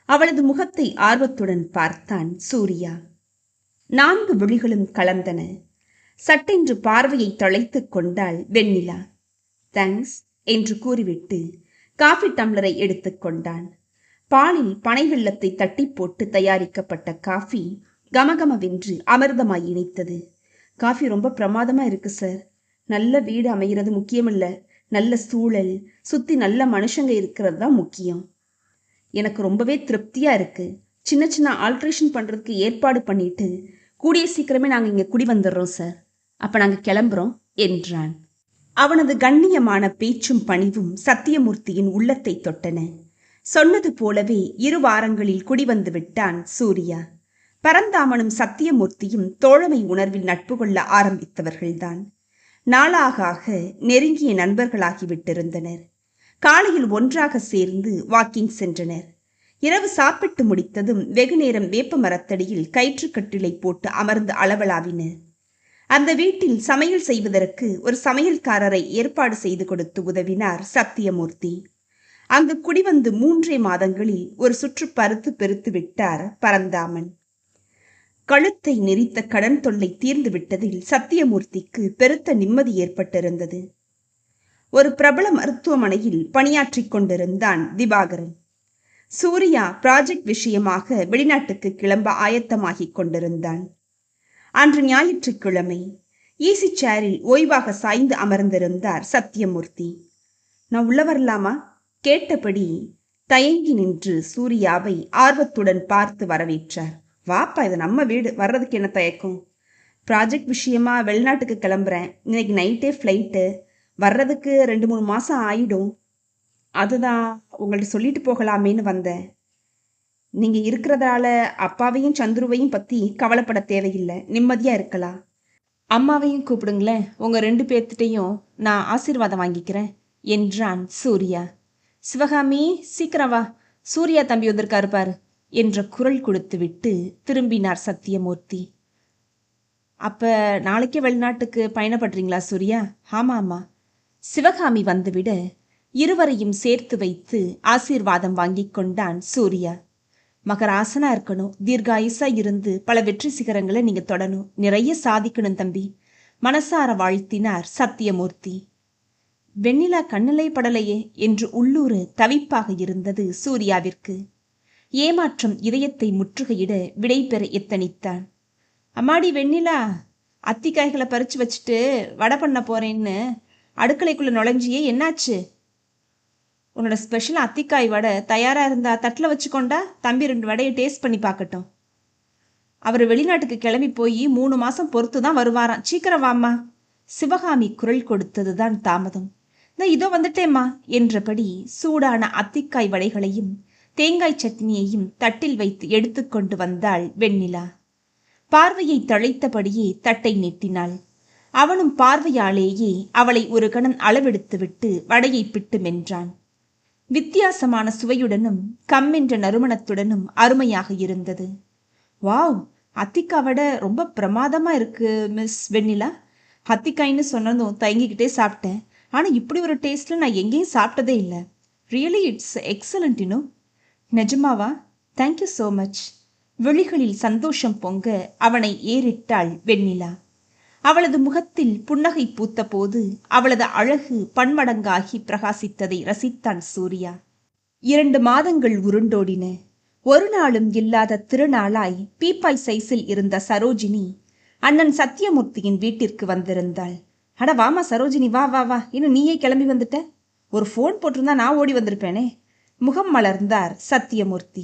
அவளது முகத்தை ஆர்வத்துடன் பார்த்தான் சூர்யா. 4 விழிகளும் கலந்தன. சட்டென்று பார்வையை தழைத்து கொண்டாள் வெண்ணிலா. தேங்க்ஸ் என்று கூறிவிட்டு காஃபி டம்ளரை எடுத்துக்கொண்டான். பாலில் பனை வெல்லத்தை தட்டி போட்டு தயாரிக்கப்பட்ட காஃபி கமகமவென்று அமிர்தமாய் இணைத்தது. காஃபி ரொம்ப பிரமாதமா இருக்கு சார். நல்ல வீடு அமைகிறது முக்கியமில்ல, நல்ல சூழல், சுத்தி நல்ல மனுஷங்க இருக்கிறது தான் முக்கியம். எனக்கு ரொம்பவே திருப்தியா இருக்கு. சின்ன சின்ன ஆல்ட்ரேஷன் பண்றதுக்கு ஏற்பாடு பண்ணிட்டு கூடிய சீக்கிரமே நாங்கள் இங்கே குடி வந்துடுறோம் சார். அப்ப நாங்கள் கிளம்புறோம் என்றான். அவனது கண்ணியமான பேச்சும் பணிவும் சத்தியமூர்த்தியின் உள்ளத்தை தொட்டன. சொன்னது போலவே 2 வாரங்களில் குடிவந்து விட்டான் சூர்யா. பரந்தாமனும் சத்தியமூர்த்தியும் தோழமை உணர்வில் நட்பு கொள்ள ஆரம்பித்தவர்கள்தான். நாளாக நெருங்கிய நண்பர்களாகிவிட்டிருந்தனர். காலையில் ஒன்றாக சேர்ந்து வாக்கிங் சென்றனர். இரவு சாப்பிட்டு முடித்ததும் வெகு நேரம் வேப்ப மரத்தடியில் கயிற்றுக்கட்டிலை போட்டு அமர்ந்து அளவலாவினர். அந்த வீட்டில் சமையல் செய்வதற்கு ஒரு சமையல்காரரை ஏற்பாடு செய்து கொடுத்து உதவினார் சத்தியமூர்த்தி. அங்கு குடிவந்து 3 மாதங்களில் ஒரு சுற்று பருத்து பெருத்து விட்டார் பரந்தாமன். கழுத்தை நெரித்த கடன் தொல்லை தீர்ந்து விட்டதில் சத்தியமூர்த்திக்கு பெருத்த நிம்மதி ஏற்பட்டிருந்தது. ஒரு பிரபல மருத்துவமனையில் பணியாற்றிக் கொண்டிருந்தான் திவாகரன். சூர்யா ப்ராஜெக்ட் விஷயமாக வெளிநாட்டுக்கு கிளம்ப ஆயத்தமாகிக் கொண்டிருந்தான். அன்று ஞாயிற்றுக்கிழமை ஈசி சேரில் ஓய்வாக சாய்ந்து அமர்ந்திருந்தார் சத்தியமூர்த்தி. நான் உள்ள வரலாமா கேட்டபடி தயங்கி நின்று சூர்யாவை ஆர்வத்துடன் பார்த்து வரவேற்றார். வாப்பா, இது நம்ம வீடு, வர்றதுக்கு என்ன தயக்கம்? ப்ராஜெக்ட் விஷயமா வெளிநாட்டுக்கு கிளம்புறேன். இன்னைக்கு நைட்டே ஃப்ளைட்டு, வர்றதுக்கு 2-3 மாதம் ஆயிடும். அதுதான் உங்கள்கிட்ட சொல்லிட்டு போகலாமேன்னு வந்தேன். நீங்கள் இருக்கிறதால அப்பாவையும் சந்துருவையும் பற்றி கவலைப்பட தேவையில்லை, நிம்மதியாக இருக்கலாம். அம்மாவையும் கூப்பிடுங்களேன், உங்கள் 2 பேர்த்திட்டையும் நான் ஆசீர்வாதம் வாங்கிக்கிறேன் என்றான் சூர்யா. சிவகாமி, சீக்கிரம் வா, சூர்யா தம்பி வந்திருக்காரு பாரு என்ற குரல் கொடுத்துவிட்டு திரும்பினார் சத்தியமூர்த்தி. அப்ப நாளைக்கே வெளிநாட்டுக்கு பயணப்படுறீங்களா சூர்யா? ஆமா. சிவகாமி வந்துவிட இருவரையும் சேர்த்து வைத்து ஆசீர்வாதம் வாங்கிக் கொண்டான் சூர்யா. மகராசனா இருக்கணும், தீர்காயுசா இருந்து பல வெற்றி சிகரங்களை நீங்க தொடணும், நிறைய சாதிக்கணும் தம்பி, மனசார வாழ்த்தினார் சத்தியமூர்த்தி. வெண்ணிலா கண்ணிலை படலையே என்று உள்ளூர் தவிப்பாக இருந்தது சூர்யாவிற்கு. ஏமாற்றம் இதயத்தை முற்றுகையிட விடை பெற எத்தனித்தான். அம்மாடி வெண்ணிலா, அத்திக்காய்களை பறிச்சு வச்சுட்டு வடை பண்ண போறேன்னு அடுக்கலைக்குள்ள நுழைஞ்சியே, என்னாச்சு? உன்னோட ஸ்பெஷல் அத்திக்காய் வடை தயாரா இருந்தா தட்டில் வச்சுக்கொண்டா, தம்பி 2 வடையை டேஸ்ட் பண்ணி பார்க்கட்டும். அவர் வெளிநாட்டுக்கு கிளம்பி போய் 3 மாசம் பொறுத்து தான் வருவாராம். சீக்கிரம் வாம்மா. சிவகாமி குரல் கொடுத்ததுதான் தாமதம். இதோ வந்துட்டேம்மா என்றபடி சூடான அத்திக்காய் வடைகளையும் தேங்காய் சட்னியையும் தட்டில் வைத்து எடுத்துக்கொண்டு வந்தாள் வெண்ணிலா. பார்வையை தழைத்தபடியே தட்டை நீட்டினாள். அவனும் பார்வையாலேயே அவளை ஒரு கணம் அளவெடுத்துவிட்டு வடையை பிட்டு மென்றான். வித்தியாசமான சுவையுடனும் கம்மென்ற நறுமணத்துடனும் அருமையாக இருந்தது. வாவ், அத்திக்காய் வடை ரொம்ப பிரமாதமா இருக்கு மிஸ் வெண்ணிலா. அத்திக்காய்ன்னு சொன்னதும் தயங்கிக்கிட்டே சாப்பிட்டேன். ஆனால் இப்படி ஒரு டேஸ்ட்ல நான் எங்கேயும் சாப்பிட்டதே இல்லை. Really it's excellent. இன்னும் நிஜமாவா? Thank you so much. விழிகளில் சந்தோஷம் பொங்க அவனை ஏறிட்டாள் வெண்ணிலா. அவளது முகத்தில் புன்னகை பூத்த போது அவளது அழகு பன்மடங்காகி பிரகாசித்ததை ரசித்தான் சூர்யா. 2 மாதங்கள் உருண்டோடின. ஒரு நாளும் இல்லாத திருநாளாய் பீப்பாய் சைஸில் இருந்த சரோஜினி அண்ணன் சத்தியமூர்த்தியின் வீட்டிற்கு வந்திருந்தாள். அட வாமா சரோஜினி, வா வா வா, இன்னும் நீயே கிளம்பி வந்துட்ட. ஒரு ஃபோன் போட்டிருந்தா நான் ஓடி வந்திருப்பேனே. முகம் மலர்ந்தார் சத்தியமூர்த்தி.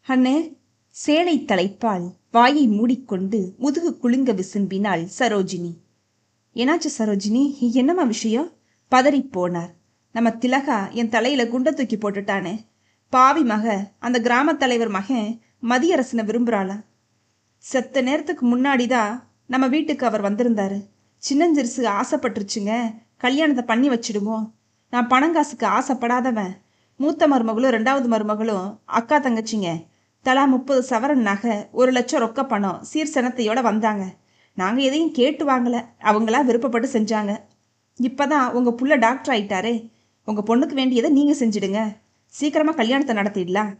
அண்ணே. சேலை தலைப்பால் வாயை மூடிக்கொண்டு முதுகு குலுங்க விசும்பினாள் சரோஜினி. என்னாச்சு சரோஜினி, என்னம்மா விஷயம்? பதறிப்போனார். நம்ம திலகா என் தலையில குண்டை தூக்கி போட்டுட்டானே. பாவி மக, அந்த கிராம தலைவர் மகன் மதியரசனை விரும்புறாளா? செத்த நேரத்துக்கு முன்னாடிதான் நம்ம வீட்டுக்கு அவர் வந்திருந்தாரு. சின்னஞ்சிறுசு ஆசைப்பட்டுருச்சுங்க, கல்யாணத்தை பண்ணி வச்சிடுவோம். நான் பணங்காசுக்கு ஆசைப்படாதவன். மூத்த மருமகளும் 2வது மருமகளும் அக்கா தங்கச்சிங்க. தலா 30 சவரன் நகை, 1 லட்சம் ரொக்க பணம் சீர்சனத்தையோட வந்தாங்க. நாங்கள் எதையும் கேட்டு வாங்கல, அவங்களா விருப்பப்பட்டு செஞ்சாங்க. இப்போதான் உங்கள் புள்ள டாக்டர் ஆயிட்டாரே, உங்கள் பொண்ணுக்கு வேண்டியதை நீங்கள் செஞ்சிடுங்க. சீக்கிரமாக கல்யாணத்தை நடத்திடலாம்.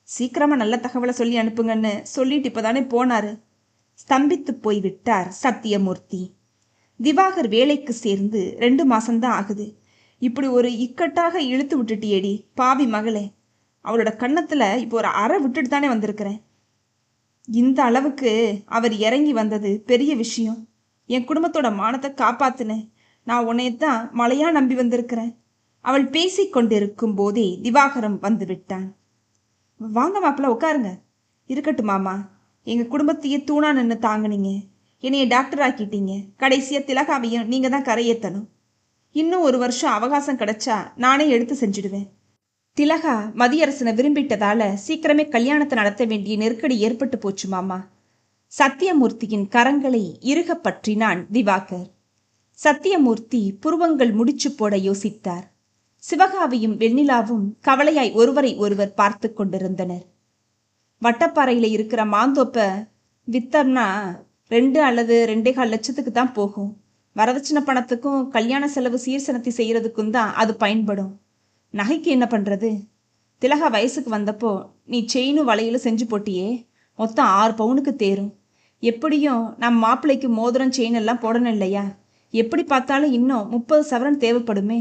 சீக்கிரமாக நல்ல தகவலை சொல்லி அனுப்புங்கன்னு சொல்லிட்டு இப்போதானே போனாரு. ஸ்தம்பித்து போய் விட்டார் சத்தியமூர்த்தி. திவாகர் வேலைக்கு சேர்ந்து 2 மாசம்தான் ஆகுது. இப்படி ஒரு இக்கட்டாக இழுத்து விட்டுட்டியேடி பாவி மகளே. அவளோட கன்னத்துல இப்போ ஒரு அறை விட்டுட்டு தானே வந்திருக்கிறேன். இந்த அளவுக்கு அவர் இறங்கி வந்தது பெரிய விஷயம். என் குடும்பத்தோட மானத்தை காப்பாத்துனேன். நான் உன்னையத்தான் மழையா நம்பி வந்திருக்கிறேன். அவள் பேசி கொண்டிருக்கும் போதே திவாகரம் வந்து விட்டான். வாங்க மாப்பிள்ள, உட்காருங்க. இருக்கட்டும் மாமா, எங்க குடும்பத்தையே தூணா நின்று தாங்கினீங்க, என்னைய டாக்டர் ஆக்கிட்டீங்க. கடைசியா திலகாவையும் நீங்க தான் கரையேற்றணும். இன்னும் 1 வருஷம் அவகாசம் கிடைச்சா நானே எடுத்து செஞ்சிடுவேன். திலகா மதியரசனை விரும்பிட்டதால சீக்கிரமே கல்யாணத்தை நடத்த வேண்டிய நெருக்கடி ஏற்பட்டு போச்சு மாமா. சத்தியமூர்த்தியின் கரங்களை இறுக பற்றினான் திவாகர். சத்தியமூர்த்தி புருவங்கள் முடிச்சு போட யோசித்தார். சிவகாவியும் வெண்ணிலாவும் கவலையாய் ஒருவரை ஒருவர் பார்த்து கொண்டிருந்தனர். வட்டப்பாறையில இருக்கிற மாந்தோப்ப வித்தம்னா 2 அல்லது 2.25 லட்சத்துக்கு தான் போகும். வரதட்சணை பணத்துக்கும் கல்யாண செலவு சீர்சனத்தை செய்யறதுக்கும் தான் அது பயன்படும். நகைக்கு என்ன பண்றது? திலகா வயசுக்கு வந்தப்போ நீ செயினும் வளையலும் செஞ்சு போட்டியே, மொத்தம் 6 பவுனுக்கு தேரும். எப்படியும் நம் மாப்பிள்ளைக்கு மோதிரம் செயின் எல்லாம் போடணும் இல்லையா? எப்படி பார்த்தாலும் இன்னும் 30 சவரன் தேவைப்படுமே.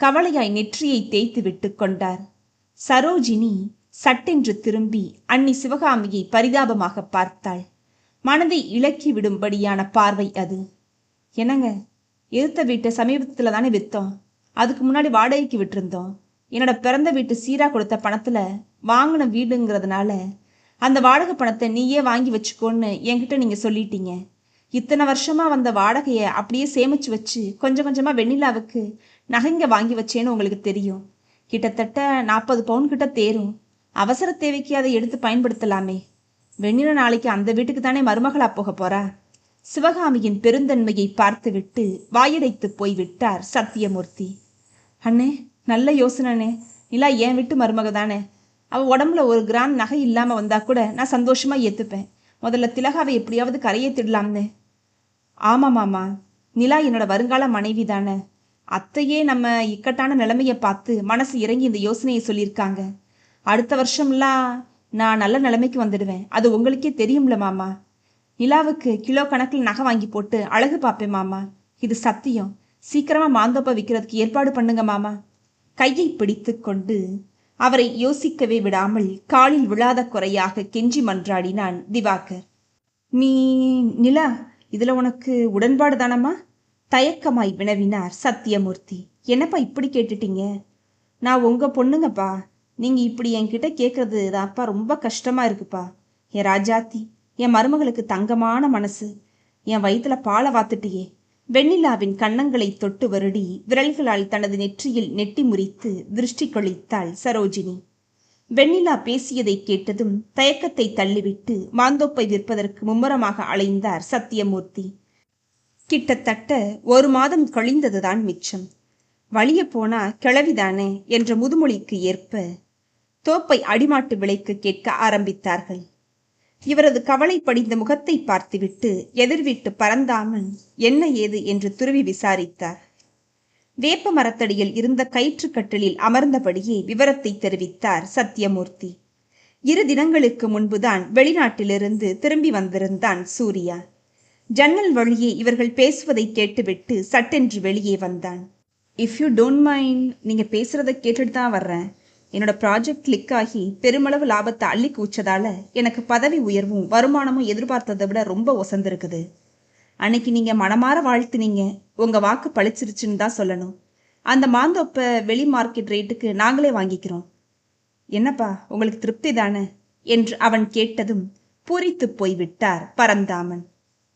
கவலையாய் நெற்றியை தேய்த்து விட்டு கொண்டார். சரோஜினி சட்டென்று திரும்பி அண்ணி சிவகாமியை பரிதாபமாக பார்த்தாள். மனதை இலக்கி விடும்படியான பார்வை அது. என்னங்க, எதிர்த்த வீட்டை சமீபத்தில் தானே விற்றோம். அதுக்கு முன்னாடி வாடகைக்கு விட்டுருந்தோம். என்னோட பிறந்த வீட்டு சீரா கொடுத்த பணத்தில் வாங்கின வீடுங்கிறதுனால அந்த வாடகை பணத்தை நீயே வாங்கி வச்சுக்கோன்னு என்கிட்ட நீங்கள் சொல்லிட்டீங்க. இத்தனை வருஷமாக வந்த வாடகையை அப்படியே சேமிச்சு வச்சு கொஞ்சம் கொஞ்சமாக வெண்ணிலாவுக்கு நகைங்க வாங்கி வச்சேன்னு உங்களுக்கு தெரியும். கிட்டத்தட்ட 40 பவுன் கிட்ட தேரும். அவசர தேவைக்கு அதை எடுத்து பயன்படுத்தலாமே. வெண்ணிலா நாளைக்கு அந்த வீட்டுக்கு தானே மருமகளா போக போறா. சிவகாமியின் பெருந்தன்மையை பார்த்துவிட்டு வாயடைத்து போய்விட்டார் சத்தியமூர்த்தி. அண்ணே, நல்ல யோசனை. நிலா என் வீட்டு மருமக தானே. அவள் உடம்புல 1 கிராம் நகை இல்லாமல் வந்தா கூட நான் சந்தோஷமா ஏற்றுப்பேன். முதல்ல திலகாவை எப்படியாவது கரையேற்றிடலாம்னு. ஆமாம் மாமா, நிலா என்னோட வருங்கால மனைவி தானே. அத்தையே நம்ம இக்கட்டான நிலைமையை பார்த்து மனசு இறங்கி இந்த யோசனையை சொல்லியிருக்காங்க. அடுத்த வருஷம்லாம் நான் நல்ல நிலைமைக்கு வந்துடுவேன். அது உங்களுக்கே தெரியும்ல மாமா. நிலாவுக்கு கிலோ கணக்கில் நகை வாங்கி போட்டு அழகு பார்ப்பேன் மாமா. இது சத்தியம். சீக்கிரமா மாந்தோப்பை விற்கிறதுக்கு ஏற்பாடு பண்ணுங்க மாமா. கையை பிடித்து கொண்டு அவரை யோசிக்கவே விடாமல் காலில் விழாத குறையாக கெஞ்சி மன்றாடினான் திவாகர். நீ நிலா, இதுல உனக்கு உடன்பாடு தானம்மா? தயக்கமாய் வினவினார் சத்தியமூர்த்தி. என்னப்பா இப்படி கேட்டுட்டீங்க? நான் உங்க பொண்ணுங்கப்பா. நீங்க இப்படி என்கிட்ட கேட்கறது தான்ப்பா ரொம்ப கஷ்டமா இருக்குப்பா. என் ராஜாத்தி, என் மருமகளுக்கு தங்கமான மனசு. என் வயிற்றுல பாலை வாத்துட்டியே. வெண்ணிலாவின் கன்னங்களை தொட்டு வருடி விரல்களால் தனது நெற்றியில் நெட்டி முறித்து திருஷ்டி கொளித்தாள் சரோஜினி. வெண்ணிலா பேசியதை கேட்டதும் தயக்கத்தை தள்ளிவிட்டு மாந்தோப்பை விற்பதற்கு மும்முரமாக அலைந்தார் சத்தியமூர்த்தி. கிட்டத்தட்ட 1 மாதம் கழிந்ததுதான் மிச்சம். வழிய போனா கிளவிதானே என்ற முதுமொழிக்கு ஏற்ப தோப்பை அடிமாட்டு விலைக்கு கேட்க ஆரம்பித்தார்கள். இவரது கவலை படிந்த முகத்தை பார்த்துவிட்டு எதிர்விட்டு பரந்தாமன் என்ன ஏது என்று துருவி விசாரித்தார். வேப்ப மரத்தடியில் இருந்த கயிற்றுக்கட்டிலில் அமர்ந்தபடியே விவரத்தை தெரிவித்தார் சத்தியமூர்த்தி. 2 தினங்களுக்கு முன்புதான் வெளிநாட்டிலிருந்து திரும்பி வந்திருந்தான் சூர்யா. ஜன்னல் வழியே இவர்கள் பேசுவதை கேட்டுவிட்டு சட்டென்று வெளியே வந்தான். இஃப் யூ டோன்ட் மைண்ட், நீங்க பேசுறதை கேட்டுட்டு தான் வர்றேன். என்னோட ப்ராஜெக்ட் கிளிக் ஆகி பெருமளவு லாபத்தை அள்ளி கூச்சதால எனக்கு பதவி உயர்வும் வருமானமும் எதிர்பார்த்ததை விட ரொம்ப ஒசந்திருக்குது. அன்னைக்கு நீங்க மனமாற வாழ்த்துனீங்க. உங்க வாக்கு பழிச்சிருச்சுன்னு தான் சொல்லணும். அந்த மாந்தோப்பை வெளி மார்க்கெட் ரேட்டுக்கு நாங்களே வாங்கிக்கிறோம். என்னப்பா, உங்களுக்கு திருப்தி தானே என்று அவன் கேட்டதும் பூரித்து போய்விட்டார் பரந்தாமன்.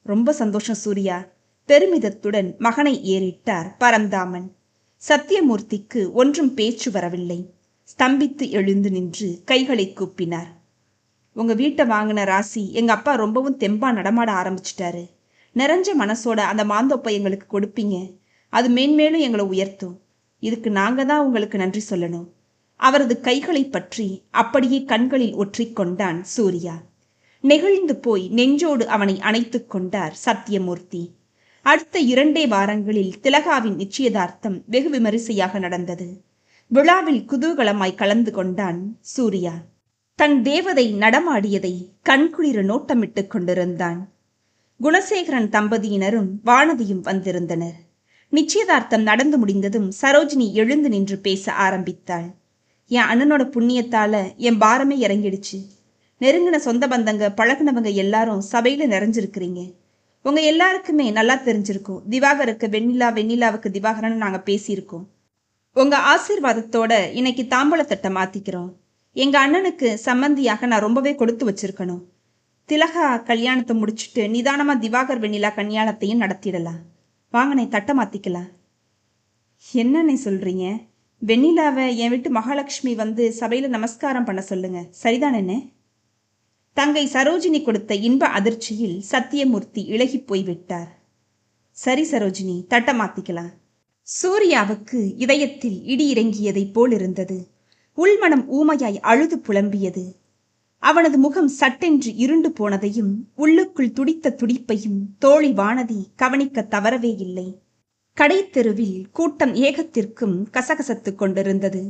ரொம்ப சந்தோஷம் சூர்யா. பெருமிதத்துடன் மகனை ஏறிட்டார் பரந்தாமன். சத்தியமூர்த்திக்கு ஒன்றும் பேச்சு வரவில்லை. ஸ்தம்பித்து எழுந்து நின்று கைகளை கூப்பினார். உங்க வீட்டை வாங்கின ராசி எங்க அப்பா ரொம்பவும் தெம்பா நடமாட ஆரம்பிச்சிட்டாரு. நிறைஞ்ச மனசோட அந்த மாந்தோப்பை எங்களுக்கு கொடுப்பீங்க. அது மேன்மேலும் எங்களை உயர்த்தும். இதுக்கு நாங்க தான் உங்களுக்கு நன்றி சொல்லணும். அவரது கைகளை பற்றி அப்படியே கண்களில் ஒற்றிக்கொண்டான் சூர்யா. நெகிழ்ந்து போய் நெஞ்சோடு அவனை அணைத்து கொண்டார் சத்தியமூர்த்தி. அடுத்த 2 வாரங்களில் திலகாவின் நிச்சயதார்த்தம் வெகு விமரிசையாக நடந்தது. விழாவில் குதூகலமாய் கலந்து கொண்டான் சூர்யா. தன் தேவதை நடமாடியதை கண்குளிர நோட்டமிட்டு கொண்டிருந்தான். குணசேகரன் தம்பதியினரும் வானதியும் வந்திருந்தனர். நிச்சயதார்த்தம் நடந்து முடிந்ததும் சரோஜினி எழுந்து நின்று பேச ஆரம்பித்தாள். என் அண்ணனோட புண்ணியத்தால என் பாரமே இறங்கிடுச்சு. நெருங்கின சொந்த பந்தங்க பழகினவங்க எல்லாரும் சபையில நிறைஞ்சிருக்கிறீங்க. உங்க எல்லாருக்குமே நல்லா தெரிஞ்சிருக்கும். திவாகருக்கு வெண்ணிலாவுக்கு திவாகரன் நாங்க பேசியிருக்கோம். உங்க ஆசீர்வாதத்தோட இன்னைக்கு தாம்பூலத்தட்டை மாத்திக்கிறோம். எங்க அண்ணனுக்கு சம்மந்தியாக நான் ரொம்பவே கொடுத்து வச்சிருக்கணும். திலகா கல்யாணத்தை முடிச்சுட்டு நிதானமா திவாகர் வெண்ணிலா கல்யாணத்தையும் நடத்திடலாம். வாங்கண்ணே, தட்டை மாத்திக்கலாம். என்னண்ணே சொல்றீங்க? வெண்ணிலாவை என் வீட்டு மகாலட்சுமி வந்து சபையில நமஸ்காரம் பண்ண சொல்லுங்க. சரிதானே? தங்கை சரோஜினி கொடுத்த இன்ப அதிர்ச்சியில் சத்தியமூர்த்தி இளகி போய்விட்டார். சரி சரோஜினி, தட்டை மாத்திக்கலாம். சூர்யாவுக்கு இதயத்தில் இடி இறங்கியதைப் போலிருந்தது. உள்மனம் ஊமையாய் அழுது புலம்பியது. அவனது முகம் சட்டென்று இருண்டு போனதையும் உள்ளுக்குள் துடித்த துடிப்பையும் தோழி வானதி கவனிக்க தவறவே இல்லை. கடைத்தெருவில் கூட்டம் ஏகத்திற்கும் கசகசத்து கொண்டிருந்தது.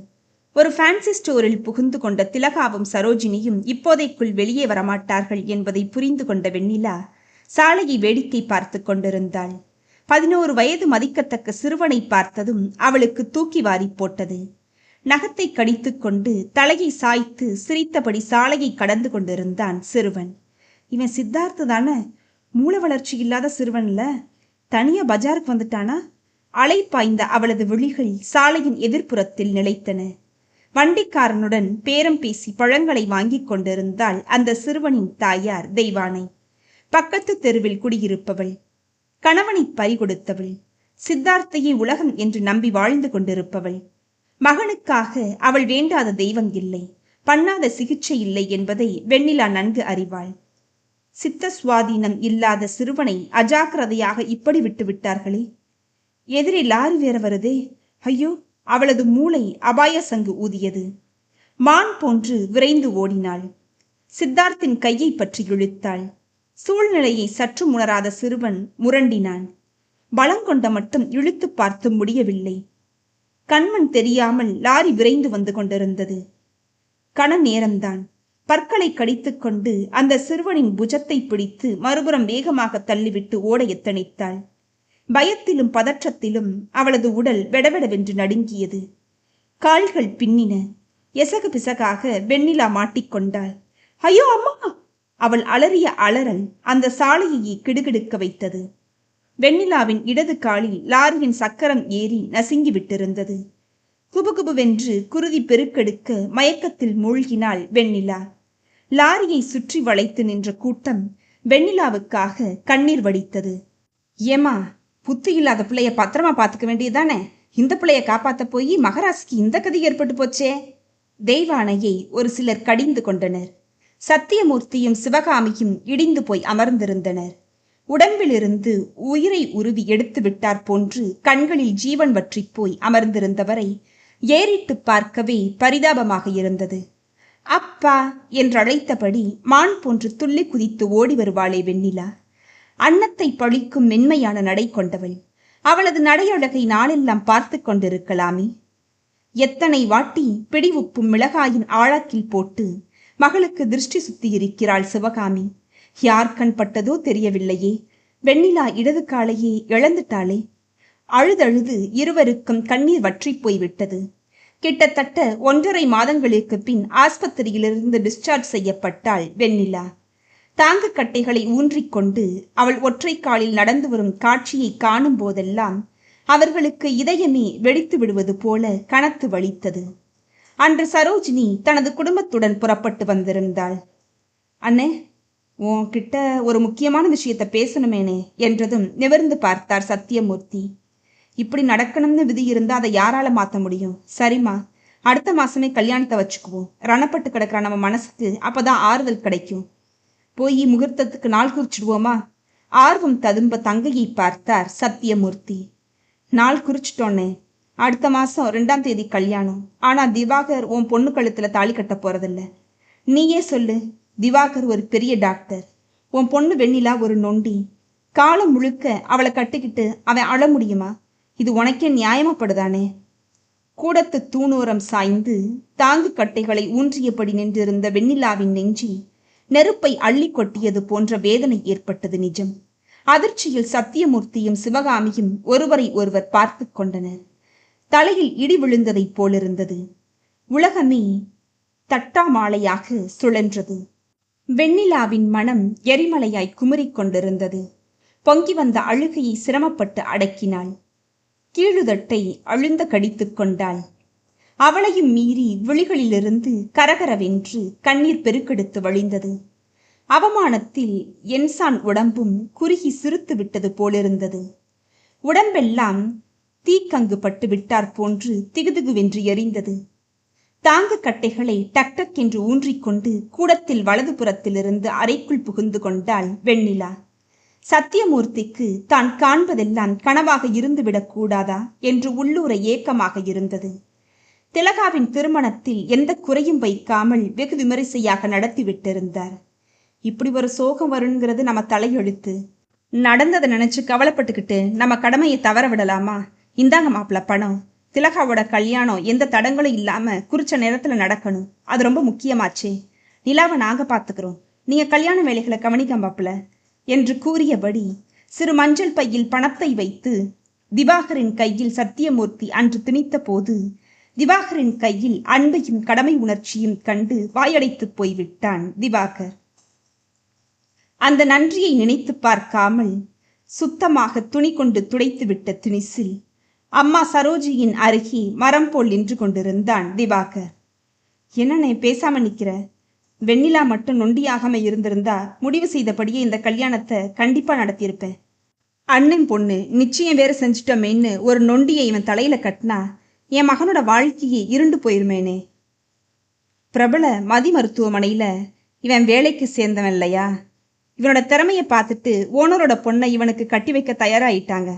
ஒரு ஃபேன்சி ஸ்டோரில் புகுந்து கொண்ட திலகாவும் சரோஜினியும் இப்போதைக்குள் வெளியே வரமாட்டார்கள் என்பதை புரிந்து கொண்ட வெண்ணிலா சாலையை வேடிக்கை பார்த்து கொண்டிருந்தாள். 11 வயது மதிக்கத்தக்க சிறுவனை பார்த்ததும் அவளுக்கு தூக்கி வாரி போட்டது. நகத்தை கடித்துக்கொண்டு தலையை சாய்த்து சிரித்தபடி சாலையை கடந்து கொண்டிருந்தான் சிறுவன். இவன் சித்தார்த்து தானே? மூல வளர்ச்சி இல்லாத சிறுவன்ல, தனியா பஜாருக்கு வந்துட்டானா? அலை பாய்ந்த அவளது விழிகள் சாலையின் எதிர்ப்புறத்தில் நிலைத்தன. வண்டிக்காரனுடன் பேரம் பேசி பழங்களை வாங்கிக் கொண்டிருந்தாள் அந்த சிறுவனின் தாயார் தெய்வானை. பக்கத்து தெருவில் குடியிருப்பவள், கணவனை பறிகொடுத்தவள், சித்தார்த்தையே உலகம் என்று நம்பி வாழ்ந்து கொண்டிருப்பவள். மகனுக்காக அவள் வேண்டாத தெய்வம் இல்லை, பண்ணாத சிகிச்சை இல்லை என்பதை வெண்ணிலா நன்கு அறிவாள். சித்த சுவாதீனம் இல்லாத சிறுவனை அஜாக்கிரதையாக இப்படி விட்டு விட்டார்களே. எதிரே லாரி வேற வருதே. ஐயோ! அவளது மூளை அபாய சங்கு ஊதியது. மான் போன்று விரைந்து ஓடினாள். சித்தார்த்தின் கையை பற்றி இழுத்தாள். சூழ்நிலையை சற்று உணராத சிறுவன் முரண்டினான். பலங்கொண்ட மட்டும் இழுத்து பார்த்து முடியவில்லை. கண்மண் தெரியாமல் லாரி விரைந்து வந்து கொண்டிருந்தது. கண நேரம்தான். பற்களை கடித்துக்கொண்டு அந்த சிறுவனின் புஜத்தை பிடித்து மறுபுறம் வேகமாக தள்ளிவிட்டு ஓட எத்தனித்தாள். பயத்திலும் பதற்றத்திலும் அவளது உடல் வெடவெடவென்று நடுங்கியது. கால்கள் பின்னின. எசகு பிசகாக வெண்ணிலா மாட்டிக்கொண்டாள். ஐயோ அம்மா! அவள் அலறிய அலறல் அந்த சாலையை கிடுகிடுக்க வைத்தது. வெண்ணிலாவின் இடது காலில் லாரியின் சக்கரம் ஏறி நசுங்கி விட்டிருந்தது. குபுகுபுவென்று குருதி பெருக்கெடுக்க மயக்கத்தில் மூழ்கினாள் வெண்ணிலா. லாரியை சுற்றி வளைத்து நின்ற கூட்டம் வெண்ணிலாவுக்காக கண்ணீர் வடித்தது. ஏமா, புத்தி இல்லாத பிள்ளைய பத்திரமா பார்த்துக்க வேண்டியதானே? இந்த பிள்ளைய காப்பாத்த போய் மகராசிக்கு இந்த கதி ஏற்பட்டு போச்சே. தெய்வானையை ஒரு சிலர் கடிந்து கொண்டனர். சத்தியமூர்த்தியும் சிவகாமியும் இடிந்து போய் அமர்ந்திருந்தனர். உடம்பிலிருந்து உயிரை உருவி எடுத்து விட்டார் போன்று கண்களில் ஜீவன் வற்றி போய் அமர்ந்திருந்தவரை ஏறிட்டு பார்க்கவே பரிதாபமாக இருந்தது. அப்பா என்றழைத்தபடி மான் போன்று துள்ளி குதித்து ஓடி வருவாளே வெண்ணிலா. அன்னத்தை பழிக்கும் மென்மையான நடை கொண்டவள். அவளது நடையழகை நாளெல்லாம் பார்த்து கொண்டிருக்கலாமே. எத்தனை வாட்டி பிடி உப்பும் மிளகாயின் ஆழாக்கில் போட்டு மகளுக்கு திருஷ்டி சுத்தி இருக்கிறாள் சிவகாமி. யார் கண் பட்டதோ தெரியவில்லையே. வெண்ணிலா இடது காலையே இழந்துட்டாளே. அழுதழுது இருவருக்கும் கண்ணீர் வற்றி போய்விட்டது. கிட்டத்தட்ட 1.5 மாதங்களுக்கு பின் ஆஸ்பத்திரியிலிருந்து டிஸ்சார்ஜ் செய்யப்பட்டாள் வெண்ணிலா. தாங்கு கட்டைகளை ஊன்றிக்கொண்டு அவள் ஒற்றை காலில் நடந்து வரும் காட்சியை காணும் போதெல்லாம் அவர்களுக்கு இதயமே வெடித்து விடுவது போல கனத்து வலித்தது. அன்று சரோஜினி தனது குடும்பத்துடன் புறப்பட்டு வந்திருந்தாள். அண்ணே, உன்கிட்ட ஒரு முக்கியமான விஷயத்தை பேசணுமேனே என்றதும் நிமிர்ந்து பார்த்தார் சத்தியமூர்த்தி. இப்படி நடக்கணும்னு விதி இருந்தா அதை யாரால மாற்ற முடியும்? சரிம்மா, அடுத்த மாசமே கல்யாணத்தை வச்சுக்குவோம். ரணப்பட்டு கிடக்கிற நம்ம மனசுக்கு அப்பதான் ஆறுதல் கிடைக்கும். போய் முகூர்த்தத்துக்கு நாள் குறிச்சிடுவோமா? ஆர்வம் ததும்ப தங்கையை பார்த்தார் சத்தியமூர்த்தி. நாள் குறிச்சிட்டோன்னே. அடுத்த மாசம் 2ஆம் தேதி கல்யாணம். ஆனா திவாகர் உன் பொண்ணு கழுத்துல தாலி கட்ட போறதில்ல. நீயே சொல்லு. திவாகர் ஒரு பெரிய டாக்டர், உன் பொண்ணு வெண்ணிலா ஒரு நொண்டி. காலம் முழுக்க அவளை கட்டிக்கிட்டு அவன் அழ முடியுமா? இது உனக்கே நியாயமாப்படுதானே? கூடத்து தூணோரம் சாய்ந்து தாங்கு கட்டைகளை ஊன்றியபடி நின்றிருந்த வெண்ணிலாவின் நெஞ்சில் நெருப்பை அள்ளி கொட்டியது போன்ற வேதனை ஏற்பட்டது. நிஜம். அதிர்ச்சியில் சத்தியமூர்த்தியும் சிவகாமியும் ஒருவரை ஒருவர் பார்த்து கொண்டனர். தலையில் இடி விழுந்ததைப் போலிருந்தது. உலகமே தட்டாமாலையாக சுழன்றது. வெண்ணிலாவின் மனம் எரிமலையாய் குமுறிக் கொண்டிருந்தது. பொங்கி வந்த அழுகையை சிரமப்பட்டு அடக்கினாள். கீழுதட்டை அழுந்த கடித்து கொண்டாள். அவளையும் மீறி விழிகளிலிருந்து கரகரவென்று கண்ணீர் பெருக்கெடுத்து வழிந்தது. அவமானத்தில் என்சான் உடம்பும் குறுகி சிறுத்து விட்டது போலிருந்தது. உடம்பெல்லாம் தீக்கங்கு பட்டு விட்டார் போன்று திகுதிகுவென்று எரிந்தது. தாங்கு கட்டைகளை டக்டக் என்று ஊன்றிக்கொண்டு கூடத்தில் வலது புறத்திலிருந்து அறைக்குள் புகுந்து கொண்டாள் வெண்ணிலா. சத்தியமூர்த்திக்கு தான் காண்பதெல்லாம் கனவாக இருந்துவிடக் கூடாதா என்று உள்ளூர ஏக்கமாக இருந்தது. திலகாவின் திருமணத்தில் எந்த குறையும் வைக்காமல் வெகு விமரிசையாக நடத்திவிட்டிருந்தார். இப்படி ஒரு சோகம் வருங்கிறது நம்ம தலையெழுத்து. நடந்ததை நினைச்சு கவலைப்பட்டுக்கிட்டு நம்ம கடமையை தவற விடலாமா? இந்தாங்க மாப்பிள்ள பணம். திலகாவோட கல்யாணம் எந்த தடங்களும் இல்லாம குறிச்ச நேரத்துல நடக்கணும். அது ரொம்ப முக்கியமாச்சே. நிலாவை நாங்க பாத்துக்கிறோம். நீங்க கல்யாண வேலைகளை கவனிக்க மாப்பிள்ள. என்று கூறியபடி சிறு மஞ்சள் பையில் பணத்தை வைத்து திவாகரின் கையில் சத்தியமூர்த்தி அன்று திணித்த போது திவாகரின் கையில் அன்பையும் கடமை உணர்ச்சியும் கண்டு வாயடைத்து போய்விட்டான் திவாகர். அந்த நன்றியை நினைத்து பார்க்காமல் சுத்தமாக துணி கொண்டு துடைத்துவிட்ட திணிசில் அம்மா சரோஜியின் அருகே மரம் போல் நின்று கொண்டிருந்தான் திவாகர். என்னண்ணே பேசாம நிக்கிற? வெண்ணிலா மட்டும் நொண்டியாகாம இருந்திருந்தா முடிவு செய்தபடியே இந்த கல்யாணத்தை கண்டிப்பா நடத்தியிருப்பேன். அண்ணன் பொண்ணு நிச்சயம் வேற செஞ்சுட்டோமேன்னு ஒரு நொண்டியை இவன் தலையில கட்டினா என் மகனோட வாழ்க்கையே இருண்டு போயிருமேனே. பிரபல மதி மருத்துவமனையில இவன் வேலைக்கு சேர்ந்தவன் இல்லையா? இவனோட திறமையை பார்த்துட்டு ஓனரோட பொண்ணை இவனுக்கு கட்டி வைக்க தயாராயிட்டாங்க.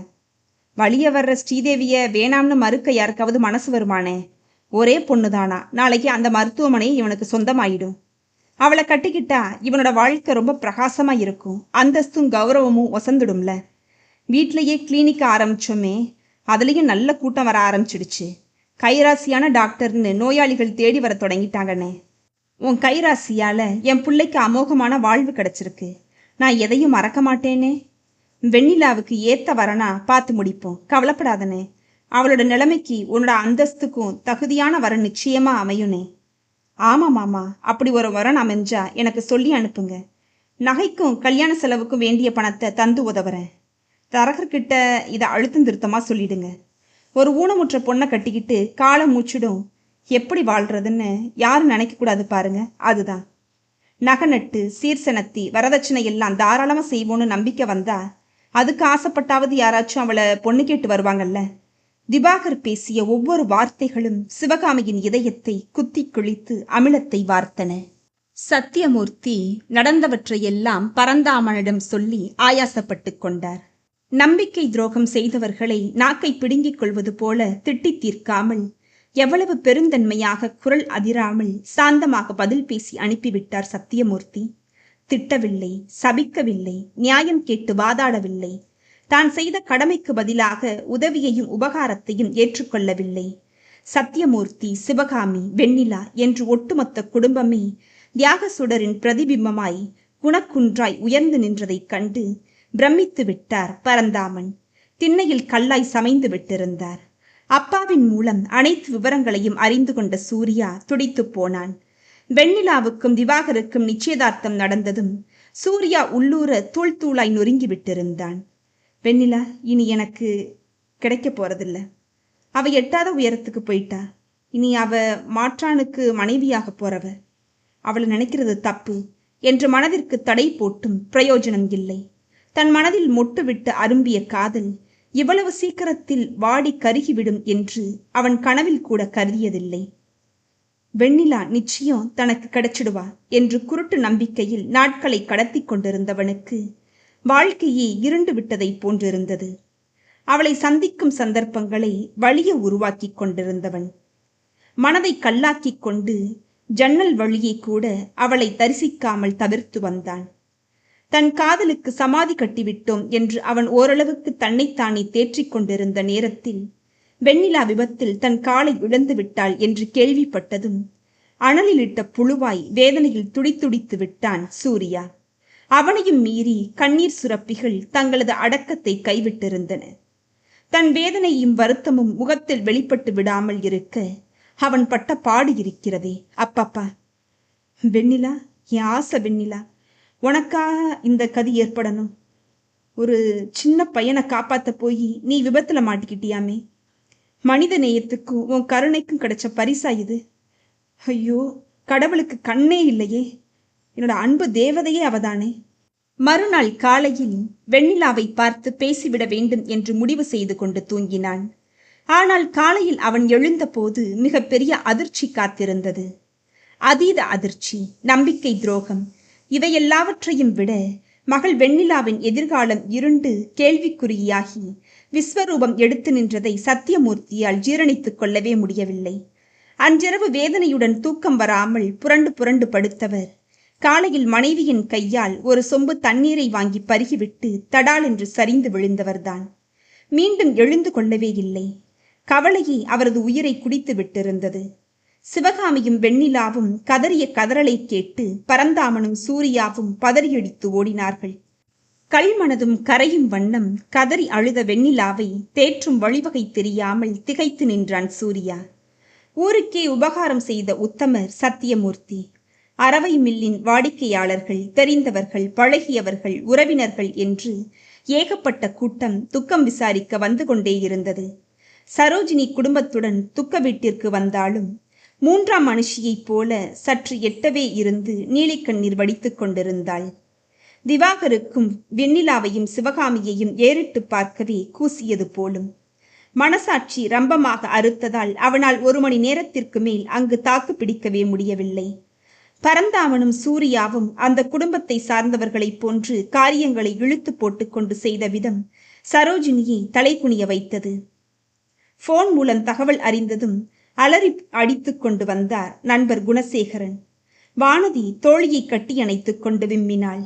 வழிய வர்ற ஸ்ரீதேவிய வேணாம்னு மறுக்க யாருக்காவது மனசு வருமானே? ஒரே பொண்ணுதானா, நாளைக்கு அந்த மருத்துவமனை இவனுக்கு சொந்தமாயிடும். அவளை கட்டிக்கிட்டா இவனோட வாழ்க்கை ரொம்ப பிரகாசமா இருக்கும். அந்தஸ்தும் கௌரவமும் ஒசந்துடும்ல. வீட்லயே கிளினிக் ஆரம்பிச்சோமே, அதுலயும் நல்ல கூட்டம் வர ஆரம்பிச்சிடுச்சு. கைராசியான டாக்டர்னு நோயாளிகள் தேடி வர தொடங்கிட்டாங்கண்ணே. உன் கைராசியால என் பிள்ளைக்கு அமோகமான வாழ்வு கிடைச்சிருக்கு. நான் எதையும் மறக்க மாட்டேனே. வெண்ணிலாவுக்கு ஏத்த வரனா பார்த்து முடிப்போம், கவலைப்படாதனே. அவளோட நிலைமைக்கு உன்னோட அந்தஸ்துக்கும் தகுதியான வரன் நிச்சயமா அமையுனே. ஆமா மாமா, அப்படி ஒரு வரன் அமைஞ்சா எனக்கு சொல்லி அனுப்புங்க. நகைக்கும் கல்யாண செலவுக்கும் வேண்டிய பணத்தை தந்து உதவுறேன். தரகர்கிட்ட இதை அழுத்தம் திருத்தமா சொல்லிடுங்க. ஒரு ஊனமுற்ற பொண்ணை கட்டிக்கிட்டு காலம் மூச்சிடும் எப்படி வாழ்றதுன்னு யாரும் நினைக்க கூடாது பாருங்க. அதுதான் நகை நட்டு சீர்சனத்தி வரதட்சணை எல்லாம் தாராளமா செய்வோன்னு நம்பிக்கை வந்தா அதுக்கு ஆசைப்பட்டாவது யாராச்சும் அவளை பொண்ணு கேட்டு வருவாங்கல்ல. திவாகர் பேசிய ஒவ்வொரு வார்த்தைகளும் சிவகாமியின் இதயத்தை குத்தி கிழித்து அமிலத்தை வார்த்தன. சத்தியமூர்த்தி நடந்தவற்றையெல்லாம் பரந்தாமனிடம் சொல்லி ஆயாசப்பட்டு கொண்டார். நம்பிக்கை துரோகம் செய்தவர்களை நாக்கை பிடுங்கிக் கொள்வது போல திட்டி தீர்க்காமல், எவ்வளவு பெருந்தன்மையாக குரல் அதிராமல் சாந்தமாக பதில் பேசி அனுப்பிவிட்டார் சத்தியமூர்த்தி. திட்டவில்லை, சபிக்கவில்லை, நியாயம் கேட்டு வாதாடவில்லை. தான் செய்த கடமைக்கு பதிலாக உதவியையும் உபகாரத்தையும் ஏற்றுக்கொள்ளவில்லை. சத்தியமூர்த்தி, சிவகாமி, வெண்ணிலா என்று ஒட்டுமொத்த குடும்பமே தியாக சுடரின் பிரதிபிம்பமாய் குணக்குன்றாய் உயர்ந்து நின்றதைக் கண்டு பிரமித்து விட்டார் பரந்தாமன். திண்ணையில் கல்லாய் சமைந்து விட்டிருந்தார். அப்பாவின் மூலம் அனைத்து விவரங்களையும் அறிந்து கொண்ட சூர்யா துடித்து போனான். வெண்ணிலாவுக்கும் திவாகருக்கும் நிச்சயதார்த்தம் நடந்ததும் சூர்யா உள்ளூர தூள் தூளாய் நொறுங்கி விட்டிருந்தான். வெண்ணிலா இனி எனக்கு கிடைக்க போறதில்ல. அவ எட்டாத உயரத்துக்கு போயிட்டா. இனி அவ மாற்றானுக்கு மனைவியாக போறவ. அவளை நினைக்கிறது தப்பு என்று மனதிற்கு தடை போட்டும் பிரயோஜனம் இல்லை. தன் மனதில் மொட்டு விட்டு அரும்பிய காதல் இவ்வளவு சீக்கிரத்தில் வாடி கருகிவிடும் என்று அவன் கனவில் கூட கருதியதில்லை. வெண்ணிலா நிச்சயம் தனக்கு கிடைச்சிடுவா என்று குருட்டு நம்பிக்கையில் நாட்களை கடத்தி கொண்டிருந்தவனுக்கு வாழ்க்கையே இருண்டு விட்டதை போன்றிருந்தது. அவளை சந்திக்கும் சந்தர்ப்பங்களை வழிய உருவாக்கி கொண்டிருந்தவன் மனதை கல்லாக்கிக் கொண்டு ஜன்னல் வழியே கூட அவளை தரிசிக்காமல் தவிர்த்து வந்தான். தன் காதலுக்கு சமாதி கட்டிவிட்டோம் என்று அவன் ஓரளவுக்கு தன்னைத்தானே தேற்றிக் கொண்டிருந்த நேரத்தில் வெண்ணிலா விபத்தில் தன் காலை இழந்து விட்டாள் என்று கேள்விப்பட்டதும் அனலிலிட்ட புழுவாய் வேதனையில் துடித்துடித்து விட்டான் சூர்யா. அவனையும் மீறி கண்ணீர் சுரப்பிகள் தங்களது அடக்கத்தை கைவிட்டிருந்தன. தன் வேதனையும் வருத்தமும் முகத்தில் வெளிப்பட்டு விடாமல் இருக்க அவன் பட்ட பாடு இருக்கிறதே அப்பப்பா. வெண்ணிலா, என் ஆசை வெண்ணிலா, உனக்காக இந்த கதி ஏற்படணும். ஒரு சின்ன பையனை காப்பாத்த போய் நீ விபத்துல மாட்டிக்கிட்டியாமே. மனித நேயத்துக்கும் உன் கருணைக்கும் கிடைச்ச பரிசா இது? ஐயோ, கடவுளுக்கு கண்ணே இல்லையே. என்னோட அன்பு தேவதையே அவதானே. மறுநாள் காலையில் வெண்ணிலாவை பார்த்து பேசிவிட வேண்டும் என்று முடிவு செய்து கொண்டு தூங்கினான். ஆனால் காலையில் அவன் எழுந்தபோது மிகப்பெரிய அதிர்ச்சி காத்திருந்தது. அதீத அதிர்ச்சி, நம்பிக்கை துரோகம், இவையெல்லாவற்றையும் விட மகள் வெண்ணிலாவின் எதிர்காலம் இருண்டு கேள்விக்குறியாகி விஸ்வரூபம் எடுத்து நின்றதை சத்தியமூர்த்தியால் ஜீரணித்துக் கொள்ளவே முடியவில்லை. அன்றிரவு வேதனையுடன் தூக்கம் வராமல் புரண்டு புரண்டு படுத்தவர் காலையில் மனைவியின் கையால் ஒரு சொம்பு தண்ணீரை வாங்கி பருகிவிட்டு தடால் என்று சரிந்து விழுந்தவர்தான். மீண்டும் எழுந்து கொள்ளவே இல்லை. கவலையை அவரது உயிரை குடித்து விட்டிருந்தது. சிவகாமியும் வெண்ணிலாவும் கதறிய கதறலை கேட்டு பரந்தாமனும் சூர்யாவும் பதறியடித்து ஓடினார்கள். கல்மனதும் கரையும் வண்ணம் கதறி அழுத வெண்ணிலாவை தேற்றும் வழிவகை தெரியாமல் திகைத்து நின்றான் சூர்யா. ஊருக்கே உபகாரம் செய்த உத்தமர் சத்தியமூர்த்தி. அரவை மில்லின் வாடிக்கையாளர்கள், தெரிந்தவர்கள், பழகியவர்கள், உறவினர்கள் என்று ஏகப்பட்ட கூட்டம் துக்கம் விசாரிக்க வந்து கொண்டே இருந்தது. சரோஜினி குடும்பத்துடன் துக்க வீட்டிற்கு வந்தாலும் மூன்றாம் மனுஷியைப் போல சற்று எட்டவே இருந்து நீலிக்கண்ணீர் வடித்துக் கொண்டிருந்தாள். திவாகருக்கும் வெண்ணிலாவையும் சிவகாமியையும் ஏறிட்டு பார்க்கவே கூசியது போலும். மனசாட்சி ரம்பமாக அறுத்ததால் அவனால் 1 மணி நேரத்திற்கு மேல் அங்கு தாக்கு பிடிக்கவே முடியவில்லை. பரந்தாமனும் சூர்யாவும் அந்த குடும்பத்தை சார்ந்தவர்களைப் போன்று காரியங்களை இழுத்து போட்டுக்கொண்டு செய்த விதம் சரோஜினியை தலைகுனிய வைத்தது. போன் மூலம் தகவல் அறிந்ததும் அலறி அடித்து கொண்டு வந்தார் நண்பர் குணசேகரன். வானதி தோழியை கட்டி அணைத்துக் கொண்டு விம்மினாள்.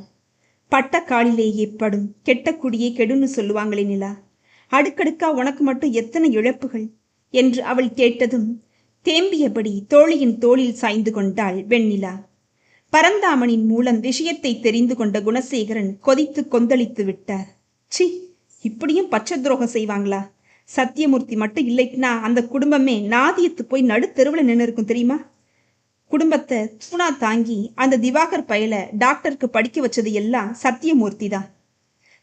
பட்ட காலிலேயே படும், கெட்ட குடியே கெடுன்னு சொல்லுவாங்களே நிலா, அடுக்கடுக்கா உனக்கு மட்டும் எத்தனை இழப்புகள் என்று அவள் கேட்டதும் தேம்பியபடி தோழியின் தோளில் சாய்ந்து கொண்டாள் வெண்ணிலா. பரந்தாமனின் மூலம் விஷயத்தை தெரிந்து கொண்ட குணசேகரன் கொதித்து கொந்தளித்து விட்டார். சி, இப்படியும் பச்சை துரோகம் செய்வாங்களா? சத்தியமூர்த்தி மட்டும் இல்லைன்னா அந்த குடும்பமே நாதியத்து போய் நடுத்தெருவில் நின்று இருக்கும் தெரியுமா? குடும்பத்தை தூணா தாங்கி அந்த திவாகர் பயல டாக்டருக்கு படிக்க வச்சது எல்லாம் சத்தியமூர்த்தி தான்.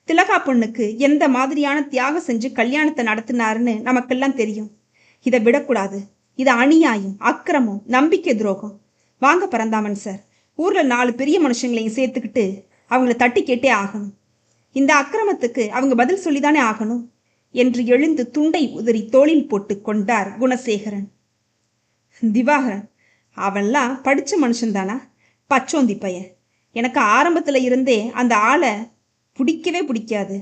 திலகா பொண்ணுக்கு எந்த மாதிரியான தியாகம் செஞ்சு கல்யாணத்தை நடத்தினாருன்னு நமக்கெல்லாம் தெரியும். இதை விடக்கூடாது. இது அநியாயம், அக்கிரமம், நம்பிக்கை துரோகம். வாங்க பரந்தாமன் சார், ஊர்ல 4 பெரிய மனுஷங்களையும் சேர்த்துக்கிட்டு அவங்கள தட்டி கேட்டே ஆகணும். இந்த அக்கிரமத்துக்கு அவங்க பதில் சொல்லிதானே ஆகணும் என்று எழுந்து துண்டை உதறி தோளில் போட்டு கொண்டார் குணசேகரன். திவாகரன் அவன்லாம் படிச்ச மனுஷன்தானா? பச்சோந்தி பையன். எனக்கு ஆரம்பத்துல இருந்தே அந்த ஆளை பிடிக்கவே பிடிக்காது.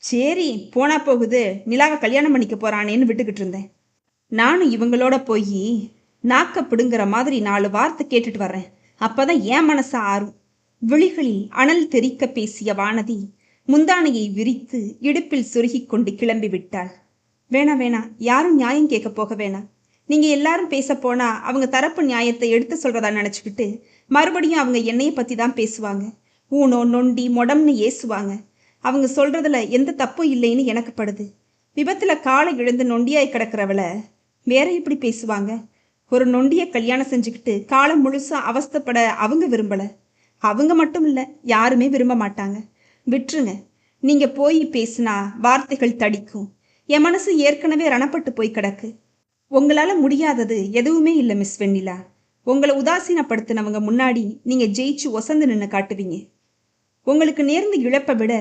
சரி போனா போகுது, நிலாவை கல்யாணம் பண்ணிக்க போறானேன்னு விட்டுக்கிட்டு இருந்தேன். நானும் இவங்களோட போய் நாக்க பிடுங்குற மாதிரி 4 வார்த்தை கேட்டுட்டு வர்றேன். அப்பதான் என் மனசு ஆறும். விழிகளில் அனல் தெறிக்க பேசிய வானதி முந்தானையை விரித்து இடுப்பில் சொருகிக் கொண்டு கிளம்பி விட்டாள். வேணா வேணா, யாரும் நியாயம் கேட்க போக வேணாம். நீங்க எல்லாரும் பேச போனா அவங்க தரப்பு நியாயத்தை எடுத்து சொல்றதா நினைச்சுக்கிட்டு மறுபடியும் அவங்க என்னைய பத்தி தான் பேசுவாங்க. ஊனோ நொண்டி மொடம்னு ஏசுவாங்க. அவங்க சொல்றதுல எந்த தப்பும் இல்லைன்னு எனக்கு படுது. விபத்துல காலை இழந்து நொண்டியாய் கிடக்கிறவளை வேற எப்படி பேசுவாங்க? ஒரு நொண்டிய கல்யாணம் செஞ்சுக்கிட்டு காலம் முழுசா அவஸ்தைப்பட அவங்க விரும்பல. அவங்க மட்டும் இல்ல, யாருமே விரும்ப மாட்டாங்க. விட்டுருங்க. நீங்க போய் பேசினா வார்த்தைகள் தடிக்கும். என் மனசு ஏற்கனவே ரணப்பட்டு போய் கிடக்கு. உங்களால முடியாதது எதுவுமே இல்லை மிஸ் வெண்ணிலா. உங்களை உதாசீனப்படுத்தினவங்க முன்னாடி நீங்க ஜெயிச்சு ஒசந்து நின்று காட்டுவீங்க. உங்களுக்கு நேர்ந்து இழப்பை விட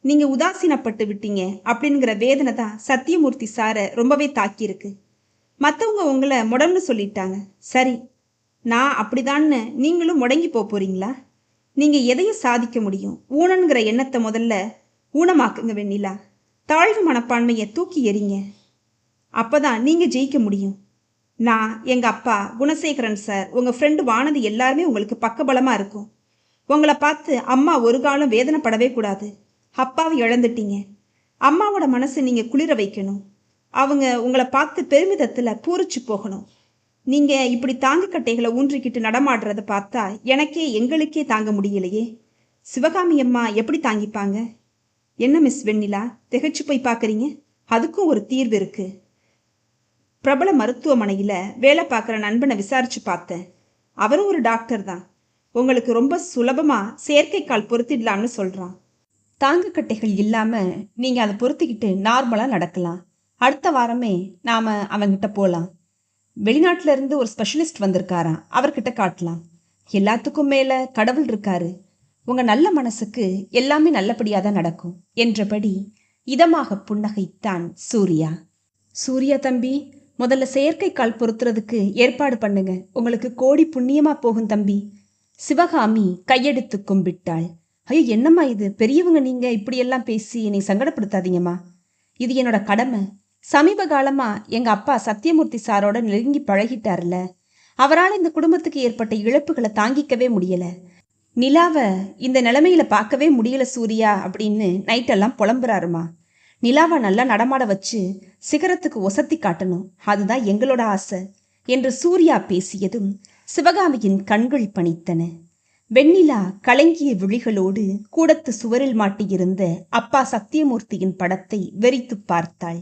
நீங்க உதாசீனப்பட்டு விட்டீங்க அப்படிங்கிற வேதனை தான் சத்தியமூர்த்தி சாரை ரொம்பவே தாக்கியிருக்கு. மற்றவங்க உங்களை முடம்னு சொல்லிட்டாங்க. சரி, நான் அப்படிதான்னு நீங்களும் முடங்கி போறீங்களா? நீங்க எதையும் சாதிக்க முடியும். ஊனங்கிற எண்ணத்தை முதல்ல ஊனமாக்குங்க வெண்ணிலா. தாழ்வு மனப்பான்மையை தூக்கி எறிங்க. அப்பதான் நீங்க ஜெயிக்க முடியும். நான், எங்க அப்பா, குணசேகரன் சார், உங்க ஃப்ரெண்டு வானதி எல்லாருமே உங்களுக்கு பக்கபலமா இருக்கும். உங்களை பார்த்து அம்மா ஒரு காலம் வேதனைப்படவே கூடாது. அப்பாவை இழந்துட்டீங்க. அம்மாவோட மனசை நீங்க குளிர வைக்கணும். அவங்க உங்களை பார்த்து பெருமிதத்துல பூரிச்சு போகணும். நீங்க இப்படி தாங்கு கட்டைகளை ஊன்றிக்கிட்டு நடமாடுறத பார்த்தா எங்களுக்கே தாங்க முடியலையே. சிவகாமி அம்மா எப்படி தாங்கிப்பாங்க? என்ன மிஸ் வெண்ணிலா, திகைச்சு போய் பார்க்குறீங்க? அதுக்கும் ஒரு தீர்வு இருக்கு. பிரபல மருத்துவமனையில் வேலை பார்க்குற நண்பனை விசாரிச்சு பார்த்தேன். அவரும் ஒரு டாக்டர் தான். உங்களுக்கு ரொம்ப சுலபமாக செயற்கைக்கால் பொருத்திடலாம்னு சொல்கிறான். தாங்கு கட்டைகள் இல்லாமல் நீங்கள் அதை பொருத்திக்கிட்டு நார்மலாக நடக்கலாம். அடுத்த வாரமே நாம் அவங்கிட்ட போகலாம். வெளிநாட்டில இருந்து ஒரு ஸ்பெஷலிஸ்ட் வந்திருக்காராம், அவர்கிட்ட காட்டலாம். எல்லாத்துக்கும் மேலே கடவுள் இருக்காரு. உங்கள் நல்ல மனசுக்கு எல்லாமே நல்லபடியாக தான் நடக்கும் என்றபடி இதமாக புன்னகைத்தான் சூர்யா. சூர்யா தம்பி, முதல்ல செயற்கைக்கால் பொருத்துறதுக்கு ஏற்பாடு பண்ணுங்க. உங்களுக்கு கோடி புண்ணியமா போகும் தம்பி. சிவகாமி கையெடுத்து கும்பிட்டாள். ஐயோ, என்னம்மா இது, பெரியவங்க நீங்க இப்படியெல்லாம் பேசி என்னை சங்கடப்படுத்தாதீங்கம்மா. இது என்னோட கடமை. சமீப காலமா எங்க அப்பா சத்தியமூர்த்தி சாரோட நெருங்கி பழகிட்டார்ல, அவரால் இந்த குடும்பத்துக்கு ஏற்பட்ட இழப்புகளை தாங்கிக்கவே முடியல. நிலாவை இந்த நிலைமையில பார்க்கவே முடியல சூர்யா அப்படின்னு நைட்டெல்லாம் புலம்புறாருமா. நிலாவை நல்லா நடமாட வச்சு சிகரத்துக்கு ஒசத்தி காட்டணும், அதுதான் எங்களோட ஆசை என்று சூர்யா பேசியதும் சிவகாமியின் கண்கள் பனித்தன. வெண்ணிலா கலங்கிய விழிகளோடு கூடத்து சுவரில் மாட்டியிருந்த அப்பா சத்தியமூர்த்தியின் படத்தை வெறித்து பார்த்தாள்.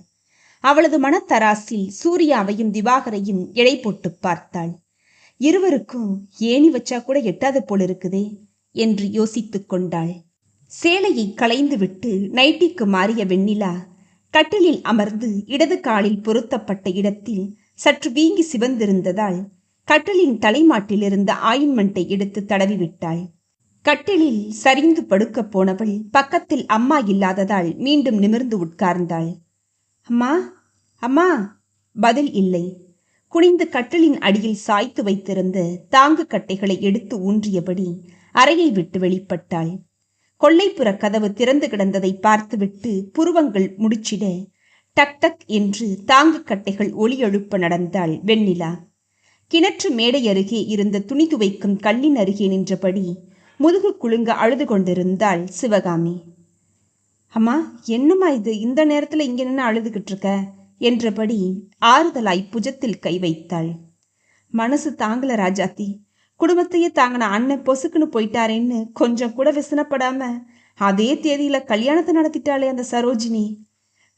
அவளது மனத்தராசில் சூர்யாவையும் திவாகரையும் எடை போட்டு பார்த்தாள். இருவருக்கும் ஏணி வச்சா கூட எட்டாது போலிருக்குதே என்று யோசித்துக் கொண்டாள். சேலையை களைந்துவிட்டு நைட்டிக்கு மாறிய வெண்ணிலா கட்டிலில் அமர்ந்து இடது காலில் பொருத்தப்பட்ட இடத்தில் சற்று வீங்கி சிவந்திருந்ததால் கட்டிலின் தலைமாட்டிலிருந்த ஆயின்மெண்ட்டை எடுத்து தடவிவிட்டாள். கட்டிலில் சரிந்து படுக்கப் போனவள் பக்கத்தில் அம்மா இல்லாததால் மீண்டும் நிமிர்ந்து உட்கார்ந்தாள். அம்மா, அம்மா. பதில் இல்லை. குனிந்து கட்டிலின் அடியில் சாய்த்து வைத்திருந்த தாங்கு கட்டைகளை எடுத்து ஊன்றியபடி அறையை விட்டு வெளிப்பட்டாள். கொல்லைப்புற கதவு திறந்து கிடந்ததை பார்த்துவிட்டு புருவங்கள் முடிச்சிட டக் டக் என்று தாங்கு கட்டைகள் ஒலி எழுப்ப நடந்தாள் வெண்ணிலா. கிணற்று மேடை அருகே இருந்த துணி துவைக்கும் கல்லின் அருகே நின்றபடி முதுகு குலுங்க அழுது கொண்டிருந்தாள் சிவகாமி. அம்மா, என்னம்மா இது இந்த நேரத்துல இங்க நின்று அழுதுகிட்டு இருக்க என்றபடி ஆறுதலாய் புஜத்தில் கை வைத்தாள். மனசு தாங்கல ராஜாத்தி. குடும்பத்தையே தாங்கின அண்ணன் பொசுக்குன்னு போயிட்டாரேன்னு கொஞ்சம் கூட விசனப்படாம அதே தேதியில கல்யாணத்தை நடத்திட்டாளே அந்த சரோஜினி.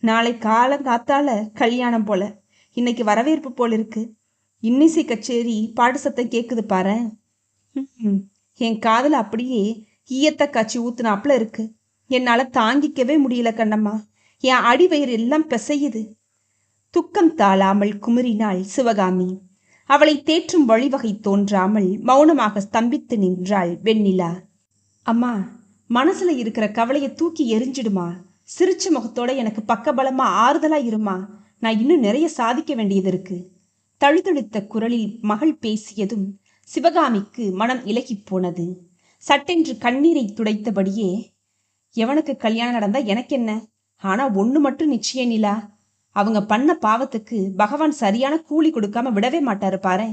நாளை காலங்காத்தால கல்யாணம் போல, இன்னைக்கு வரவேற்பு போல இருக்கு. இன்னிசை கச்சேரி பாட்டு சத்தம் கேக்குது பாரு. என் காதல அப்படியே ஈயத்த காய்ச்சி ஊத்துனாப்புல இருக்கு. என்னால தாங்கிக்கவே முடியல கண்ணம்மா. என் அடிவயிறு எல்லாம் பிசையுது. துக்கம் தாழாமல் குமுறினாள் சிவகாமி. அவளை தேற்றும் வழிவகை தோன்றாமல் மௌனமாக ஸ்தம்பித்து நின்றாள் வெண்ணிலா. அம்மா, மனசுல இருக்கிற கவலையை தூக்கி எரிஞ்சிடுமா. சிரிச்ச முகத்தோட எனக்கு பக்கபலமா ஆறுதலா இருமா. நான் இன்னும் நிறைய சாதிக்க வேண்டியது இருக்கு. தழுதழுத்த குரலில் மகள் பேசியதும் சிவகாமிக்கு மனம் இலகி போனது. சட்டென்று கண்ணீரை துடைத்தபடியே, எவனுக்கு கல்யாணம் நடந்தா எனக்கு என்ன? ஆனா ஒண்ணு மட்டும் நிச்சயம் நிலா, அவங்க பண்ண பாவத்துக்கு பகவான் சரியான கூலி கொடுக்காம விடவே மாட்டாரு பாரு.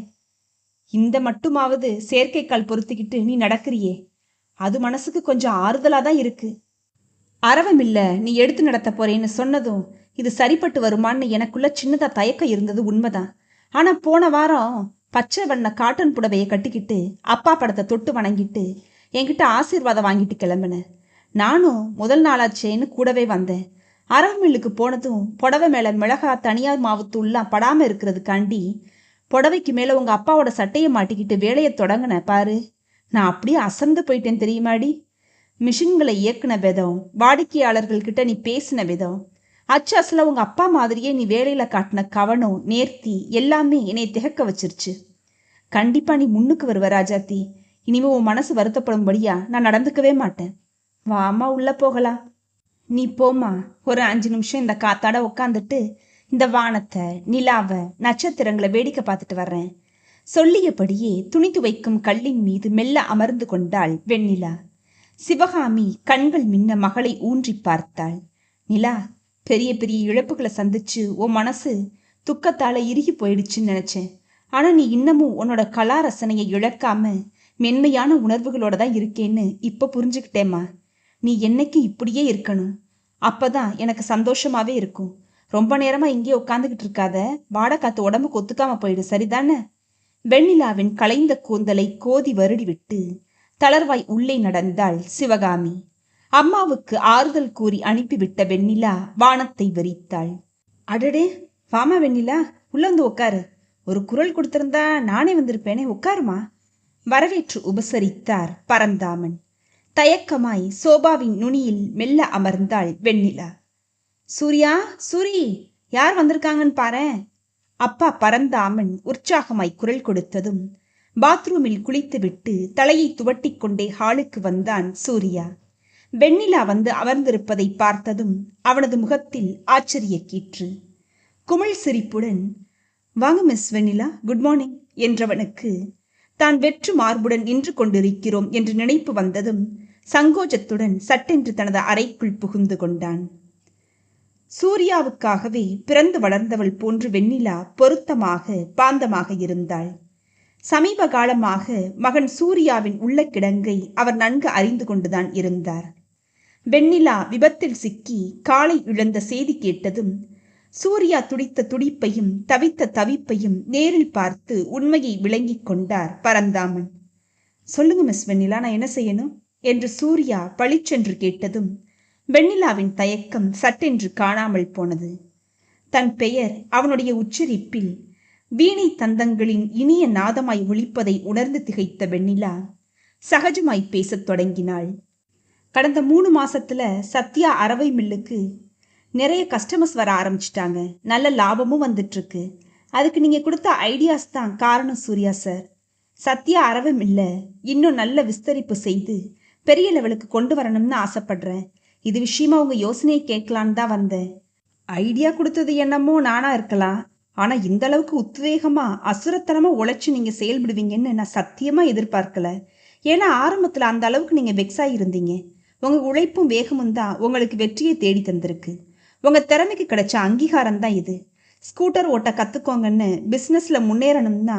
இந்த மட்டுமாவது செயற்கைக்கால் பொறுத்துக்கிட்டு நீ நடக்கிறியே, அது மனசுக்கு கொஞ்சம் ஆறுதலா தான் இருக்கு. அரவமில்ல நீ எடுத்து நடத்த போறேன்னு சொன்னதும் இது சரிப்பட்டு வருமான்னு எனக்குள்ள சின்னதா தயக்கம் இருந்தது உண்மைதான். ஆனா போன வாரம் பச்சை வண்ண காட்டன் புடவையை கட்டிக்கிட்டு அப்பா படத்தை தொட்டு வணங்கிட்டு என்கிட்ட ஆசீர்வாதம் வாங்கிட்டு கிளம்பினேன். நானும் முதல் நாளாச்சேன்னு கூடவே வந்தேன். அரவு மில்லுக்கு போனதும் புடவை மேல மிளகா தனியார் மாவுத்தூள்லாம் படாம இருக்கிறதுக்காண்டி புடவைக்கு மேல உங்க அப்பாவோட சட்டையை மாட்டிக்கிட்டு வேலையை தொடங்கின பாரு. நான் அப்படியே அசந்து போயிட்டேன் தெரியுமாடி. மிஷின்களை இயக்குன விதம், வாடிக்கையாளர்கள்கிட்ட நீ பேசின விதம், அச்சு அசல உங்க அப்பா மாதிரியே நீ வேலையில காட்டின கவனம் நேர்த்தி எல்லாமே என்னை திகக்க வச்சிருச்சு. கண்டிப்பா நீ முன்னுக்கு வருவ ராஜாத்தி. இனிமே உன் மனசு வருத்தப்படும்படியா நான் நடந்துக்கவே மாட்டேன். வாமா உள்ள போகலாம். நீ போமா, ஒரு 5 நிமிஷம் இந்த காத்தாட உட்காந்துட்டு இந்த வானத்தை நிலாவை நட்சத்திரங்களை வேடிக்கை பார்த்துட்டு வர்றேன். சொல்லியபடியே துணி துவைக்கும் கல்லின் மீது மெல்ல அமர்ந்து கொண்டாள் வெண்ணிலா. சிவகாமி கண்கள் மின்ன மகளை ஊன்றி பார்த்தாள். நிலா, பெரிய பெரிய இழப்புகளை சந்திச்சு உன் மனசு துக்கத்தால இறுகி போயிடுச்சுன்னு நினைச்சேன். ஆனா நீ இன்னமும் உன்னோட கலா ரசனையை இழக்காம மென்மையான உணர்வுகளோட தான் இருக்கேன்னு இப்ப புரிஞ்சுக்கிட்டேம்மா. நீ என்னைக்கு இப்படியே இருக்கணும். அப்பதான் எனக்கு சந்தோஷமாவே இருக்கும். ரொம்ப நேரமா இங்கே உட்காந்துக்கிட்டு இருக்காத, வாடை காத்து உடம்புக்கு ஒத்துக்காம போயிடு, சரிதானே? வெண்ணிலாவின் கலைந்த கூந்தலை கோதி வருடி விட்டு தளர்வாய் உள்ளே நடந்தாள் சிவகாமி. அம்மாவுக்கு ஆறுதல் கூறி அனுப்பிவிட்ட வெண்ணிலா வானத்தை வெறித்தாள். அடடே, வாமா வெண்ணிலா, உள்ள வந்து உட்காரு. ஒரு குரல் கொடுத்திருந்தா நானே வந்திருப்பேனே, உட்காருமா. வரவேற்று உபசரித்தார் பரந்தாமன். தயக்கமாய் சோபாவின் நுனியில் மெல்ல அமர்ந்தாள் வெண்ணிலா. சூர்யா, சூரி, யார் வந்திருக்காங்கன்னு பாரு. அப்பா பரந்தாமன் உற்சாகமாய் குரல் கொடுத்ததும் பாத்ரூமில் குளித்துவிட்டு தலையை துவட்டி கொண்டே ஹாலுக்கு வந்தான் சூர்யா. வெண்ணிலா வந்து அமர்ந்திருப்பதை பார்த்ததும் அவனது முகத்தில் ஆச்சரிய கீற்று. குமிழ் சிரிப்புடன், வாங்க மிஸ் வெண்ணிலா, குட் மார்னிங் என்றவனுக்கு தான் வெற்று மார்புடன் நின்று கொண்டிருக்கிறோம் என்று நினைப்பு வந்ததும் சங்கோஜத்துடன் சட்டென்று தனது அறைக்குள் புகுந்து கொண்டான். சூர்யாவுக்காகவே பிறந்து வளர்ந்தவள் போன்று வெண்ணிலா பொருத்தமாக பாந்தமாக இருந்தாள். சமீப காலமாக மகன் சூர்யாவின் உள்ள கிடங்கை அவர் நன்கு அறிந்து கொண்டுதான் இருந்தார். வெண்ணிலா விபத்தில் சிக்கி காலை இழந்த செய்தி கேட்டதும் சூர்யா துடித்த துடிப்பையும் தவித்த தவிப்பையும் நேரில் பார்த்து உண்மையை விளங்கிக் கொண்டார் பரந்தாமன். சொல்லுங்க மிஸ் வெண்ணிலா, நான் என்ன செய்யணும் என்று சூர்யா பளிச்சென்று கேட்டதும் வெண்ணிலாவின் தயக்கம் சட்டென்று காணாமல் போனது. தன் பெயர் அவனுடைய உச்சரிப்பில் வீணை தந்தங்களின் இனிய நாதமாய் ஒலிப்பதை உணர்ந்து திகைத்த வெண்ணிலா சகஜமாய் பேசத் தொடங்கினாள். கடந்த 3 மாசத்துல சத்யா அரவை மில்லுக்கு நிறைய கஸ்டமர்ஸ் வர ஆரம்பிச்சிட்டாங்க. நல்ல லாபமும் வந்துட்டு இருக்கு. அதுக்கு நீங்க கொடுத்த ஐடியாஸ் தான் காரணம் சூர்யா சார். சத்யா அரவை மில்ல இன்னும் நல்ல விஸ்தரிப்பு செய்து பெரிய லெவலுக்கு கொண்டு வரணும்னு ஆசைப்படுறேன். இது விஷயமா உங்க யோசனையை கேட்கலான்னு தான் வந்தேன். ஐடியா கொடுத்தது என்னமோ நானா இருக்கலாம். ஆனா இந்த அளவுக்கு உத்வேகமா அசுரத்தனமா உழைச்சு நீங்க செயல்படுவீங்கன்னு நான் சத்தியமா எதிர்பார்க்கல. ஏன்னா ஆரம்பத்துல அந்த அளவுக்கு நீங்க வெக்ஸாகி இருந்தீங்க. உங்க உழைப்பும் வேகமும் தான் உங்களுக்கு வெற்றியை தேடி தந்திருக்கு. உங்க திறமைக்கு கிடைச்ச அங்கீகாரம் தான் இது. ஸ்கூட்டர் ஓட்ட கத்துக்கோங்கன்னு பிசினஸ்ல முன்னேறணும்னா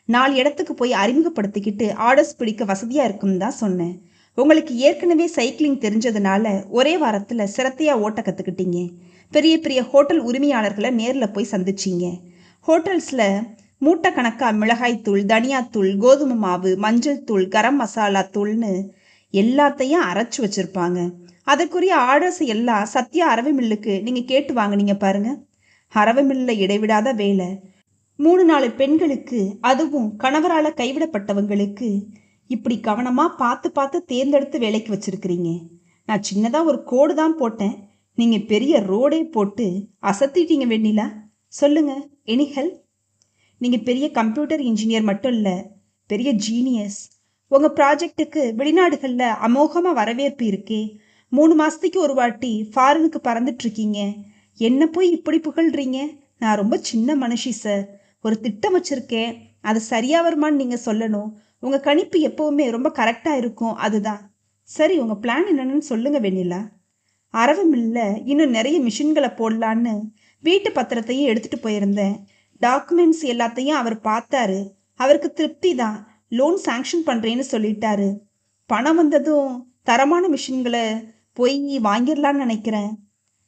4 இடத்துக்கு போய் அறிமுகப்படுத்திக்கிட்டு ஆர்டர்ஸ் பிடிக்க வசதியா இருக்குன்னு தான் சொன்னேன். உங்களுக்கு ஏற்கனவே சைக்கிளிங் தெரிஞ்சதுனால ஒரே வாரத்துல சிரத்தையா ஓட்ட கத்துக்கிட்டீங்க. பெரிய பெரிய ஹோட்டல் உரிமையாளர்களை நேரில் போய் சந்திச்சிங்க. ஹோட்டல்ஸ்ல மூட்டை கணக்கா மிளகாய்த்தூள், தனியாத்தூள், கோதுமை மாவு, மஞ்சள் தூள், கரம் மசாலா தூள்னு எல்லாத்தையும் அரைச்சு வச்சிருப்பாங்க. அதற்குரிய ஆர்டர்ஸ் எல்லாம் சத்யா அரவை மில்லுக்கு நீங்க கேட்டு வாங்கினீங்க பாருங்க. அரவை மில்ல இடைவிடாத வேலை. 3-4 பெண்களுக்கு, அதுவும் கணவரால கைவிடப்பட்டவங்களுக்கு இப்படி கவனமா பார்த்து பார்த்து தேர்ந்தெடுத்து வேலைக்கு வச்சிருக்கிறீங்க. நான் சின்னதா ஒரு கோடு தான் போட்டேன். நீங்க பெரிய ரோடே போட்டு அசத்திட்டீங்க வெண்ணிலா. சொல்லுங்க, எனி ஹெல்ப்? நீங்க பெரிய கம்ப்யூட்டர் இன்ஜினியர் மட்டும் இல்ல, பெரிய ஜீனியஸ். உங்க ப்ராஜெக்டுக்கு வெளிநாடுகள்ல அமோகமா வரவேற்பு இருக்கே. 3 மாசத்துக்கு ஒரு வாட்டி ஃபாரினுக்கு பறந்துட்டு இருக்கீங்க. என்ன போய் இப்படி புகழ்றீங்க? நான் ரொம்ப சின்ன மனுஷி சார். ஒரு திட்டம் வச்சிருக்கேன். அது சரியா வருமான்னு நீங்க சொல்லணும். உங்க கணிப்பு எப்பவுமே ரொம்ப கரெக்டா இருக்கும். அதுதான் சரி. உங்க பிளான் என்னன்னு சொல்லுங்க வெண்ணிலா. அரவை மில்ல இன்னும் நிறைய மிஷின்களை போடலான்னு வீட்டு பத்திரத்தையும் எடுத்துட்டு போயிருந்தேன். டாக்குமெண்ட்ஸ் எல்லாத்தையும் அவர் பார்த்தாரு. அவருக்கு திருப்தி தான். லோன் சாங்ஷன் பண்றேன்னு சொல்லிட்டாரு. பணம் வந்ததும் தரமான மிஷின்களை போய் வாங்கிடலான்னு நினைக்கிறேன்.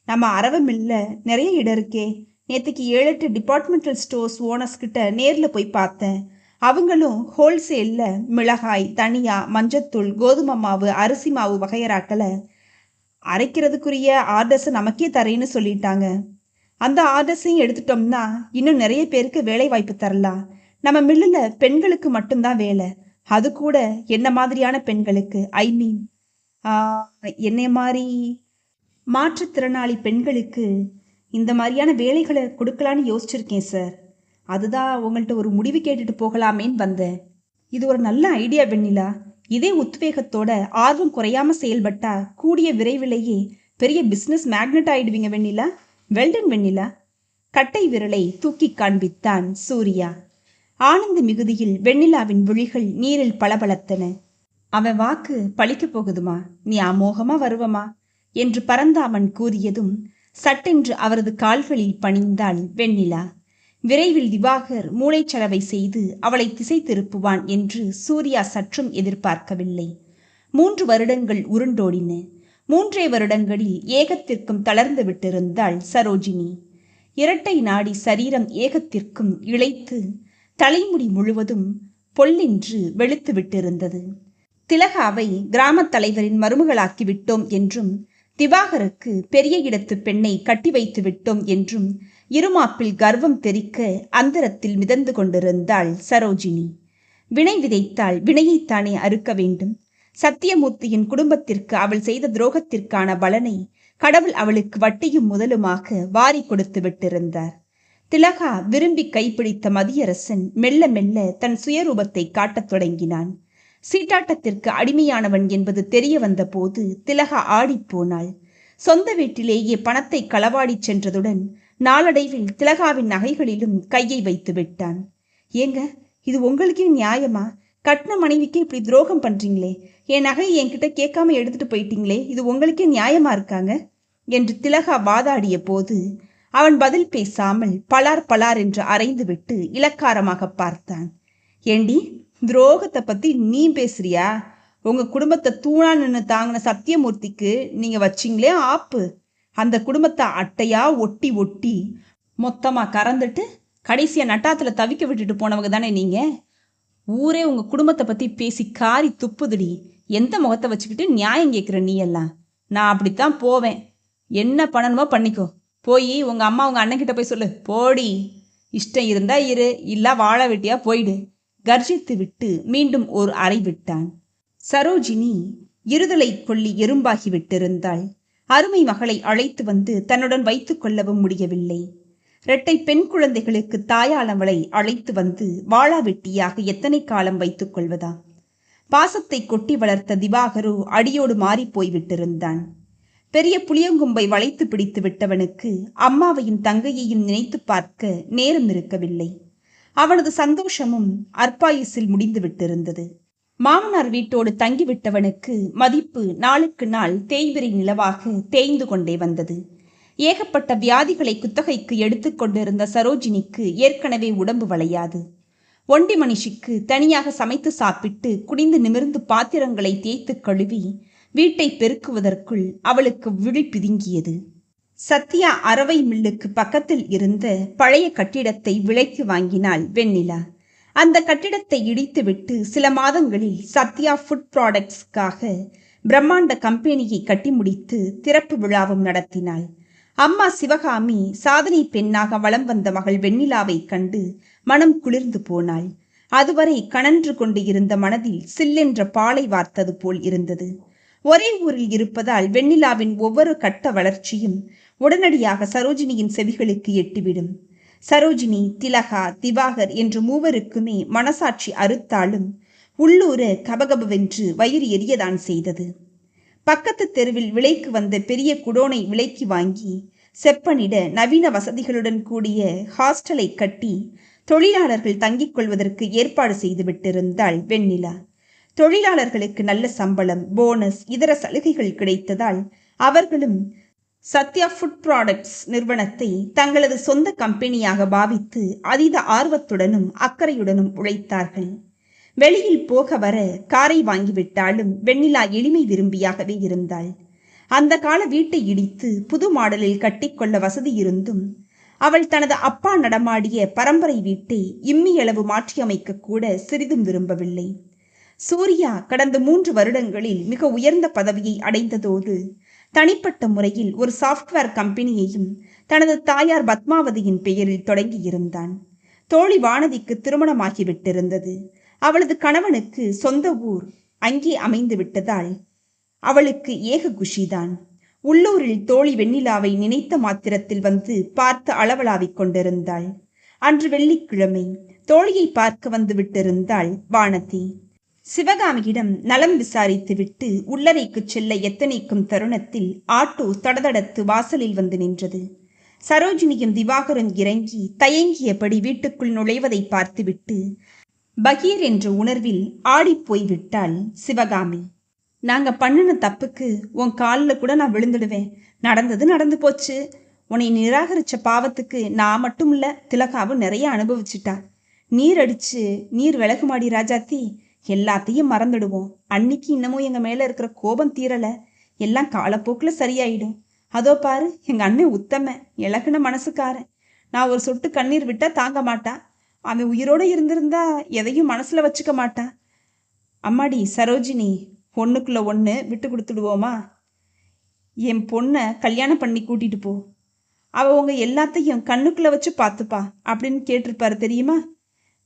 நம்ம அரவை மில்ல நிறைய இடம் இருக்கே. நேற்றுக்கு 7-8 டிபார்ட்மெண்டல் ஸ்டோர்ஸ் ஓனர்ஸ் கிட்ட நேரில் போய் பார்த்தேன். அவங்களும் ஹோல்சேல்ல மிளகாய், தனியா, மஞ்சத்தூள், கோதுமை மாவு, அரிசி மாவு வகையறாக்களை அரைக்கிறதுக்குரிய ஆர்டர்ஸை நமக்கே தரேன்னு சொல்லிட்டாங்க. அந்த ஆர்டர்ஸையும் எடுத்துட்டோம்னா இன்னும் நிறைய பேருக்கு வேலை வாய்ப்பு தரலாம். நம்ம மில்லில் பெண்களுக்கு மட்டும்தான் வேலை. அது கூட என்ன மாதிரியான பெண்களுக்கு, ஐ மீன் என்னை மாதிரி மாற்றுத்திறனாளி பெண்களுக்கு இந்த மாதிரியான வேலைகளை கொடுக்கலான்னு யோசிச்சிருக்கேன் சார். அதுதான் உங்கள்கிட்ட ஒரு முடிவு கேட்டுட்டு போகலாமேன்னு வந்தேன். இது ஒரு நல்ல ஐடியா வெண்ணிலா. இதே உத்வேகத்தோட ஆர்வம் குறையாம செயல்பட்டா கூடிய விரைவிலேயே பெரிய பிசினஸ் மேக்னெட் ஆயிடுவீங்க வெண்ணிலா. வெல்டன் வெண்ணிலா. கட்டை விரலை தூக்கி காண்பித்தான் சூர்யா. ஆனந்த மிகுதியில் வெண்ணிலாவின் விழிகள் நீரில் பளபளத்தன. அவன் வாக்கு பழிக்க போகுதுமா, நீ அமோகமா வருவமா என்று பரந்தாமன் கூறியதும் சட்டென்று அவரது கால்களில் பணிந்தாள் வெண்ணிலா. விரைவில் திவாகர் மூளைச்சலவை செய்து அவளை திசை திருப்புவான் என்று சூர்யா சற்றும் எதிர்பார்க்கவில்லை. 3 வருடங்கள் உருண்டோடின. 3 வருடங்களில் ஏகத்திற்கும் தளர்ந்து விட்டிருந்தாள் சரோஜினி. இரட்டை நாடி சரீரம் ஏகத்திற்கும் இழைத்து தலைமுடி முழுவதும் பொல்லென்று வெளுத்து விட்டிருந்தது. திலகாவை கிராமத் தலைவரின் மருமகளாக்கி விட்டோம் என்றும், திவாகருக்கு பெரிய இடத்து பெண்ணை கட்டி வைத்து விட்டோம் என்றும் இருமாப்பில் கர்வம் தெறிக்க அந்தரத்தில் மிதந்து கொண்டிருந்தாள் சரோஜினி. வினை விதைத்தாள், வினையைத்தானே அறுக்க வேண்டும். சத்தியமூர்த்தியின் குடும்பத்திற்கு அவள் செய்த துரோகத்திற்கான பலனை கடவுள் அவளுக்கு வட்டியும் முதலுமாக வாரி கொடுத்து விட்டிருந்தார். திலகா விரும்பி கைப்பிடித்த மதியரசன் மெல்ல மெல்ல தன் சுயரூபத்தை காட்டத் தொடங்கினான். சீட்டாட்டத்திற்கு அடிமையானவன் என்பது தெரிய வந்த போது திலகா ஆடிப்போனாள். சொந்த வீட்டிலேயே பணத்தை களவாடி சென்றதுடன் நாளடைவில் திலகாவின் நகைகளிலும் கையை வைத்து விட்டான். ஏங்க, இது உங்களுக்கே நியாயமா? கட்டின மனைவிக்கு இப்படி துரோகம் பண்றீங்களே, என் நகையை என்கிட்ட கேட்காம எடுத்துட்டு போயிட்டீங்களே, இது உங்களுக்கே நியாயமா இருக்காங்க என்று திலகா வாதாடிய போது அவன் பதில் பேசாமல் பலார் பலார் என்று அரைந்து விட்டு இலக்காரமாக பார்த்தான். ஏண்டி, துரோகத்தை பத்தி நீ பேசுறியா? உங்க குடும்பத்தை தூணா நின்று தாங்கின சத்தியமூர்த்திக்கு நீங்க வச்சிங்களே ஆப்பு, அந்த குடும்பத்தை அட்டையா ஒட்டி ஒட்டி மொத்தமா கறந்துட்டு கடைசியா நட்டாத்துல தவிக்க விட்டுட்டு போனவங்க தானே நீங்க. ஊரே உங்க குடும்பத்தை பத்தி பேசி காரி துப்புதுடி. எந்த முகத்தை வச்சுக்கிட்டு நியாயம் கேட்குற நீ எல்லாம்? நான் அப்படித்தான் போவேன். என்ன பண்ணணுமோ பண்ணிக்கோ. போய் உங்க அம்மா உங்க அண்ணன்கிட்ட போய் சொல்லு. போடி. இஷ்டம் இருந்தா இரு, இல்ல வாழ வெட்டியா போயிடு. கர்ஜித்து விட்டு மீண்டும் ஒரு அறை விட்டான். சரோஜினி இருதலை கொள்ளி எறும்பாகி விட்டிருந்தாள். அருமை மகளை அழைத்து வந்து தன்னுடன் வைத்துக் கொள்ளவும் முடியவில்லை. இரட்டை பெண் குழந்தைகளுக்கு தாயாளவளை அழைத்து வந்து வாழா வெட்டியாக எத்தனை காலம் வைத்துக் கொள்வதா? பாசத்தை கொட்டி வளர்த்த திவாகரு அடியோடு மாறி போய்விட்டிருந்தான். பெரிய புளியங்கும்பை வளைத்து பிடித்து விட்டவனுக்கு அம்மாவையும் தங்கையையும் நினைத்து பார்க்க நேரம் இருக்கவில்லை. அவனது சந்தோஷமும் அற்பாயுசில் முடிந்து விட்டிருந்தது. மாமனார் வீட்டோடு தங்கிவிட்டவனுக்கு மதிப்பு நாளுக்கு நாள் தேய்பிரை நிலவாக தேய்ந்து கொண்டே வந்தது. ஏகப்பட்ட வியாதிகளை குத்தகைக்கு எடுத்துக்கொண்டிருந்த சரோஜினிக்கு ஏற்கனவே உடம்பு வளையாது. ஒண்டி மனுஷிக்கு தனியாக சமைத்து சாப்பிட்டு குனிந்து நிமிர்ந்து பாத்திரங்களை தேய்த்து கழுவி வீட்டை பெருக்குவதற்குள் அவளுக்கு விழி பிதுங்கியது. சத்யா அரவை மில்லுக்கு பக்கத்தில் இருந்த பழைய கட்டிடத்தை விலைக்கு வாங்கினாள் வெண்ணிலா. அந்த கட்டிடத்தை இடித்துவிட்டு சில மாதங்களில் சத்யா ஃபுட் ப்ராடக்ட்ஸ்க்காக பிரம்மாண்ட கம்பெனியை கட்டி முடித்து திறப்பு விழாவும் நடத்தினாள். அம்மா சிவகாமி சாதனை பெண்ணாக வலம் வந்த மகள் வெண்ணிலாவை கண்டு மனம் குளிர்ந்து போனாள். அதுவரை கனன்று கொண்டு இருந்த மனதில் சில்லென்ற பாலை வார்த்தது போல் இருந்தது. ஒரே ஊரில் இருப்பதால் வெண்ணிலாவின் ஒவ்வொரு கட்ட வளர்ச்சியும் உடனடியாக சரோஜினியின் செவிகளுக்கு எட்டிவிடும். சரோஜினி, திலகா, திவாகர் என்று மூவருக்குமே மனசாட்சி அறுத்தாலும் உள்ளூர கபகபவென்று வயிறு எரியதான் செய்தது. பக்கத்து தெருவில் விலைக்கு வந்த பெரிய குடோனை விலைக்கு வாங்கி செப்பனிட நவீன வசதிகளுடன் கூடிய ஹாஸ்டலை கட்டி தொழிலாளர்கள் தங்கிக் கொள்வதற்கு ஏற்பாடு செய்து விட்டிருந்தாள் வெண்ணிலா. தொழிலாளர்களுக்கு நல்ல சம்பளம், போனஸ், இதர சலுகைகள் கிடைத்ததால் அவர்களும் சத்யா ஃபுட் ப்ராடக்ட்ஸ் நிறுவனத்தை தங்களது சொந்த கம்பெனியாக பாவித்து அதீத ஆர்வத்துடனும் அக்கறையுடனும் உழைத்தார்கள். வெளியில் போக வர காரை வாங்கிவிட்டாலும் வெண்ணிலா எளிமை விரும்பியாகவே இருந்தாள். அந்த கால வீட்டை இடித்து புது மாடலில் கட்டிக்கொள்ள வசதி இருந்தும் அவள் தனது அப்பா நடமாடிய பரம்பரை வீட்டை இம்மியளவு மாற்றியமைக்க கூட சிறிதும் விரும்பவில்லை. சூர்யா கடந்த 3 வருடங்களில் மிக உயர்ந்த பதவியை அடைந்ததோடு தனிப்பட்ட முறையில் ஒரு சாஃப்ட்வேர் கம்பெனியையும் தனது தாயார் பத்மாவதியின் பெயரில் தொடங்கியிருந்தான். தோழி வானதிக்கு திருமணமாகிவிட்டிருந்தது. அவளது கணவனுக்கு சொந்த ஊர் அங்கே அமைந்து விட்டதால் அவளுக்கு ஏக குஷிதான். உள்ளூரில் தோழி வெண்ணிலாவை நினைத்த மாத்திரத்தில் வந்து பார்த்து அளவலாவிக் கொண்டிருந்தாள். அன்று வெள்ளிக்கிழமை தோழியை பார்க்க வந்து விட்டிருந்தாள் வானதி. சிவகாமியிடம் நலம் விசாரித்துவிட்டு உள்ளறைக்கு செல்ல எத்தனைக்கும் தருணத்தில் ஆட்டோ தடதடத்து வாசலில் வந்து நின்றது. சரோஜினியும் திவாகரும் இறங்கி தயங்கியபடி வீட்டுக்குள் நுழைவதை பார்த்துவிட்டு பகீர் என்ற உணர்வில் ஆடிப்போய் விட்டாள் சிவகாமி. நாங்க பண்ணின தப்புக்கு உன் காலில் கூட நான் விழுந்துடுவேன். நடந்தது நடந்து போச்சு. உன்னை நிராகரிச்ச பாவத்துக்கு நான் மட்டும் இல்ல, திலகாவும் நிறைய அனுபவிச்சுட்டா. நீர் அடிச்சு நீர் விலகுமாடி ராஜாத்தி. எல்லாத்தையும் மறந்துடுவோம். அன்னைக்கு இன்னமும் எங்க மேல இருக்கிற கோபம் தீரல. எல்லாம் காலப்போக்கில் சரியாயிடும். அதோ பாரு, எங்க அண்ணன் உத்தம இலகுன மனசுக்காரன். நான் ஒரு சொட்டு கண்ணீர் விட்டா தாங்க மாட்டான். அவன் உயிரோடு இருந்திருந்தா எதையும் மனசுல வச்சுக்க மாட்டான். அம்மாடி சரோஜினி, ஒண்ணுக்குள்ள ஒன்று விட்டு கொடுத்துடுவோமா? என் பொண்ணை கல்யாணம் பண்ணி கூட்டிட்டு போ. அவ உங்க எல்லாத்தையும் கண்ணுக்குள்ள வச்சு பார்த்துப்பா அப்படின்னு கேட்டிருப்பாரு தெரியுமா?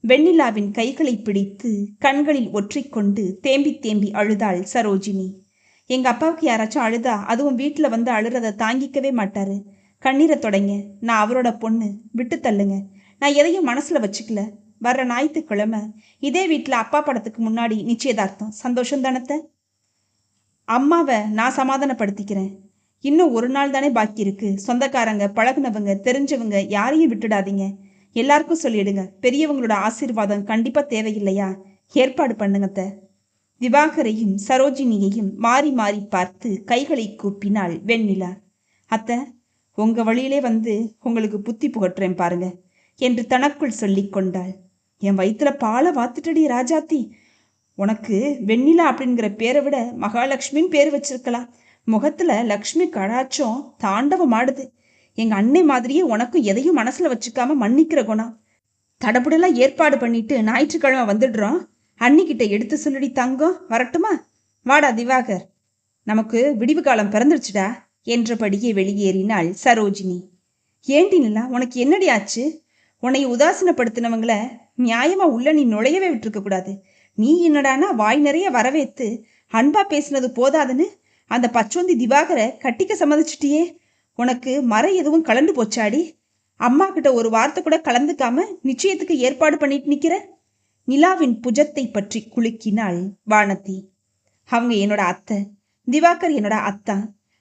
வெண்ணிலாவின் கைகளை பிடித்து கண்களில் ஒற்றிக்கொண்டு தேம்பி தேம்பி அழுதாள் சரோஜினி. எங்க அப்பாவுக்கு யாராச்சும் அழுதா அதுவும் வீட்டுல வந்து அழுறத தாங்கிக்கவே மாட்டாரு. கண்ணீரை தொடங்க. நான் அவரோட பொண்ணு, விட்டு தள்ளுங்க. நான் எதையும் மனசுல வச்சுக்கல. வர்ற ஞாயிற்றுக்கிழமை இதே வீட்டுல அப்பா படத்துக்கு முன்னாடி நிச்சயதார்த்தம். சந்தோஷம் தானத்தை? அம்மாவை நான் சமாதானப்படுத்திக்கிறேன். இன்னும் ஒரு நாள் தானே பாக்கி இருக்கு. சொந்தக்காரங்க, பழகுனவங்க, தெரிஞ்சவங்க யாரையும் விட்டுடாதீங்க. எல்லாருக்கும் சொல்லிடுங்க. பெரியவங்களோட ஆசீர்வாதம் கண்டிப்பா தேவையில்லையா? ஏற்பாடு பண்ணுங்கத்த. திவாகரையும் சரோஜினியையும் மாறி மாறி பார்த்து கைகளை கூப்பினாள் வெண்ணிலா. அத்தை, உங்க வழியிலே வந்து உங்களுக்கு புத்தி புகட்டுறேன் பாருங்க என்று தனக்குள் சொல்லி கொண்டாள். என் வயிற்றுல பாலை வாத்துட்டடி ராஜாத்தி. உனக்கு வெண்ணிலா அப்படிங்கிற பேரை விட மகாலட்சுமின்னு பேர் வச்சிருக்கலாம். முகத்துல லக்ஷ்மி கடாச்சம் தாண்டவம் ஆடுது. எங்க அன்னை மாதிரியே உனக்கும் எதையும் மனசுல வச்சுக்காம மன்னிக்கிற குணம். தடபுடலாம் ஏற்பாடு பண்ணிட்டு ஞாயிற்றுக்கிழமை வந்துடுறோம். அன்னிக்கிட்ட எடுத்து சொல்லுடி தங்கம், வரட்டுமா? வாடா திவாகர், நமக்கு விடிவு காலம் பிறந்துடுச்சுடா என்றபடியே வெளியேறினாள் சரோஜினி. ஏண்டி நிலா, உனக்கு என்னடி ஆச்சு? உன்னை உதாசீனப்படுத்தினவங்கள நியாயமா உள்ள நீ நுழையவே விட்டுருக்க கூடாது. நீ என்னடானா வாய் நிறைய வரவேத்து அன்பா பேசினது போதாதுன்னு அந்த பச்சோந்தி திவாகரை கட்டிக்க சம்மதிச்சிட்டியே. உனக்கு மர எதுவும் கலந்து போச்சாடி? அம்மா கிட்ட ஒரு வார்த்தை கூட கலந்துக்காம நிச்சயத்துக்கு ஏற்பாடு பண்ணிட்டு நிக்கிற. நிலாவின் புஜத்தை பற்றி குலுக்கினாள் வானதி. அவங்க என்னோட அத்தை, திவாகர் என்னோட அத்தா.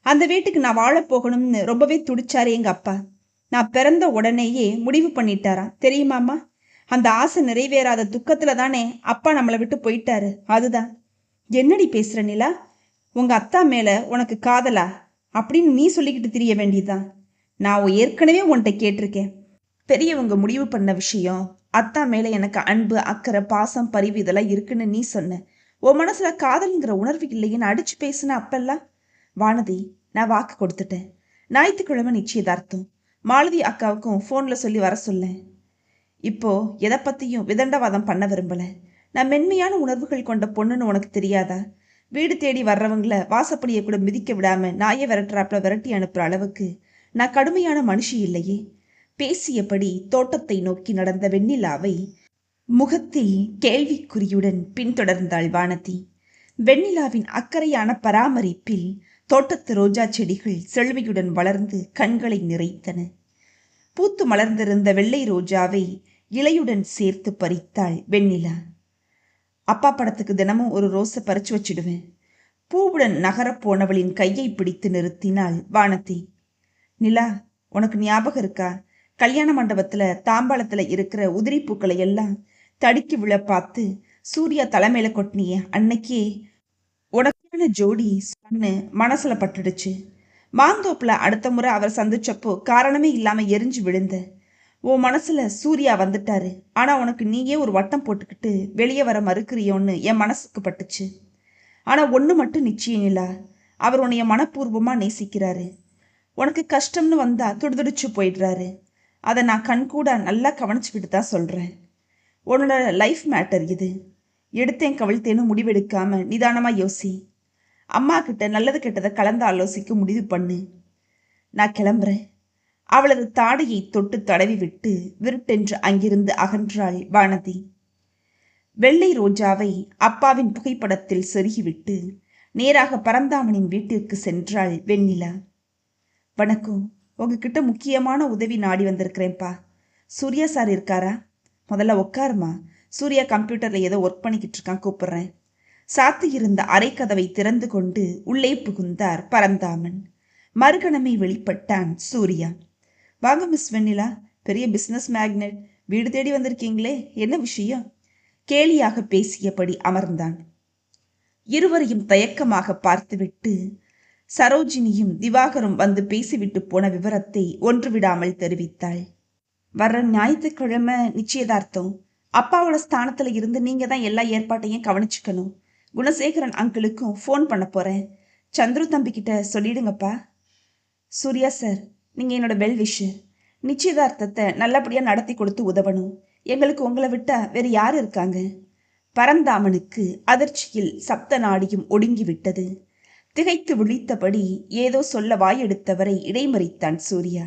அந்த வீட்டுக்கு நான் வாழப் போகணும்னு ரொம்பவே துடிச்சாரு எங்க அப்பா. நான் பிறந்த உடனேயே முடிவு பண்ணிட்டாராம், தெரியுமாம்மா? அந்த ஆசை நிறைவேறாத துக்கத்துல தானே அப்பா நம்மளை விட்டு போயிட்டாரு. அதுதான். என்னடி பேசுற நிலா? உங்க அத்தா மேல உனக்கு காதலா அப்படின்னு நீ சொல்லிக்கிட்டு தெரிய வேண்டியதுதான். நான் ஏற்கனவே உன்கிட்ட கேட்டிருக்கேன். பெரியவங்க முடிவு பண்ண விஷயம். அத்தா மேல எனக்கு அன்பு, அக்கறை, பாசம், பரிவு இதெல்லாம் இருக்குன்னு நீ சொன்ன. உன் மனசுல காதல்ங்கிற உணர்வு இல்லைன்னு அடிச்சு பேசுன அப்பெல்லாம். வானதி, நான் வாக்கு கொடுத்துட்டேன். ஞாயிற்றுக்கிழமை நிச்சயதார்த்தம். மாலதி அக்காவுக்கும் ஃபோனில் சொல்லி வர சொல்லேன். இப்போ எதை பற்றியும் விதண்டவாதம் பண்ண விரும்பலை. நான் மென்மையான உணர்வுகள் கொண்ட பொண்ணுன்னு உனக்கு தெரியாதா? வீடு தேடி வர்றவங்கள வாசப்படியை கூட மிதிக்க விடாம நாயை விரட்டுறாப்புல விரட்டி அனுப்புற அளவுக்கு நான் கடுமையான மனுஷி இல்லையே. பேசியபடி தோட்டத்தை நோக்கி நடந்த வெண்ணிலாவை முகத்தில் கேள்விக்குறியுடன் பின்தொடர்ந்தாள் வானதி. வெண்ணிலாவின் அக்கறையான பராமரிப்பில் தோட்டத்து ரோஜா செடிகள் செழுமையுடன் வளர்ந்து கண்களை நிறைத்தன. பூத்து மலர்ந்திருந்த வெள்ளை ரோஜாவை இலையுடன் சேர்த்து பறித்தாள் வெண்ணிலா. அப்பா படத்துக்கு தினமும் ஒரு ரோஸை பறிச்சு வச்சிடுவேன். பூவுடன் நகரப் போனவளின் கையை பிடித்து நிறுத்தினாள் வானதி. நிலா, உனக்கு ஞாபகம் இருக்கா? கல்யாண மண்டபத்துல தாம்பாளத்துல இருக்கிற உதிரி பூக்களை எல்லாம் தடுக்கி விழ பார்த்து சூர்யா தலைமையில கொட்டினிய அன்னைக்கே உனக்கான ஜோடி சொன்னு மனசுல பட்டுடுச்சு. மாந்தோப்புல அடுத்த முறை அவர் சந்திச்சப்போ காரணமே இல்லாம எரிஞ்சு விழுந்த உன் மனசுல சூர்யா வந்துட்டாரு. ஆனா உனக்கு நீயே ஒரு வட்டம் போட்டுக்கிட்டு வெளியே வர மறுக்கிறியோன்னு என் மனசுக்கு பட்டுச்சு. ஆனா ஒண்ணு மட்டும் நிச்சயம் நிலா, அவர் உன்னைய மனப்பூர்வமா நேசிக்கிறாரு. உனக்கு கஷ்டம்னு வந்தா துடிதுடிச்சு போயிடுறாரு. அதை நான் கண்கூட நல்லா கவனிச்சுக்கிட்டு தான் சொல்றேன். உன்னோட லைஃப் மேட்டர் இது. எடுத்தேன் கவிழ்த்தேன்னு முடிவெடுக்காம நிதானமா யோசி. அம்மா கிட்ட நல்லது கெட்டதை கலந்து ஆலோசிக்க முடிவு பண்ணு. நான் கிளம்புறேன். அவளது தாடையை தொட்டு தடவி விட்டு விருட்டென்று அங்கிருந்து அகன்றாள் வானதி. வெள்ளை ரோஜாவை அப்பாவின் புகைப்படத்தில் செருகிவிட்டு நேராக பரந்தாமனின் வீட்டிற்கு சென்றாள் வெண்ணிலா. வணக்கம், உங்ககிட்ட முக்கியமான உதவி நாடி வந்திருக்கிறேன்ப்பா. சூர்யா சார் இருக்காரா? முதல்ல உட்காருமா. சூர்யா கம்ப்யூட்டர்ல ஏதோ ஒர்க் பண்ணிக்கிட்டு இருக்கான், கூப்பிடுறேன். சாத்தி இருந்த அரைக்கதவை திறந்து கொண்டு உள்ளே புகுந்தார் பரந்தாமன். மறுகணமே வெளிப்பட்டான் சூர்யா. வாங்க மிஸ் வெண்ணிலா, பெரிய பிசினஸ் மேக்னெட், வீடு தேடி வந்திருக்கீங்களே, என்ன விஷயம்? கேலியாக பேசியபடி அமர்ந்தான். இருவரையும் தயக்கமாக பார்த்துவிட்டு சரோஜினியும் திவாகரும் வந்து பேசிவிட்டு போன விவரத்தை ஒன்று விடாமல் தெரிவித்தாள். வர்ற ஞாயிற்றுக்கிழமை நிச்சயதார்த்தம். அப்பாவோட ஸ்தானத்துல இருந்து நீங்க தான் எல்லா ஏற்பாட்டையும் கவனிச்சுக்கணும். குணசேகரன் அங்கிளுக்கும் ஃபோன் பண்ண போறேன். சந்துரு தம்பிக்கிட்ட சொல்லிடுங்கப்பா. சூர்யா சார், நீங்க என்னோட வெல் விஷர். நிச்சயதார்த்தத்தை நல்லபடியா நடத்தி கொடுத்து உதவணும். எங்களுக்கு உங்களை விட்டா வேறு யாரு இருக்காங்க? பரந்தாமனுக்கு அதிர்ச்சியில் சப்த நாடியும் ஒடுங்கி விட்டது. திகைத்து விழித்தபடி ஏதோ சொல்ல வாயெடுத்தவரை இடைமறித்தான் சூர்யா.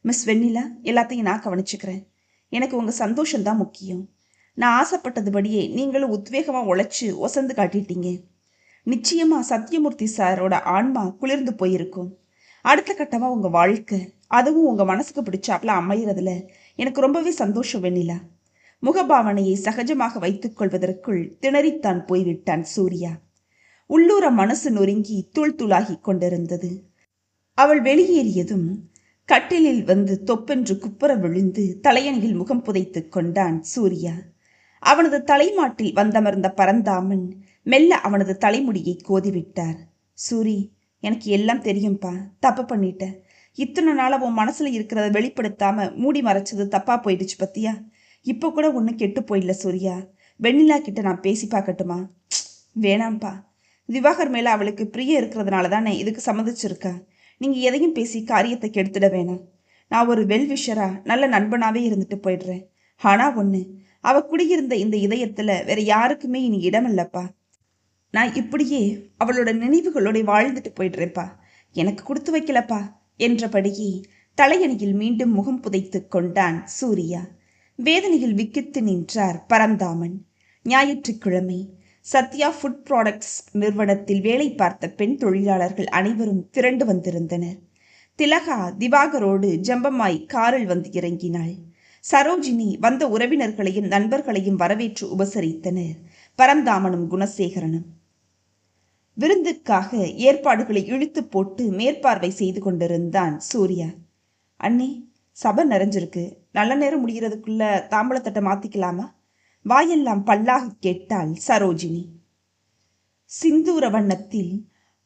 மிஸ் வெண்ணிலா, எல்லாத்தையும் நான் கவனிச்சுக்கிறேன். எனக்கு உங்க சந்தோஷம்தான் முக்கியம். நான் ஆசைப்பட்டதுபடியே நீங்களும் உத்வேகமா உழைச்சு ஒசந்து காட்டிட்டீங்க. நிச்சயமா சத்யமூர்த்தி சாரோட ஆன்மா குளிர்ந்து போயிருக்கும். அடுத்த கட்டமா உங்க வாழ்க்கை, அதுவும் உங்க மனசுக்கு பிடிச்சாப்ல அமைகிறதுல எனக்கு ரொம்பவே சந்தோஷம் வெண்ணிலா. முகபாவனையை சகஜமாக வைத்துக் கொள்வதற்குள் திணறித்தான் போய்விட்டான் சூர்யா. உள்ளூர மனசு நொறுங்கி தூள் தூளாகி கொண்டிருந்தது. அவள் வெளியேறியதும் கட்டிலில் வந்து தொப்பென்று குப்புற விழுந்து தலையணியில் முகம் புதைத்துக் கொண்டான் சூர்யா. அவனது தலைமாட்டில் வந்தமர்ந்த பரந்தாமன் மெல்ல அவனது தலைமுடியை கோதிவிட்டார். சூரி, எனக்கு எல்லாம் தெரியும்பா, தப்பு பண்ணிட்ட. இத்தனை நாள உன் மனசுல இருக்கிறத வெளிப்படுத்தாம மூடி மறைச்சது தப்பா போயிடுச்சு பத்தியா? இப்ப கூட ஒன்னும் கெட்டு போயிடல சூர்யா. வெண்ணிலா கிட்ட நான் பேசி பார்க்கட்டுமா? வேணாம்ப்பா. திவாகர் மேல அவளுக்கு பிரிய இருக்கிறதுனால தானே இதுக்கு சம்மதிச்சிருக்கா. நீங்க எதையும் பேசி காரியத்தை கெடுத்துட வேணாம். நான் ஒரு வெல் விஷரா நல்ல நண்பனாவே இருந்துட்டு போயிடுறேன். ஆனா ஒண்ணு, அவ குடியிருந்த இந்த இதயத்துல வேற யாருக்குமே இனி இடமில்லப்பா. நான் இப்படியே அவளோட நினைவுகளோட வாழ்ந்துட்டு போயிடுறேப்பா. எனக்கு கொடுத்து வைக்கலப்பா என்றபடியே தலையணியில் மீண்டும் முகம் புதைத்து கொண்டான் சூர்யா. வேதனையில் விக்கித்து நின்றார் பரந்தாமன். ஞாயிற்றுக்கிழமை சத்யா ஃபுட் ப்ராடக்ட்ஸ் நிறுவனத்தில் வேலை பார்த்த பெண் தொழிலாளர்கள் அனைவரும் திரண்டு வந்திருந்தனர். திலகா திவாகரோடு ஜம்பமாய் காரில் வந்து இறங்கினாள். சரோஜினி வந்த உறவினர்களையும் நண்பர்களையும் வரவேற்று உபசரித்தனர் பரந்தாமனும் குணசேகரனும். விருந்துக்காக ஏற்பாடுகளை இழுத்து போட்டு மேற்பார்வை செய்து கொண்டிருந்தான் சூர்யா. அண்ணே, சபை நிறைஞ்சிருக்கு, நல்ல நேரம் முடிகிறதுக்குள்ள தாம்பளத்தட்டை மாத்திக்கலாமா? வாயெல்லாம் பல்லாக கேட்டாள் சரோஜினி. சிந்தூர வண்ணத்தில்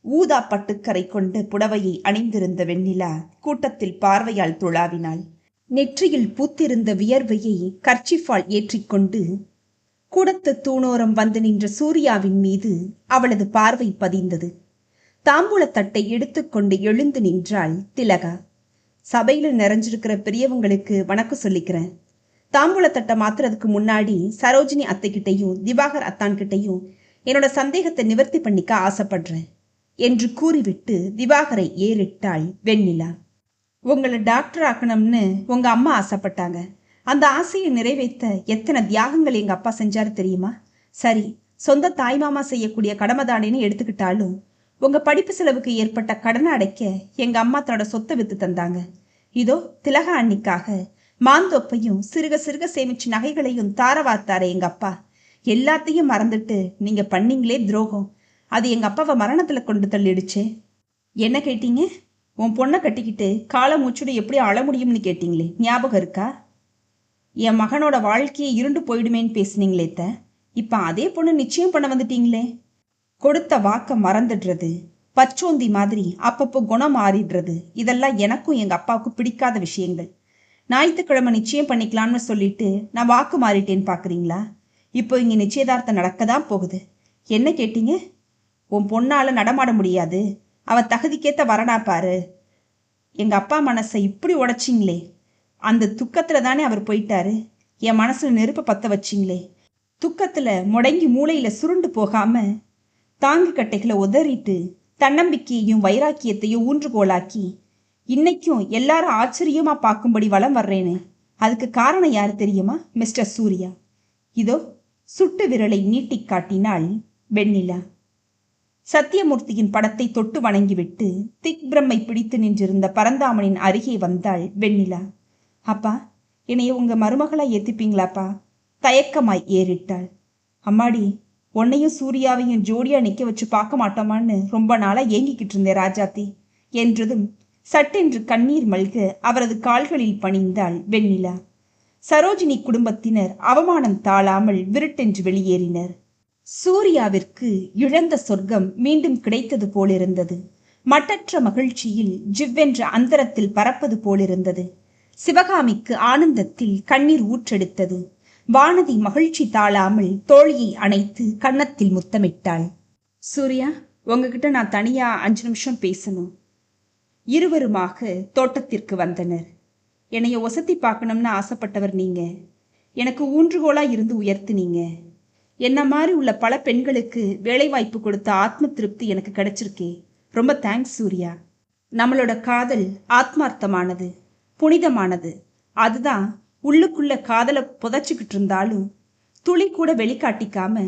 ஊதா பட்டுக்கரை கொண்ட புடவையை அணிந்திருந்த வெண்ணிலா கூட்டத்தில் பார்வையால் துளாவினாள். நெற்றியில் பூத்திருந்த வியர்வையை கர்ச்சிஃபால் ஏற்றிக்கொண்டு கூடத்து தூணோரம் வந்து நின்ற சூர்யாவின் மீது அவளது பார்வை பதிந்தது. தாம்பூலத்தட்டை எடுத்துக்கொண்டு எழுந்து நின்றாள் திலகா. சபையில நிறைஞ்சிருக்கிற பெரியவங்களுக்கு வணக்கம் சொல்லிக்கிறேன். தாம்பூலத்தட்டை மாத்துறதுக்கு முன்னாடி சரோஜினி அத்தைக்கிட்டையும் திவாகர் அத்தான்கிட்டையும் என்னோட சந்தேகத்தை நிவர்த்தி பண்ணிக்க ஆசைப்படுறேன் என்று கூறிவிட்டு திவாகரை ஏறிட்டாள் வெண்ணிலா. உங்களை டாக்டர் ஆக்கணும்னு உங்க அம்மா ஆசைப்பட்டாங்க. அந்த ஆசையை நிறைவேற்ற எத்தனை தியாகங்கள் எங்க அப்பா செஞ்சாரு தெரியுமா? சரி, சொந்த தாய்மாமா செய்யக்கூடிய கடமைதானேன்னு எடுத்துக்கிட்டாலும் உங்க படிப்பு செலவுக்கு ஏற்பட்ட கடனை அடைக்க எங்க அம்மா தன்னோட சொத்தை வித்து தந்தாங்க. இதோ திலகா அன்னிக்காக மாந்தோப்பையும் சிறுக சிறுக சேமிச்சு நகைகளையும் தாரவார்த்தாரே எங்க அப்பா. எல்லாத்தையும் மறந்துட்டு நீங்க பண்ணீங்களே துரோகம். அது எங்க அப்பாவை மரணத்துல கொண்டு தள்ளிடுச்சே. என்ன கேட்டீங்க? உன் பொண்ணை கட்டிக்கிட்டு காலை மூச்சுடு எப்படி அழ முடியும்னு கேட்டீங்களே, ஞாபகம் இருக்கா? என் மகனோட வாழ்க்கையை இருண்டு போயிடுமேன்னு பேசுனீங்களே. இப்ப அதே பொண்ணு நிச்சயம் பண்ண வந்துட்டீங்களே. கொடுத்த வாக்க மறந்துடுறது, பச்சோந்தி மாதிரி அப்பப்போ குணம் மாறிடுறது, இதெல்லாம் எனக்கும் எங்க அப்பாவுக்கும் பிடிக்காத விஷயங்கள். ஞாயிற்றுக்கிழமை நிச்சயம் பண்ணிக்கலாம்னு சொல்லிட்டு நான் வாக்கு மாறிட்டேன்னு பாக்குறீங்களா? இப்போ இங்க நிச்சயதார்த்தம் நடக்கதான் போகுது. என்ன கேட்டீங்க? உன் பொண்ணால நடமாட முடியாது, அவ தகுதிக்கேத்த வரனா பாரு. எங்க அப்பா மனசை இப்படி உடைச்சிங்களே. அந்த துக்கத்துல தானே அவர் போயிட்டாரு. என் மனசுல நெருப்ப பத்த வச்சிங்களே. துக்கத்துல முடங்கி மூளையில சுருண்டு போகாம தாங்கு கட்டைகளை உதறிட்டு தன்னம்பிக்கையையும் வைராக்கியத்தையும் ஊன்றுகோலாக்கி இன்னைக்கும் எல்லாரும் ஆச்சரியமா பார்க்கும்படி வலம் வர்றேன்னு அதுக்கு காரணம் யாரு தெரியுமா? மிஸ்டர் சூர்யா. இதோ சுட்டு விரலை நீட்டி காட்டினாள் வெண்ணிலா. சத்தியமூர்த்தியின் படத்தை தொட்டு வணங்கிவிட்டு திக் பிரம்மை பிடித்து நின்றிருந்த பரந்தாமனின் அருகே வந்தாள் வெண்ணிலா. அப்பா, என்னைய உங்க மருமகளா ஏத்துப்பீங்களாப்பா? தயக்கமாய் ஏறிட்டாள். அம்மாடி, உன்னையும் சூர்யாவையும் ஜோடியா நிக்க வச்சு பார்க்க மாட்டோமான்னு ரொம்ப நாளா ஏங்கிக்கிட்டு இருந்தேன் ராஜாத்தி என்றதும் சட்டென்று கண்ணீர் மல்க அவரது கால்களில் பணிந்தாள் வெண்ணிலா. சரோஜினி குடும்பத்தினர் அவமானம் தாழாமல் விருட்டென்று வெளியேறினர். சூர்யாவிற்கு இழந்த சொர்க்கம் மீண்டும் கிடைத்தது போலிருந்தது. மட்டற்ற மகிழ்ச்சியில் ஜிவ்வென்ற அந்தரத்தில் பறப்பது போலிருந்தது. சிவகாமிக்கு ஆனந்தத்தில் கண்ணீர் ஊற்றெடுத்தது. வானதி மகிழ்ச்சி தாழாமல் தோழியை அணைத்து கன்னத்தில் முத்தமிட்டாள். சூர்யா, உங்ககிட்ட நான் தனியா 5 நிமிஷம் பேசணும். இருவருமாக தோட்டத்திற்கு வந்தனர். என்னைய ஒசத்தி பார்க்கணும்னு ஆசைப்பட்டவர் நீங்க. எனக்கு ஊன்றுகோலா இருந்து உயர்த்தினீங்க. என்ன மாதிரி உள்ள பல பெண்களுக்கு வேலை வாய்ப்பு கொடுத்த ஆத்ம திருப்தி எனக்கு கிடைச்சிருக்கே. ரொம்ப தேங்க்ஸ் சூர்யா. நம்மளோட காதல் ஆத்மார்த்தமானது, புனிதமானது. அதுதான் உள்ளுக்குள்ள காதலை புதைச்சிக்கிட்டு இருந்தாலும் துளி கூட வெளிக்காட்டிக்காம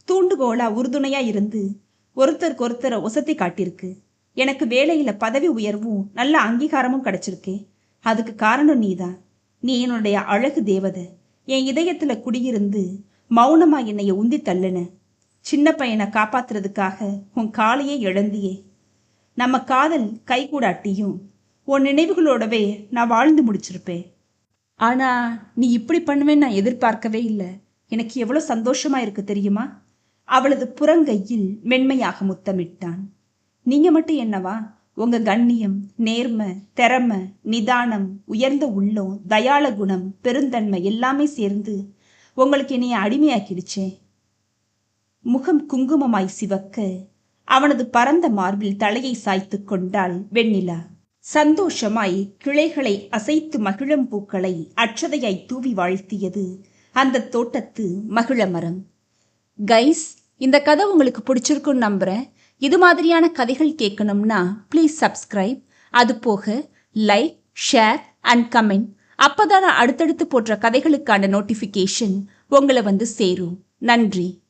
தூண்டுகோலா உறுதுணையா இருந்து ஒருத்தருக்கு ஒருத்தரை ஒசத்தி காட்டியிருக்கு. எனக்கு வேலையில பதவி உயர்வும் நல்ல அங்கீகாரமும் கிடைச்சிருக்கே. அதுக்கு காரணம் நீதான். நீ என்னுடைய அழகு தேவதை. என் இதயத்துல குடியிருந்து மௌனமா என்னைய உந்தி தள்ளுன. சின்ன பையனை காப்பாத்துறதுக்காக உன் காலையே இழந்தியே. நம்ம காதல் கைகூடாட்டியும் உன் நினைவுகளோடவே நான் வாழ்ந்து முடிச்சிருப்பேன். ஆனா நீ இப்படி பண்ணுவேன்னு நான் எதிர்பார்க்கவே இல்லை. எனக்கு எவ்வளவு சந்தோஷமா இருக்கு தெரியுமா? அவளது புறங்கையில் மென்மையாக முத்தமிட்டான். நீங்க மட்டும் என்னவா, உங்க கண்ணியம், நேர்மை, திறமை, நிதானம், உயர்ந்த உள்ளம், தயாள குணம், பெருந்தன்மை எல்லாமே சேர்ந்து உங்களுக்கு என்னைய அடிமையாக்கிடுச்சே. முகம் குங்குமமாய் சிவக்க அவனது பரந்த மார்பில் தலையை சாய்த்து கொண்டாள் வெண்ணிலா. சந்தோஷமாய் கிளைகளை அசைத்து மகிழும் பூக்களை அட்சதையாய் தூவி வாழ்த்தியது அந்த தோட்டத்து மகிழ மரம். கைஸ், இந்த கதை உங்களுக்கு பிடிச்சிருக்குன்னு நம்புகிறேன். இது மாதிரியான கதைகள் கேட்கணும்னா ப்ளீஸ் சப்ஸ்கிரைப். அது போக லைக், ஷேர் அண்ட் கமெண்ட். அப்போதான் நான் அடுத்தடுத்து போடுற கதைகளுக்கான நோட்டிஃபிகேஷன் உங்களை வந்து சேரும். நன்றி.